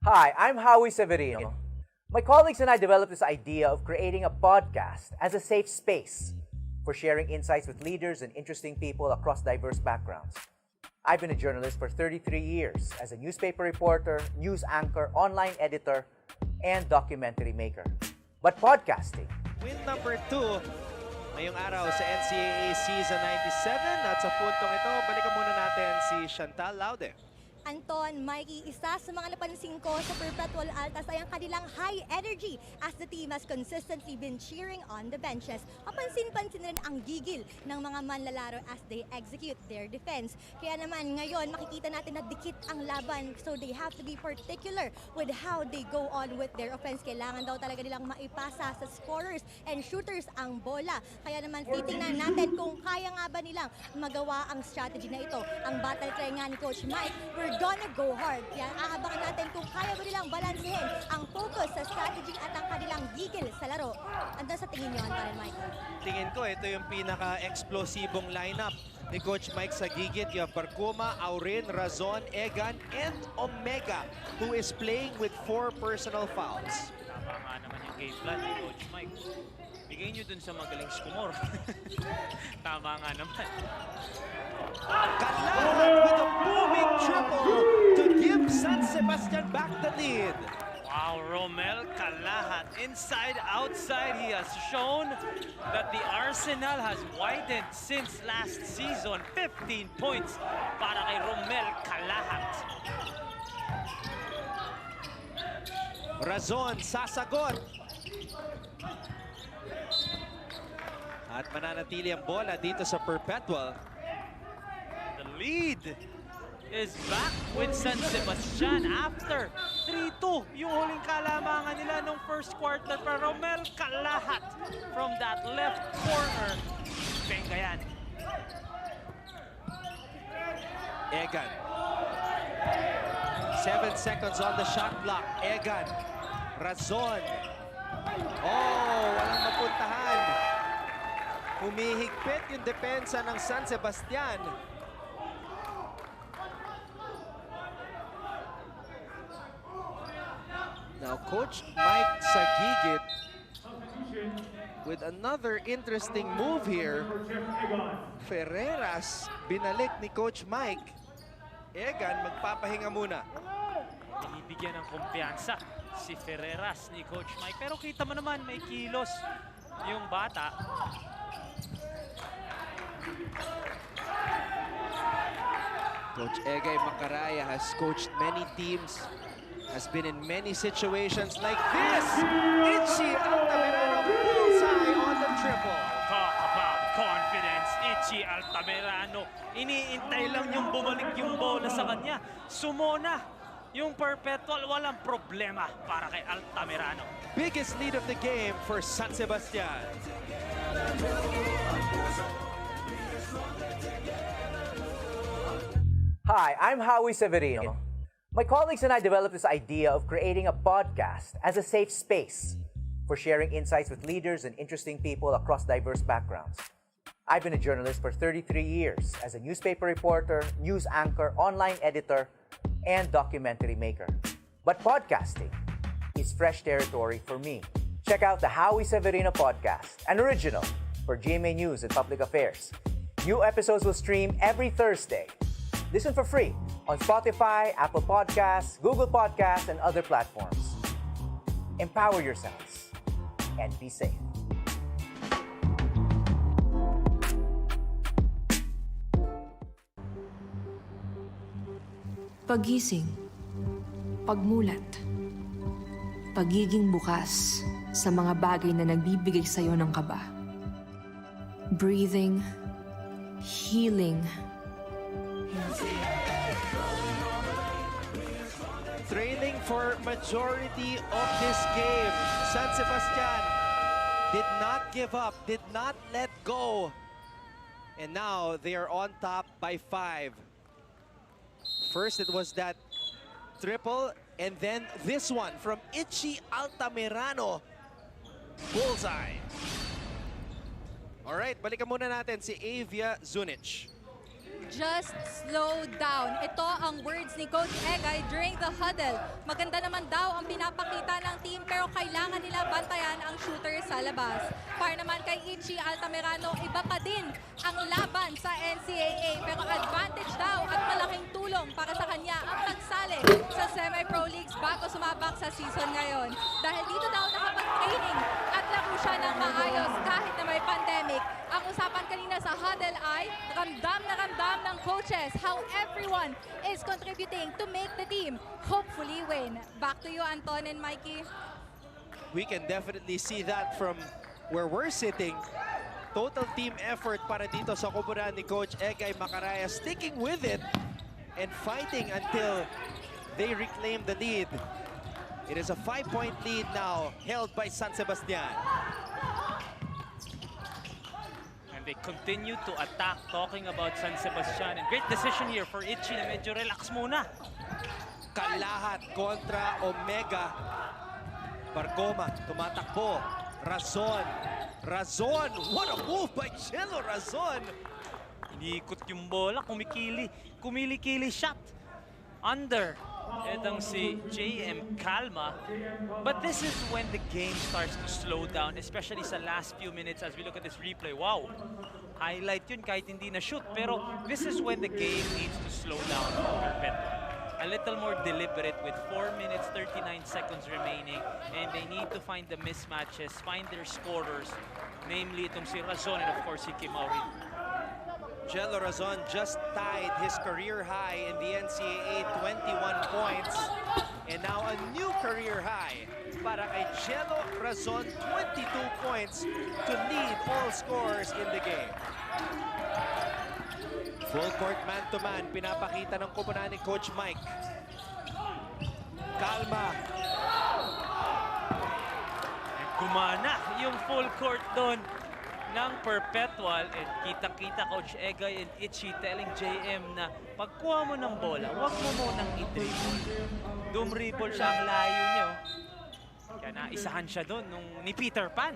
Hi, I'm Howie Severino. My colleagues and I developed this idea of creating a podcast as a safe space for sharing insights with leaders and interesting people across diverse backgrounds. I've been a journalist for 33 years as a newspaper reporter, news anchor, online editor, and documentary maker. But podcasting. Win number 2 ngayong araw sa NCAA Season 97. At sa puntong ito, balikan muna natin si Chantal Laude. Anton, Mikey, isa sa mga napansin ko sa Perpetual Altas ay ang kanilang high energy as the team has consistently been cheering on the benches. Mapansin-pansin rin ang gigil ng mga manlalaro as they execute their defense. Kaya naman ngayon makikita natin na dikit ang laban, so they have to be particular with how they go on with their offense. Kailangan daw talaga nilang maipasa sa scorers and shooters ang bola. Kaya naman titingnan natin kung kaya nga ba nilang magawa ang strategy na ito. Ang battle cry nga ni Coach Mike, we're gonna go hard. Kaya aabangan natin kung kaya ba nilang balansehin ang focus sa strategy at ang kanilang gigil sa laro. Andan sa tingin nyo, Anton and Mikey? Tingin ko ito yung pinaka-explosibong lineup ni Coach Mike Sagigit. You have Barcuma, Aurin, Razon, Egan, and Omega, who is playing with 4 personal fouls. Tama nga naman yung game plan ni Coach Mike. Bigay nyo dun sa magaling skumor. Tama nga naman. Kalahat with a booming triple to give San Sebastian back the lead. Wow, Romel Kalahat, inside, outside, he has shown that the arsenal has widened since last season. 15 points para kay Romel Kalahat. Razon, sasagot. At mananatili ang bola dito sa Perpetual. The lead is back with San Sebastian after 3-2. Yung huling kalamangan nila nung first quarter para Romel Kalahat from that left corner. Benga yan. Egan. 7 seconds on the shot clock. Egan. Razon. Oh, walang mapuntahan. Humihigpit yung depensa ng San Sebastian. Now, Coach Mike Sagigit with another interesting move here. Ferreras, binalik ni Coach Mike. Egan, magpapahinga muna. Binibigyan ng kumpiyansa si Ferreras ni Coach Mike. Pero kita mo naman, may kilos yung bata. Coach Egay Macaraya has coached many teams, has been in many situations like this. Itchy Altamirano bullseye on the triple. Talk about confidence, Itchy Altamirano. Iniintay lang yung bumalik yung bola sa kanya. Sumona yung Perpetual, walang problema para kay Altamirano. Biggest lead of the game for San Sebastian. Hi, I'm Howie Severino. My colleagues and I developed this idea of creating a podcast as a safe space for sharing insights with leaders and interesting people across diverse backgrounds. I've been a journalist for 33 years as a newspaper reporter, news anchor, online editor, and documentary maker. But podcasting is fresh territory for me. Check out the Howie Severino podcast, an original for GMA News and Public Affairs. New episodes will stream every Thursday. Listen for free on Spotify, Apple Podcasts, Google Podcasts, and other platforms. Empower yourselves and be safe. Pagising, pagmulat, pagiging bukas sa mga bagay na nagbibigay sa'yo ng kaba. Breathing, healing, Trailing for majority of this game, San Sebastian did not give up, did not let go. And now they are on top by 5. First, it was that triple, and then this one from Itchy Altamirano. Bullseye. Alright, balikan muna natin si Avia Zunic. Just slow down. Ito ang words ni Coach Egay during the huddle. Maganda naman daw ang pinapakita ng team pero kailangan nila bantayan ang shooter sa labas. Para naman kay Itchy Altamirano, iba pa din ang laban sa NCAA pero advantage daw at malaking tulong para sa kanya ang pagsali sa semi-pro leagues bago sumabak sa season ngayon. Dahil dito daw nakapag-training at laro siya ng maayos kahit na may pandemic. Ang usapan kanina sa huddle ay ramdam na ramdam ng coaches how everyone is contributing to make the team hopefully win. Back to you, Anton and Mikey. We can definitely see that from where we're sitting. Total team effort para dito sa kuburan ni Coach Egay Macaraya, sticking with it and fighting until they reclaim the lead. It is a 5-point lead now held by San Sebastian. They continue to attack, talking about San Sebastian. And great decision here for Itchy na medyo relax muna. Kalahat kontra Omega. Barcoma, tumatakbo. Razon. Razon, what a move by Chelo Razon. Inikot yung bola, kumili-kili shot. Under. Itong si JM Calma. But this is when the game starts to slow down, especially sa last few minutes as we look at this replay. Wow! Highlight yun kahit hindi na shoot. Pero this is when the game needs to slow down for Perpetual. A little more deliberate with 4 minutes, 39 seconds remaining. And they need to find the mismatches, find their scorers. Namely itong si Razon and of course si Kim Aurin. Jello Razon just tied his career high in the NCAA, 21 points. And now a new career high para kay Jello Razon, 22 points to lead all scorers in the game. Full court man-to-man, pinapakita ng koponan ni Coach Mike. Calma. Gumana yung full court doon ng Perpetual, and kita-kita Coach Egay and Itchy telling JM na pagkuha mo ng bola, huwag mo munang i-dribble. Dumribble siya, ang layo niyo. Kaya naisahan siya doon ni Peter Pan.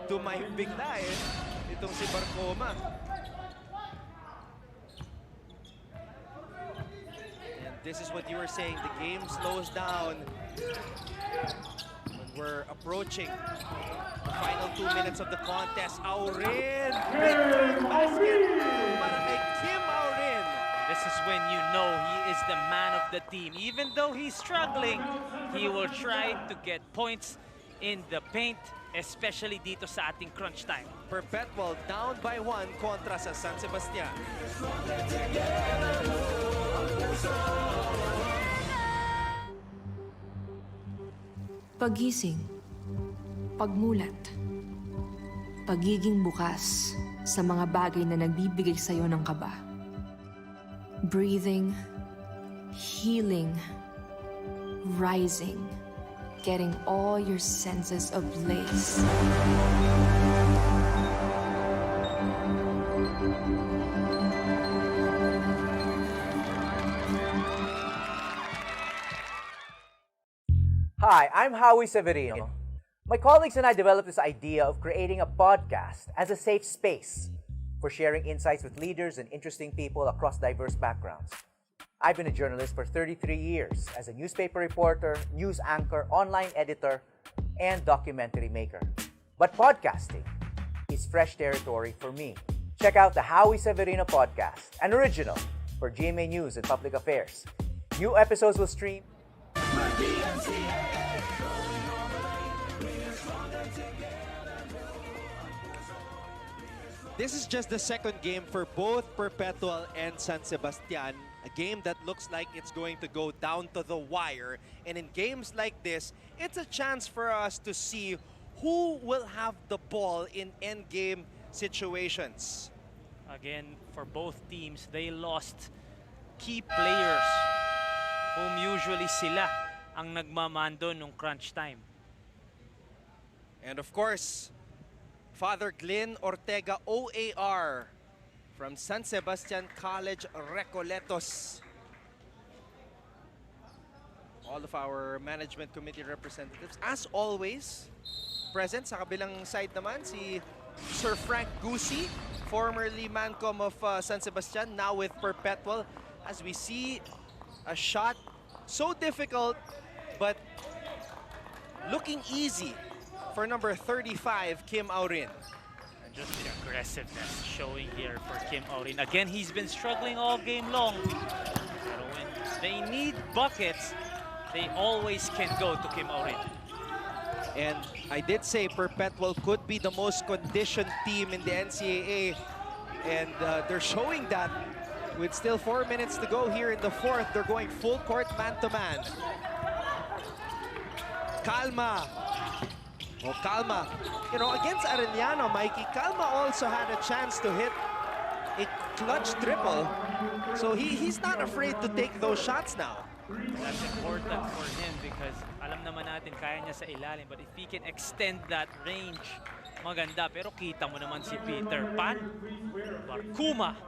Tumahimbing na itong si Barcoma. And this is what you were saying, the game slows down when we're approaching the final 2 minutes of the contest. Aurin! Big basket para kay Kim Aurin. This is when you know he is the man of the team. Even though he's struggling, he will try to get points in the paint, especially dito sa ating crunch time. Perpetual down by 1 kontra sa San Sebastian. Pagising, pagmulat, pagiging bukas sa mga bagay na nagbibigay sa'yo ng kaba. Breathing, healing, rising, getting all your senses ablaze. Hi, I'm Howie Severino. My colleagues and I developed this idea of creating a podcast as a safe space for sharing insights with leaders and interesting people across diverse backgrounds. I've been a journalist for 33 years as a newspaper reporter, news anchor, online editor, and documentary maker. But podcasting is fresh territory for me. Check out the Howie Severino podcast, an original for GMA News and Public Affairs. New episodes will stream. This is just the second game for both Perpetual and San Sebastian. A game that looks like it's going to go down to the wire. And in games like this, it's a chance for us to see who will have the ball in endgame situations. Again, for both teams, they lost key players whom usually sila ang nagmamando nung crunch time. And of course, Father Glenn Ortega, OAR, from San Sebastian College-Recoletos. All of our management committee representatives, as always, present. Sa kabilang side naman, si Sir Frank Gusi, formerly Mancom of San Sebastian, now with Perpetual. As we see a shot so difficult, but looking easy for number 35, Kim Aurin. And just the aggressiveness showing here for Kim Aurin. Again, he's been struggling all game long. Pero when they need buckets, they always can go to Kim Aurin. And I did say Perpetual could be the most conditioned team in the NCAA. And they're showing that with still 4 minutes to go here in the fourth. They're going full court man-to-man. Calma. Oh, Calma. You know, against Arellano, Mikey, Calma also had a chance to hit a clutch triple. So he's not afraid to take those shots now. That's important for him because alam naman natin kaya niya sa ilalim. But if he can extend that range, maganda. Pero kita mo naman si Peter Pan. Barcuma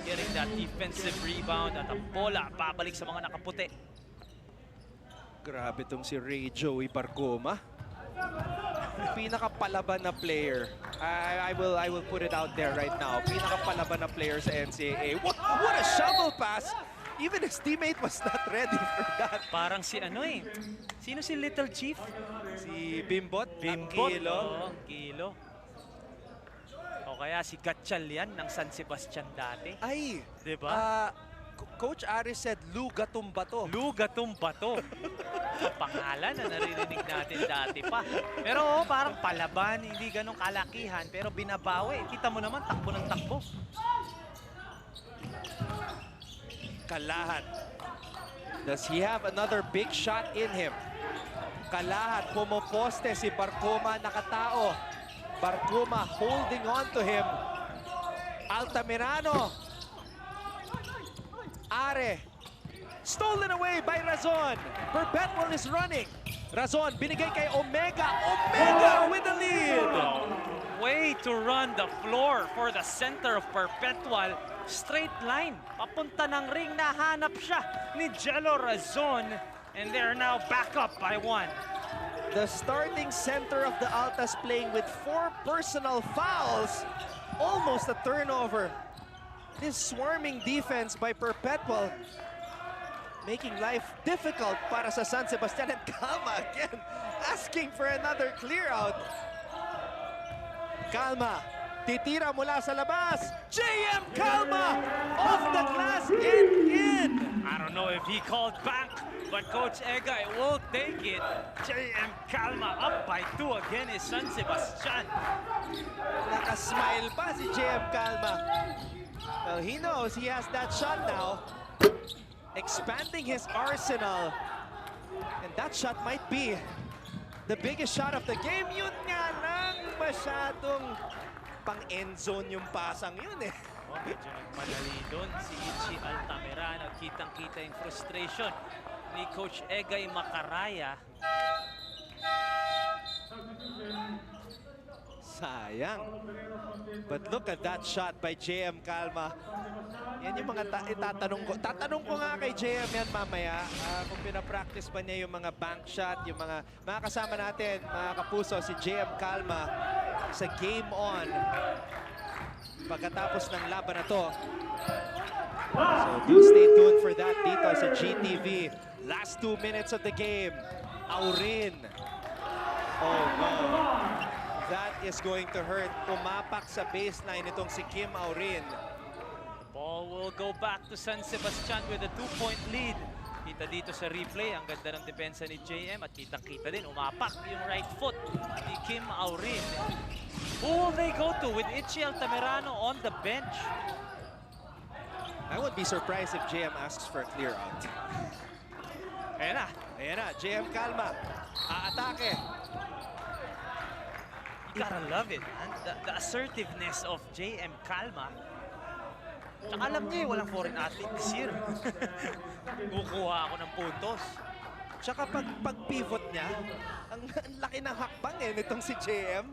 getting that defensive rebound at ang bola babalik sa mga nakaputi. Grabe tong si Ray Joey Barcuma. Pinakapalaban na player. I will put it out there right now. Pinakapalaban na player sa NCAA. What a shovel pass! Even his teammate was not ready for that. Parang si ano eh. Sino si Little Chief? Si Bimbot. Bimbot. Ang Kilo. Oo, ang Kilo. O kaya si Gatchalian ng San Sebastian dati. Ay! Diba? Coach Aris said, Lugatum Bato. Lugatum Bato. Pangalan na naririnig natin dati pa. Pero parang palaban, hindi ganong kalakihan. Pero binabawi. Kita mo naman, takbo ng takbo. Kalahat. Does he have another big shot in him? Kalahat, pumoposte si Barcuma, nakatao. Barcuma holding on to him. Altamirano. Are. Stolen away by Razon. Perpetual is running. Razon, binigay kay Omega. Omega with the lead. Way to run the floor for the center of Perpetual. Straight line. Papunta ng ring, nahanap siya ni Jello Razon. And they're now back up by 1. The starting center of the Altas playing with 4 personal fouls. Almost a turnover. This swarming defense by Perpetual making life difficult para sa San Sebastian. And Calma again asking for another clear out. Calma. Titira mula sa labas. JM Calma off the glass and in. I don't know if he called back, but Coach Egay will take it. JM Calma up by 2 again is San Sebastian. Nakasmile pa si JM Calma. Well, he knows he has that shot now. Expanding his arsenal. And that shot might be the biggest shot of the game. Yun nga lang, masyadong pang-end zone yung pasang yun eh. Oh, medyo nagmadali doon si Ichi Altamirano. Kitang-kita yung frustration ni Coach Egay Macaraya. Sayang. But look at that shot by JM Calma. Yan yung mga itatanong ko. Tatanong ko nga kay JM yan mamaya kung pinapractice ba niya yung mga bank shot, yung mga kasama natin, mga kapuso, si JM Calma sa Game On. Pagkatapos ng laban na to. So do stay tuned for that dito sa GTV. Last 2 minutes of the game. Aurin. Oh no. That is going to hurt. Pumapak sa baseline itong si Kim Aurin. The ball will go back to San Sebastian with a 2-point lead. Kita dito sa replay, ang ganda ng depensa ni JM at kitang-kita din, umapak yung right foot ni Kim Aurin. Who will they go to with Ichi Altamirano on the bench? I wouldn't be surprised if JM asks for a clear out. Ayan na. Ayan na, JM Calma. Aatake. You gotta love it, man. The assertiveness of JM Calma. Tsaka alam niya walang foreign athlete this year. Kukuha ako ng puntos. Tsaka pag-pivot niya, ang laki ng hakbang eh nitong si JM.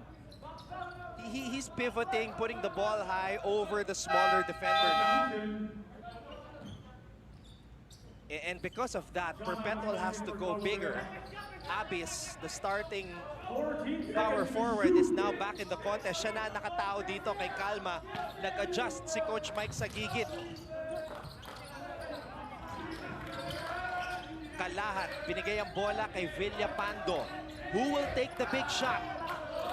He's pivoting, putting the ball high over the smaller defender now. And because of that, Perpetual has to go bigger. Abis, the starting power forward, is now back in the contest. Siya na nakatao dito kay Calma. Nag-adjust si Coach Mike Sagigit. Kalahat, binigay ang bola kay Villapando. Who will take the big shot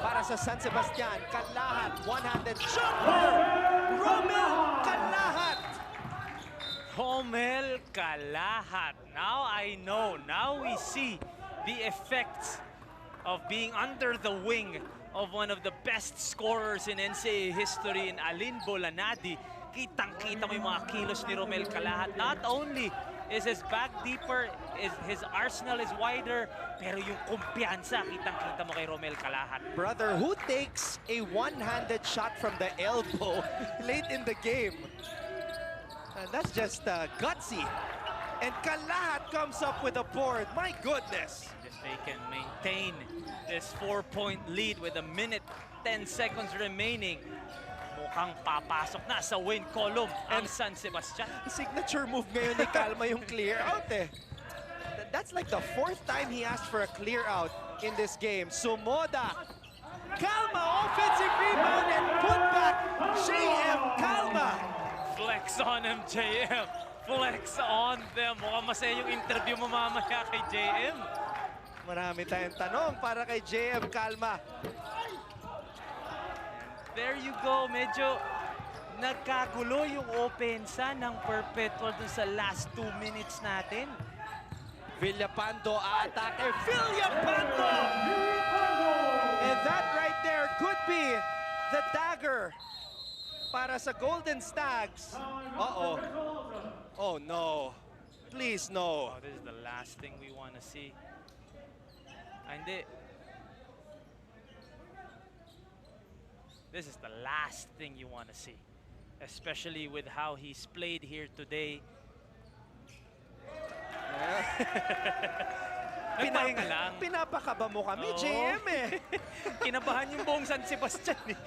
para sa San Sebastian? Kalahat, one-handed jumper! Romel Kalahat! Romel Kalahat. Now I know. Now we see the effects of being under the wing of one of the best scorers in NCAA history in Alin Bolanadi. Kitang-kita mo yung mga kilos ni Romel Kalahat. Not only is his back deeper, his arsenal is wider, pero yung kumpiyansa, kitang-kita mo kay Romel Kalahat. Brother, who takes a one-handed shot from the elbow late in the game? And that's just gutsy. And Kalahat comes up with a board. My goodness. If they can maintain this 4-point lead with 1:10 remaining, mukhang papasok na sa win column ang San Sebastian. Signature move ngayon ni Calma yung clear out eh. That's like the 4th time he asked for a clear out in this game. Sumoda Calma, offensive rebound and put back. JM Calma. Flex on him, JM. Flex on them. Mukhang masaya yung interview mo mamaya kay JM. Marami tayong tanong para kay JM Calma. There you go. Medyo nagkagulo yung opensa ng Perpetual dun sa last 2 minutes natin. Villapando atake. Villapando! And that right there could be the dagger para sa Golden Stags. Uh-oh. Oh, no. Please, no. Oh, this is the last thing we want to see. Hindi. This is the last thing you want to see. Especially with how he's played here today. Nagpahinga lang. Pinapakaba mo kami, JM eh. Kinabahan yung buong San Sebastian eh.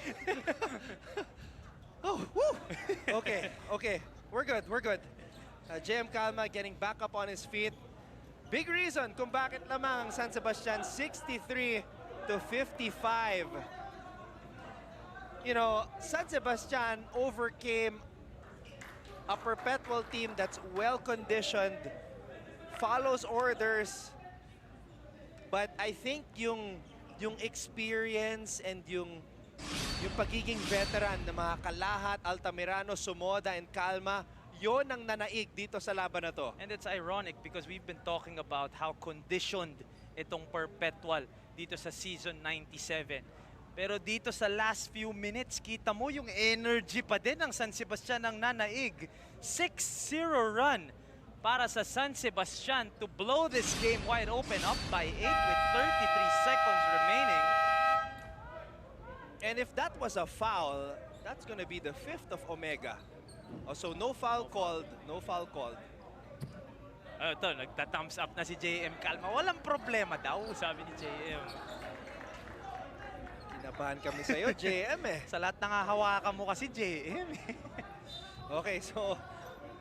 Oh, woo! Okay. We're good. JM Calma getting back up on his feet. Big reason kung bakit lamang San Sebastian 63 to 55. You know, San Sebastian overcame a Perpetual team that's well-conditioned, follows orders, but I think yung experience and yung pagiging veteran ng mga Kalahat, Altamirano, Sumoda, and Calma, yon ang nanaig dito sa laban na to. And it's ironic because we've been talking about how conditioned itong Perpetual dito sa season 97. Pero dito sa last few minutes, kita mo yung energy pa din ng San Sebastian ng nanaig. 6-0 run para sa San Sebastian to blow this game wide open, up by 8 with 33 seconds remaining. And if that was a foul, that's gonna be the 5th of Omega. Oh, so no foul called. Ito, nagta-thumbs up na si JM Calma. Walang problema daw, sabi ni JM. Kinabahan kami sa'yo, JM eh. Sa lahat ng hahawakan mo kasi JM eh. Okay, so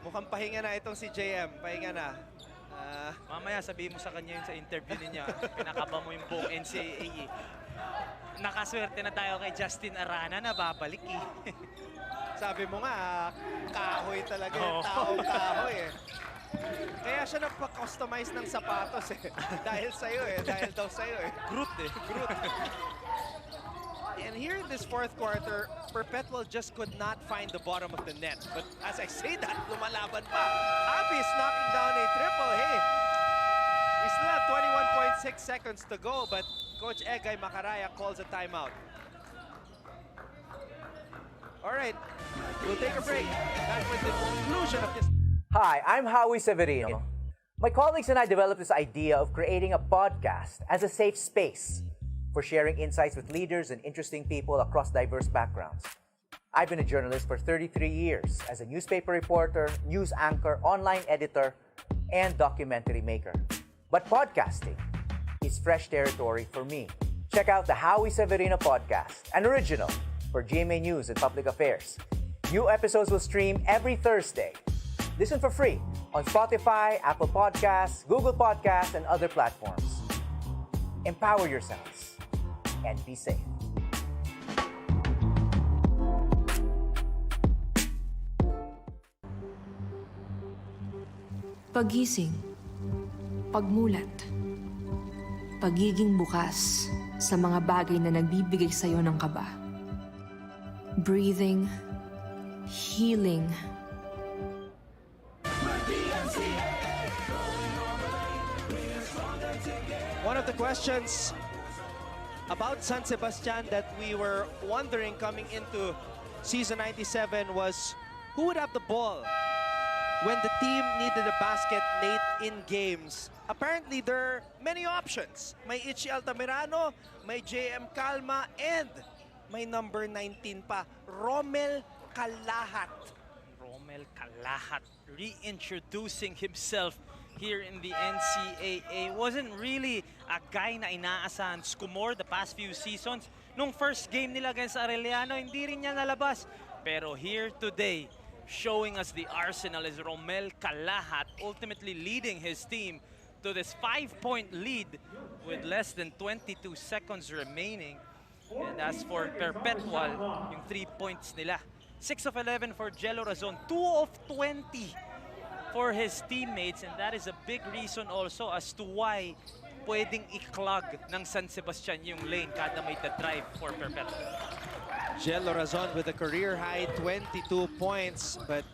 mukhang pahinga na itong si JM. Pahinga na. Mamaya sabihin mo sa kanya yun sa interview niya. Pinakaba mo yung buong NCAA. Nakaswerte na tayo kay Justin Arana na babalik eh. Sabi mo nga, kahoy talaga yung taong kahoy eh. Kaya siya nagpa-customize ng sapatos eh. Dahil sa'yo eh. Dahil daw sa'yo eh. Groot eh. Groot. And here in this fourth quarter, Perpetual just could not find the bottom of the net. But as I say that, lumalaban pa. Abby's knocking down a triple. Hey, we still have 21.6 seconds to go, but Coach Egay Macaraya calls a timeout. All right, we'll take a break. Back with the conclusion of this. Hi, I'm Howie Severino. My colleagues and I developed this idea of creating a podcast as a safe space for sharing insights with leaders and interesting people across diverse backgrounds. I've been a journalist for 33 years as a newspaper reporter, news anchor, online editor, and documentary maker. But podcasting is fresh territory for me. Check out the Howie Severino podcast, an original for GMA News and Public Affairs. New episodes will stream every Thursday. Listen for free on Spotify, Apple Podcasts, Google Podcasts, and other platforms. Empower yourselves and be safe. Pagising, pagmulat, pagiging bukas sa mga bagay na nagbibigay sa'yo ng kaba. Breathing, healing. One of the questions about San Sebastian that we were wondering coming into season 97 was who would have the ball when the team needed a basket late in games. Apparently, there are many options. May Ichi Altamirano, may JM Calma, and may number 19 pa, Romel Kalahat. Romel Kalahat reintroducing himself here in the NCAA. Wasn't really a guy na inaasahan skumor the past few seasons. Nung first game nila against Arellano, hindi rin niya nalabas. Pero here today, showing us the arsenal is Romel Kalahat, ultimately leading his team to this 5-point lead with less than 22 seconds remaining. And as for Perpetual, yung 3 points nila. 6 of 11 for Jello Razon, 2 of 20 for his teammates, and that is a big reason also as to why pwedeng i-clog ng San Sebastian yung lane kada may drive for Perpetual. Jello Razon with a career-high 22 points, but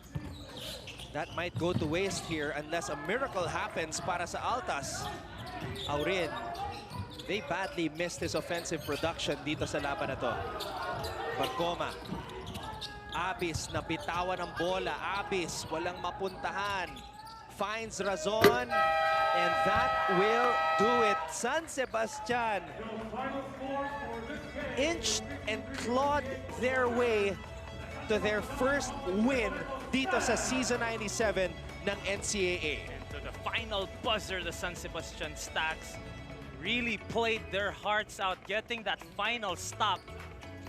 that might go to waste here unless a miracle happens para sa Altas. Aurin, they badly missed his offensive production dito sa laban na to. Barcoma. Abis, nabitawan ng bola. Abis, walang mapuntahan. Finds Razon, and that will do it. San Sebastian inched and clawed their way to their first win dito sa Season 97 ng NCAA. And to the final buzzer, the San Sebastian Stacks really played their hearts out, getting that final stop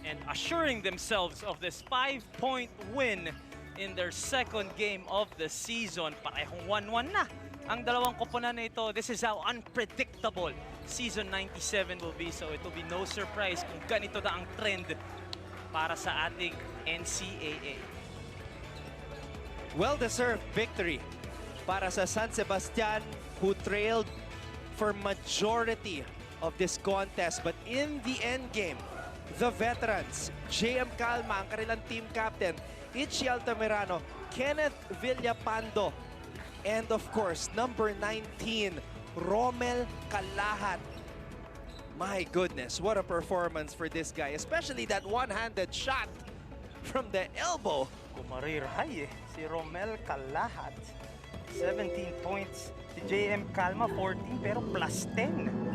and assuring themselves of this 5-point win in their second game of the season. Parehong 1-1 na ang dalawang koponan na ito. This is how unpredictable Season 97 will be. So it will be no surprise kung ganito na ang trend para sa ating NCAA. Well-deserved victory para sa San Sebastian, who trailed for majority of this contest. But in the end game, the veterans, JM Calma, ang kanilang team captain, Ichi Altamirano, Kenneth Villapando, and of course, number 19, Romel Calahat. My goodness, what a performance for this guy, especially that one-handed shot from the elbow. Kumarir high si Romel Calahat. 17 points. Si JM Calma, 14 pero plus 10.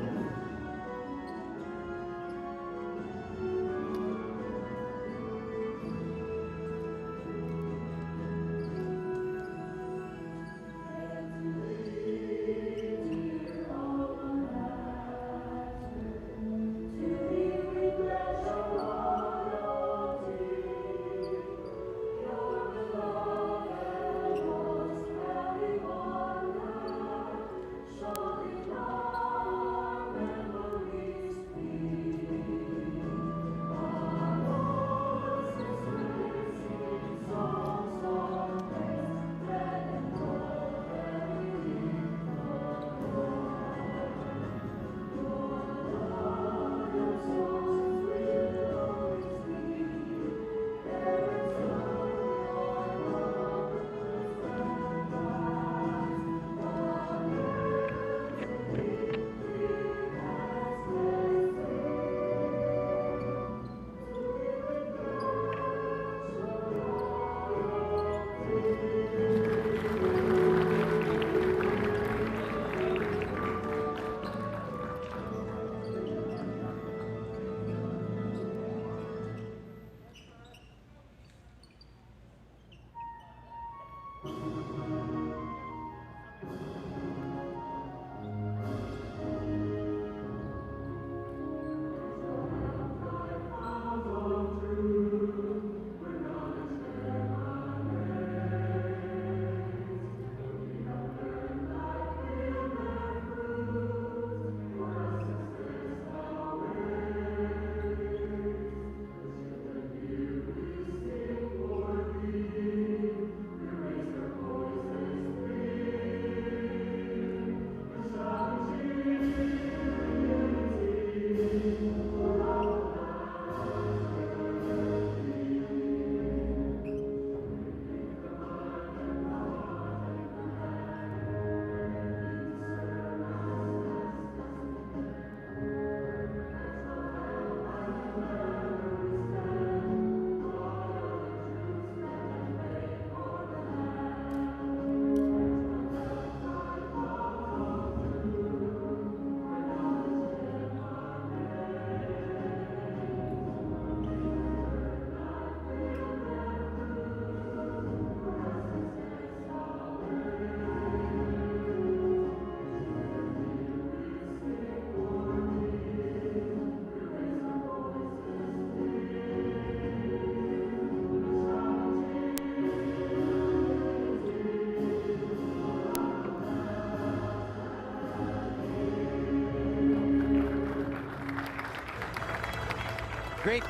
Great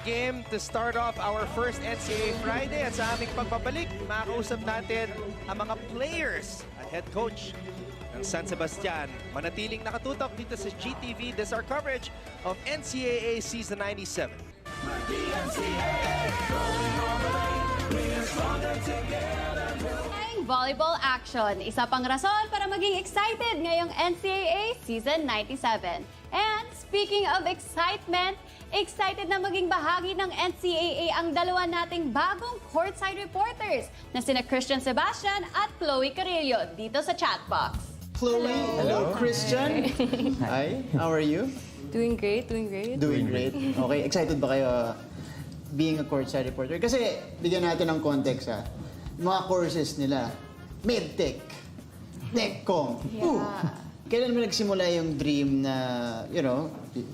game to start off our first NCAA Friday. At sa aming pagbabalik, makakausap natin ang mga players at head coach ng San Sebastian. Manatiling nakatutok dito sa GTV. This is our coverage of NCAA Season 97. Volleyball action. Isa pang rason para maging excited ngayong NCAA Season 97. And speaking of excitement, excited na maging bahagi ng NCAA ang dalawa nating bagong courtside reporters na sina Christian Sebastian at Chloe Carrillo dito sa chatbox. Chloe, hello. Christian. Hi, how are you? Doing great. Doing great. Okay, excited ba kayo being a courtside reporter? Kasi bigyan natin ng context ha. Mga courses nila, medtech, techcom. Kailan mo nagsimula yung dream na,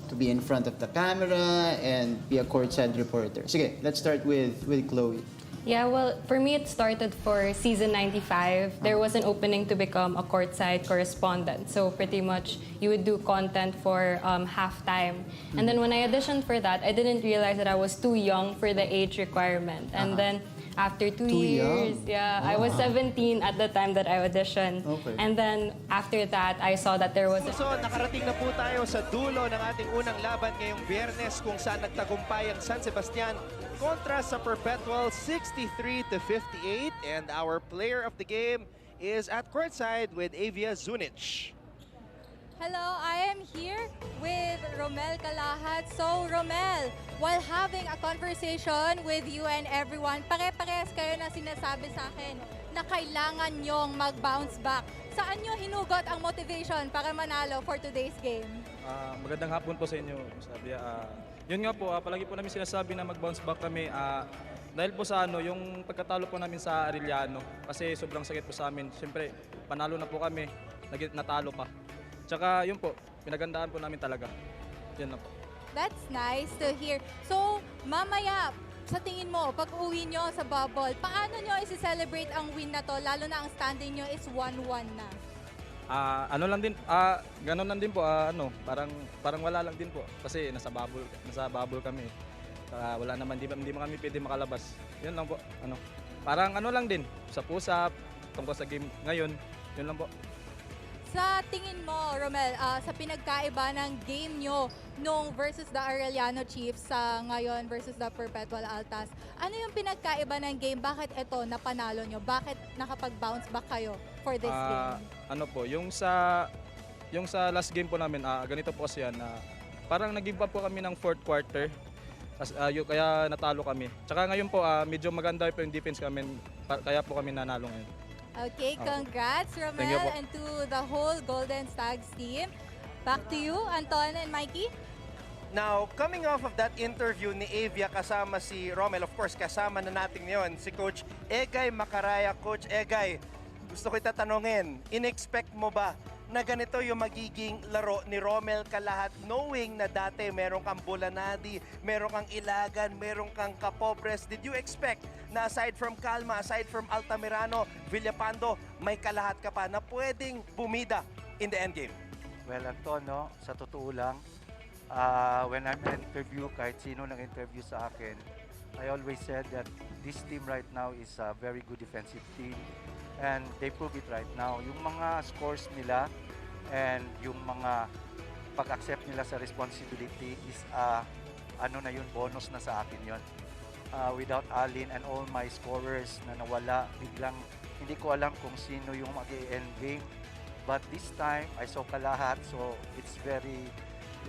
to be in front of the camera and be a courtside reporter? Sige, let's start with Chloe. Yeah, well, for me, it started for season 95. There was an opening to become a courtside correspondent. So pretty much, you would do content for halftime. And then when I auditioned for that, I didn't realize that I was too young for the age requirement. And then after 2 years, I was 17 at the time that I auditioned. Okay. And then after that, I saw that there was So, nakarating na po tayo sa dulo ng ating unang laban ngayong Biyernes kung saan nagtagumpay ang San Sebastian kontra sa Perpetual 63-58. And our player of the game is at courtside with Avia Zunic. Hello, I am here with Romel Kalahat. So, Romel, while having a conversation with you and everyone, pare-parehas kayo na sinasabi sa akin na kailangan nyong mag-bounce back. Saan nyo hinugot ang motivation para manalo for today's game? Magandang hapon po sa inyo, sabi. Yun nga po, palagi po namin sinasabi na mag-bounce back kami. Dahil po sa yung pagkatalo po namin sa Arellano, kasi sobrang sakit po sa amin. Siyempre, panalo na po kami, natalo pa. Tsaka yun po, pinagandaan po namin talaga. Yan na po. That's nice to hear. So, mamaya, sa tingin mo, pag uwi nyo sa bubble, paano nyo isi-celebrate ang win na to, lalo na ang standing nyo is 1-1 na? Ganon lang din po, parang wala lang din po. Kasi nasa bubble kami. Wala naman, hindi kami pwede makalabas. Yun lang po, parang lang din, sa push-up, tungkol sa game ngayon, yun lang po. Sa tingin mo, Romel, sa pinagkaiba ng game nyo nung versus the Arellano Chiefs sa ngayon versus the Perpetual Altas, ano yung pinagkaiba ng game? Bakit ito napanalo nyo? Bakit nakapag-bounce back kayo for this game? Yung sa last game po namin, ganito po kasi yan, parang nag-give up po kami ng fourth quarter, kaya natalo kami. Tsaka ngayon po, medyo maganda po yung defense kami, kaya po kami nanalo ngayon. Okay, congrats, Romel, and to the whole Golden Stags team. Back to you, Anton and Mikey. Now, coming off of that interview ni Avia kasama si Romel, of course, kasama na natin ngayon si Coach Egay Macaraya. Coach Egay, gusto ko itatanungin, in-expect mo ba na ganito yung magiging laro ni Romel Kalahat, knowing na dati meron kang Bulanadi, meron kang Ilagan, meron kang Capobres? Did you expect na aside from Calma, aside from Altamirano, Villapando, may Kalahat ka pa na pwedeng bumida in the endgame? Well, Anton, sa totoo lang, when I'm interview, kahit sino nag-interview sa akin, I always said that this team right now is a very good defensive team. And they prove it right now. Yung mga scores nila and yung mga pag-accept nila sa responsibility is bonus na sa akin yun. Without Alin and all my scorers na nawala, biglang hindi ko alam kung sino yung mag-end game. But this time, I saw Kalahat, so it's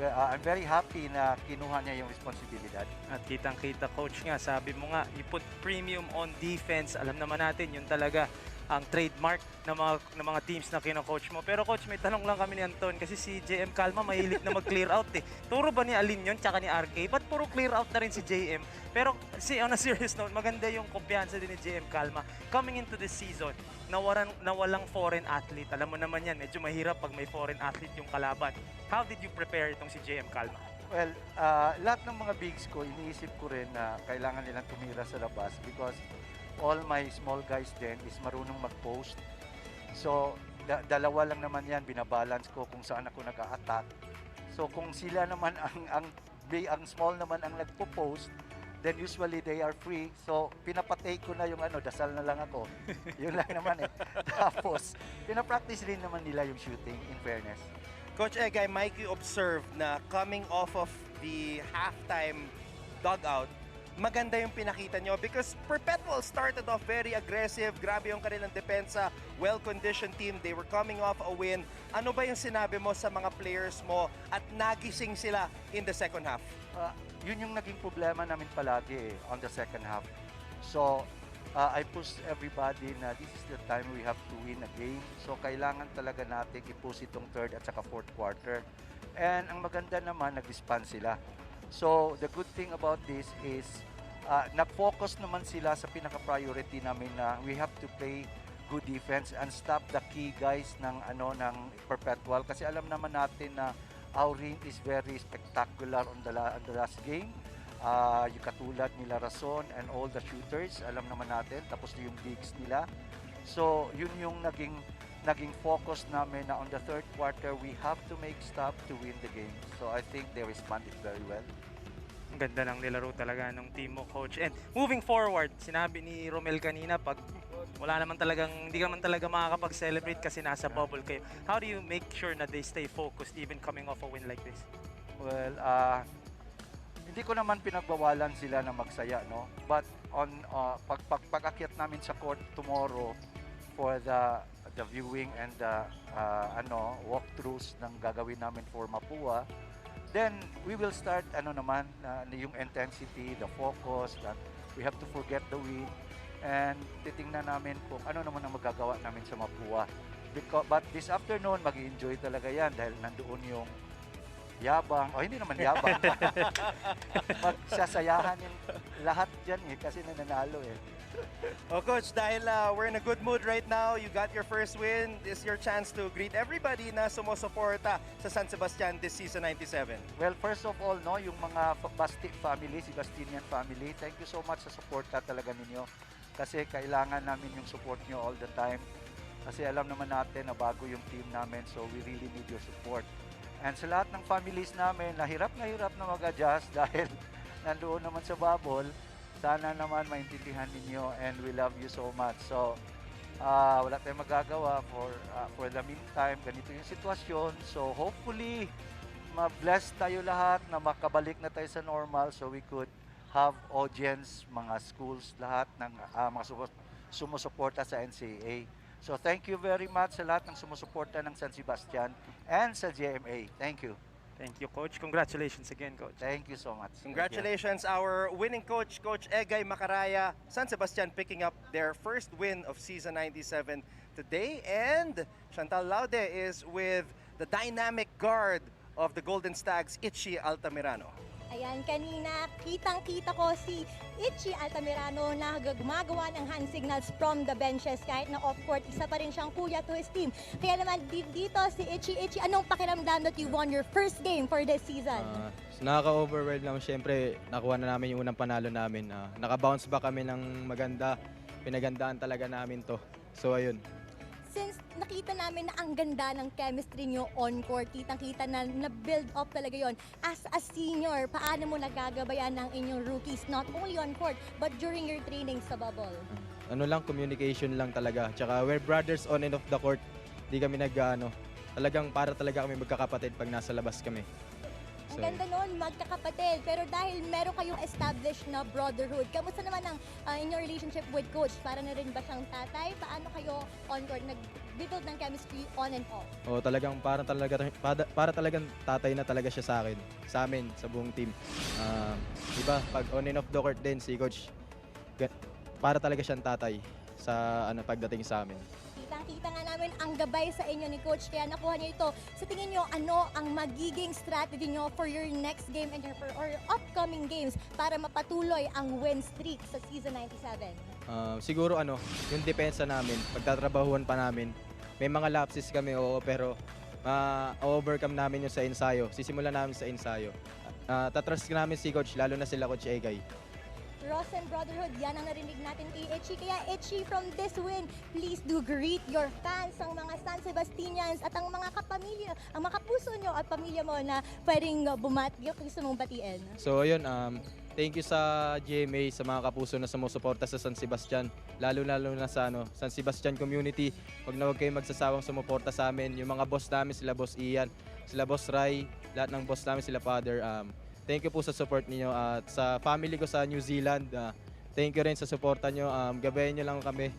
I'm very happy na kinuha niya yung responsibilidad. At kitang-kita, Coach, nga, sabi mo nga, you put premium on defense. Alam naman natin, yun talaga ang trademark ng mga teams na kino-coach mo. Pero Coach, may tanong lang kami ni Anton kasi si JM Calma mahilig na mag-clear out eh. Turo ba ni Alin yun tsaka ni RK? Ba't puro clear out na rin si JM? Pero on a serious note, maganda yung kumpiyansa din ni JM Calma. Coming into this season, na walang foreign athlete. Alam mo naman yan, medyo mahirap pag may foreign athlete yung kalaban. How did you prepare itong si JM Calma? Well, lahat ng mga bigs ko, iniisip ko rin na kailangan nilang tumira sa labas because all my small guys din is marunong mag-post. So, dalawa lang naman yan, binabalance ko kung saan ako nag-a-attack. So, kung sila naman ang ang small naman ang nagpo-post, then usually they are free. So, pinapatake ko na yung dasal na lang ako. Yun lang naman eh. Tapos, pinapractice din naman nila yung shooting, in fairness. Coach Egay, Mikey observed na coming off of the halftime dugout, maganda yung pinakita nyo because Perpetual started off very aggressive. Grabe yung kanilang depensa. Well-conditioned team. They were coming off a win. Ano ba yung sinabi mo sa mga players mo at nagising sila in the second half? Yun yung naging problema namin palagi on the second half. So, I push everybody na this is the time we have to win a game. So, kailangan talaga natin i-push itong third at saka fourth quarter. And ang maganda naman, nag-respond sila. So, the good thing about this is nag-focus naman sila sa pinaka-priority namin na we have to play good defense and stop the key guys ng Perpetual kasi alam naman natin na our ring is very spectacular on the last game. Yung katulad nila Rason and all the shooters, alam naman natin, tapos yung bigs nila. So, yun yung naging focus namin na on the third quarter, we have to make stop to win the game. So, I think they responded very well. Ang ganda ng nilaro talaga ng team mo, Coach. And moving forward, sinabi ni Romel kanina, pag hindi ka man talaga makakapag-celebrate kasi nasa bubble kayo. How do you make sure na they stay focused even coming off a win like this? Well, hindi ko naman pinagbawalan sila na magsaya, no? But on pag-akyat namin sa court tomorrow for the viewing and the walkthroughs ng gagawin namin for Mapua, then we will start yung intensity, the focus, that we have to forget the win and titingnan namin kung ano naman ang magagawa namin sa Mapua. But this afternoon, mag-i-enjoy talaga yan dahil nandoon yung yabang, hindi naman yabang. Magsasayahan yung lahat dyan kasi nananalo eh. Coach, dahil we're in a good mood right now, you got your first win. This is your chance to greet everybody na sumusuporta sa San Sebastian this season 97. Well, first of all, yung mga Basti family, si Bastinian family, thank you so much sa suporta talaga ninyo. Kasi kailangan namin yung support nyo all the time. Kasi alam naman natin na bago yung team namin, so we really need your support. And sa lahat ng families namin, hirap na mag-adjust dahil nandoon naman sa bubble. Sana naman maintindihan ninyo and we love you so much. So, wala tayong magagawa for the meantime. Ganito yung sitwasyon. So, hopefully, ma-bless tayo lahat na makabalik na tayo sa normal so we could have audience, mga schools, lahat ng mga sumusuporta sa NCAA. So, thank you very much sa lahat ng sumusuporta ng San Sebastian and sa GMA. Thank you. Thank you, Coach. Congratulations again, Coach. Thank you so much. Congratulations, our winning coach, Coach Egay Macaraya. San Sebastian picking up their first win of season 97 today. And Chantal Laude is with the dynamic guard of the Golden Stags, Itchy Altamirano. Ayan, kanina kitang-kita ko si Itchy Altamirano na gumagawa ng hand signals from the benches kahit na off-court. Isa pa rin siyang kuya to his team. Kaya naman dito si Itchy, anong pakiramdam that you won your first game for this season? Nakaka-overwhelm naman. Siyempre, nakuha na namin yung unang panalo namin. Naka-bounce back kami ng maganda. Pinagandaan talaga namin to. So, ayun. Since nakita namin na ang ganda ng chemistry nyo on-court, kitang-kita na na-build up talaga yon. As a senior, paano mo nagagabayan ng inyong rookies, not only on-court, but during your training sa bubble? Communication lang talaga. Tsaka we're brothers on and off the court. Di kami talagang para talaga kami magkakapatid pag nasa labas kami. Ang ganda nun, magkakapatid. Pero dahil meron kayong established na brotherhood, kamusta naman ang inyong relationship with Coach? Para na rin ba siyang tatay? Paano kayo on-court nag-build ng chemistry on and off? Talagang para talagang tatay na talaga siya sa akin, sa amin, sa buong team. Diba, pag on and off the court din si Coach, para talaga siyang tatay sa pagdating sa amin. Kitang-kita nga namin ang gabay sa inyo ni Coach, kaya nakuha niyo ito. Sa tingin niyo, ano ang magiging strategy niyo for your next game and or upcoming games para mapatuloy ang win streak sa season 97? Siguro yung depensa namin, pagtatrabahuan pa namin. May mga lapses kami, pero overcome namin yung sa ensayo. Sisimulan namin sa ensayo. Tatrust namin si Coach, lalo na sila Coach Egay. Rosen Brotherhood, yan ang narinig natin kay Itchy. Kaya Itchy, from this win, please do greet your fans, ang mga San Sebastianians at ang mga kapamilya, ang mga kapuso nyo at pamilya mo na pwedeng yung gusto mong batiin. So ayun, thank you sa GMA, sa mga kapuso na sumusuporta sa San Sebastian, lalo na sa San Sebastian community. Huwag kayong magsasawang sumuporta sa amin. Yung mga boss namin, sila Boss Ian, sila Boss Rai, lahat ng boss namin, sila Father. Thank you po sa support niyo at sa family ko sa New Zealand. Thank you rin sa suporta niyo. Gabayan niyo lang kami.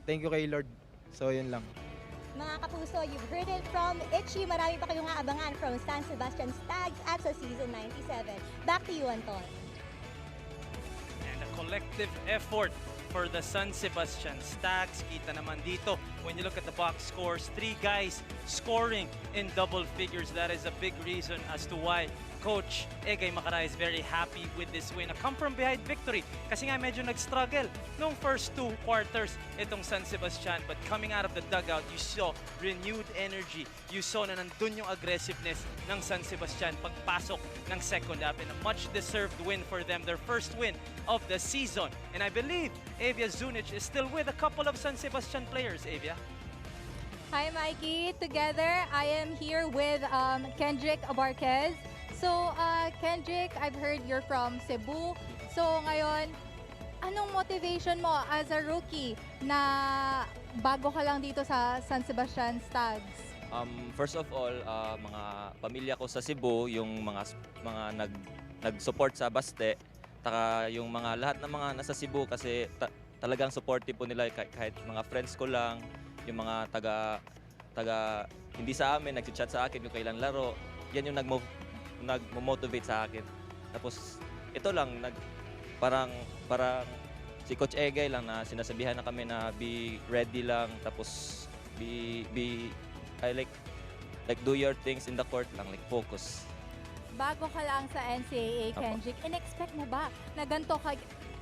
Thank you kay Lord. So yun lang. Mga kapuso, you've heard it from Itchy. Marami pa kayong aabangan from San Sebastian Stags at sa Season 97. Back to you, Anton. And a collective effort for the San Sebastian Stags. Kita naman dito, when you look at the box scores, 3 guys scoring in double figures. That is a big reason as to why Coach Egay Macaray is very happy with this win. A come-from-behind victory. Kasi nga medyo nag-struggle nung first 2 quarters itong San Sebastian. But coming out of the dugout, you saw renewed energy. You saw na nandun yung aggressiveness ng San Sebastian pagpasok ng second half. And a much-deserved win for them. Their first win of the season. And I believe Evia Zunic is still with a couple of San Sebastian players, Evia. Hi, Mikey. Together, I am here with Kendrick Abarquez. So, Kendrick, I've heard you're from Cebu. So, ngayon, anong motivation mo as a rookie na bago ka lang dito sa San Sebastian Stags? First of all, mga pamilya ko sa Cebu, yung mga nag-support sa Baste, taka yung mga lahat ng mga nasa Cebu kasi talagang supportive po nila kahit mga friends ko lang, yung mga taga hindi sa amin, nag-chat sa akin yung kailan laro, yan yung nag-motivate sa akin. Tapos ito lang, parang si Coach Egay lang na sinasabihan na kami na be ready lang, tapos I like do your things in the court lang, like focus. Bago ka lang sa NCAA, Kendrick, in-expect mo ba na ganito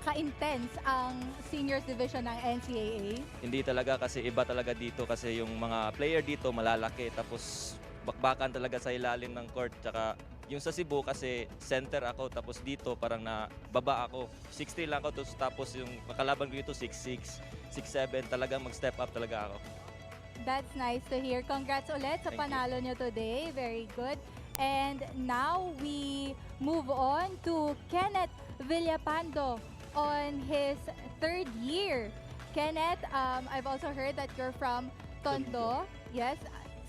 ka-intense ang seniors division ng NCAA? Hindi talaga, kasi iba talaga dito kasi yung mga player dito malalaki, tapos bakbakan talaga sa ilalim ng court. Tsaka yung sa Cebu kasi center ako, tapos dito parang baba ako. 6'3" lang ako, tapos yung makalaban ko dito 6'6", 6'7", talagang mag-step up talaga ako. That's nice to hear. Congrats ulit sa panalo nyo today. Very good. And now we move on to Kenneth Villapando on his 3rd year. Kenneth, I've also heard that you're from Tondo. Yes.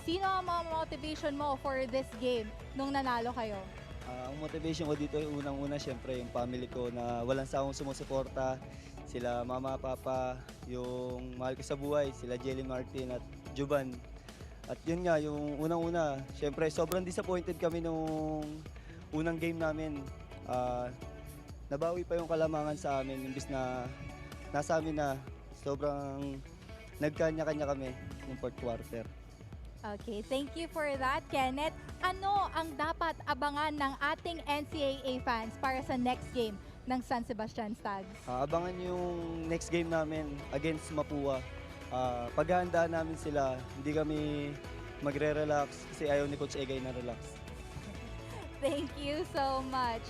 Sino ang mga motivation mo for this game nung nanalo kayo? Ang motivation ko dito, unang-una, syempre, yung family ko na walang sawang sumusuporta. Sila mama, papa, yung mahal ko sa buhay, sila Jelly Martin at Juban. At yun nga, yung unang-una, syempre, sobrang disappointed kami nung unang game namin. Nabawi pa yung kalamangan sa amin, imbis na nasa amin na sobrang nagkanya-kanya kami ng 4th quarter. Okay, thank you for that, Kenneth. Ano ang dapat abangan ng ating NCAA fans para sa next game ng San Sebastian Stags? Abangan yung next game namin against Mapua. Paghahandaan namin sila, hindi kami magre-relax kasi ayaw ni Coach Egay na relax. Thank you so much.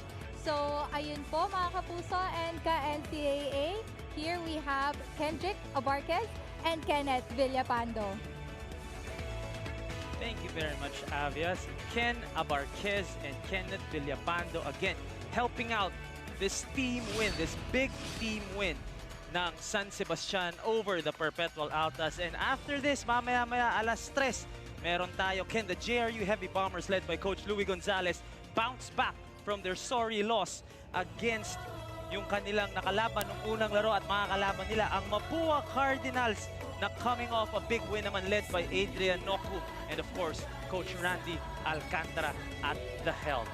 So, ayun po mga kapuso and ka-NCAA. Here we have Kendrick Abarquez and Kenneth Villapando. Thank you very much, Avias. Ken Abarquez and Kenneth Villapando again helping out this team win, this big team win ng San Sebastian over the Perpetual Altas. And after this, mamaya-maya alas 3, meron tayo the JRU Heavy Bombers led by Coach Louie Gonzalez bounce back from their sorry loss against yung kanilang nakalaban ng unang laro at mga kalaban nila ang Mapua Cardinals na coming off a big win naman led by Adrian Noku and of course Coach Randy Alcantara at the helm.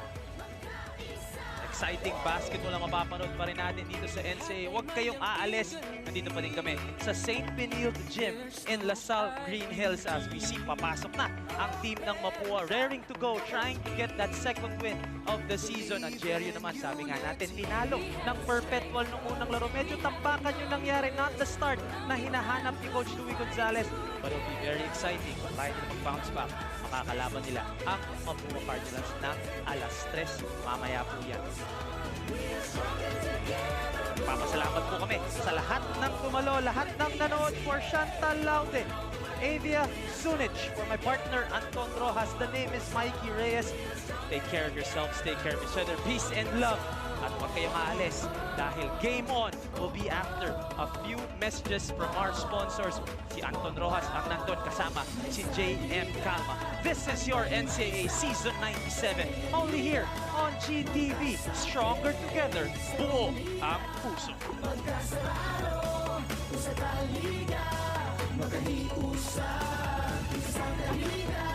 Exciting basketball ang mapapanood pa rin natin dito sa NCAA. Huwag kayong aalis. Nandito pa rin kami sa St. Benilde Gym in LaSalle Green Hills as we see papasok na ang team ng Mapua raring to go, trying to get that second win of the season. Ang Jerry naman, sabi nga natin, tinalo ng Perpetual nung unang laro. Medyo tampakan yung nangyari, not the start na hinahanap ni Coach Louie Gonzalez. But it'll be very exciting kung tayo na mag-bounce back. Makakalaban nila ang Mapua Cardinals na alas 3. Mamaya po yan. Papasalamat po kami sa lahat ng tumalo, lahat ng nanood. For Chantal Laude, Avia Sunic, for my partner Anton Rojas. The name is Mikey Reyes. Take care of yourselves, take care of each other. Peace and love. At huwag kayong aalis dahil Game On will be after a few messages from our sponsors. Si Anton Rojas ang nandun kasama si JM Calma. This is your NCAA Season 97. Only here on GTV. Stronger together. Buo ang puso. Magkahiusap, isang liga.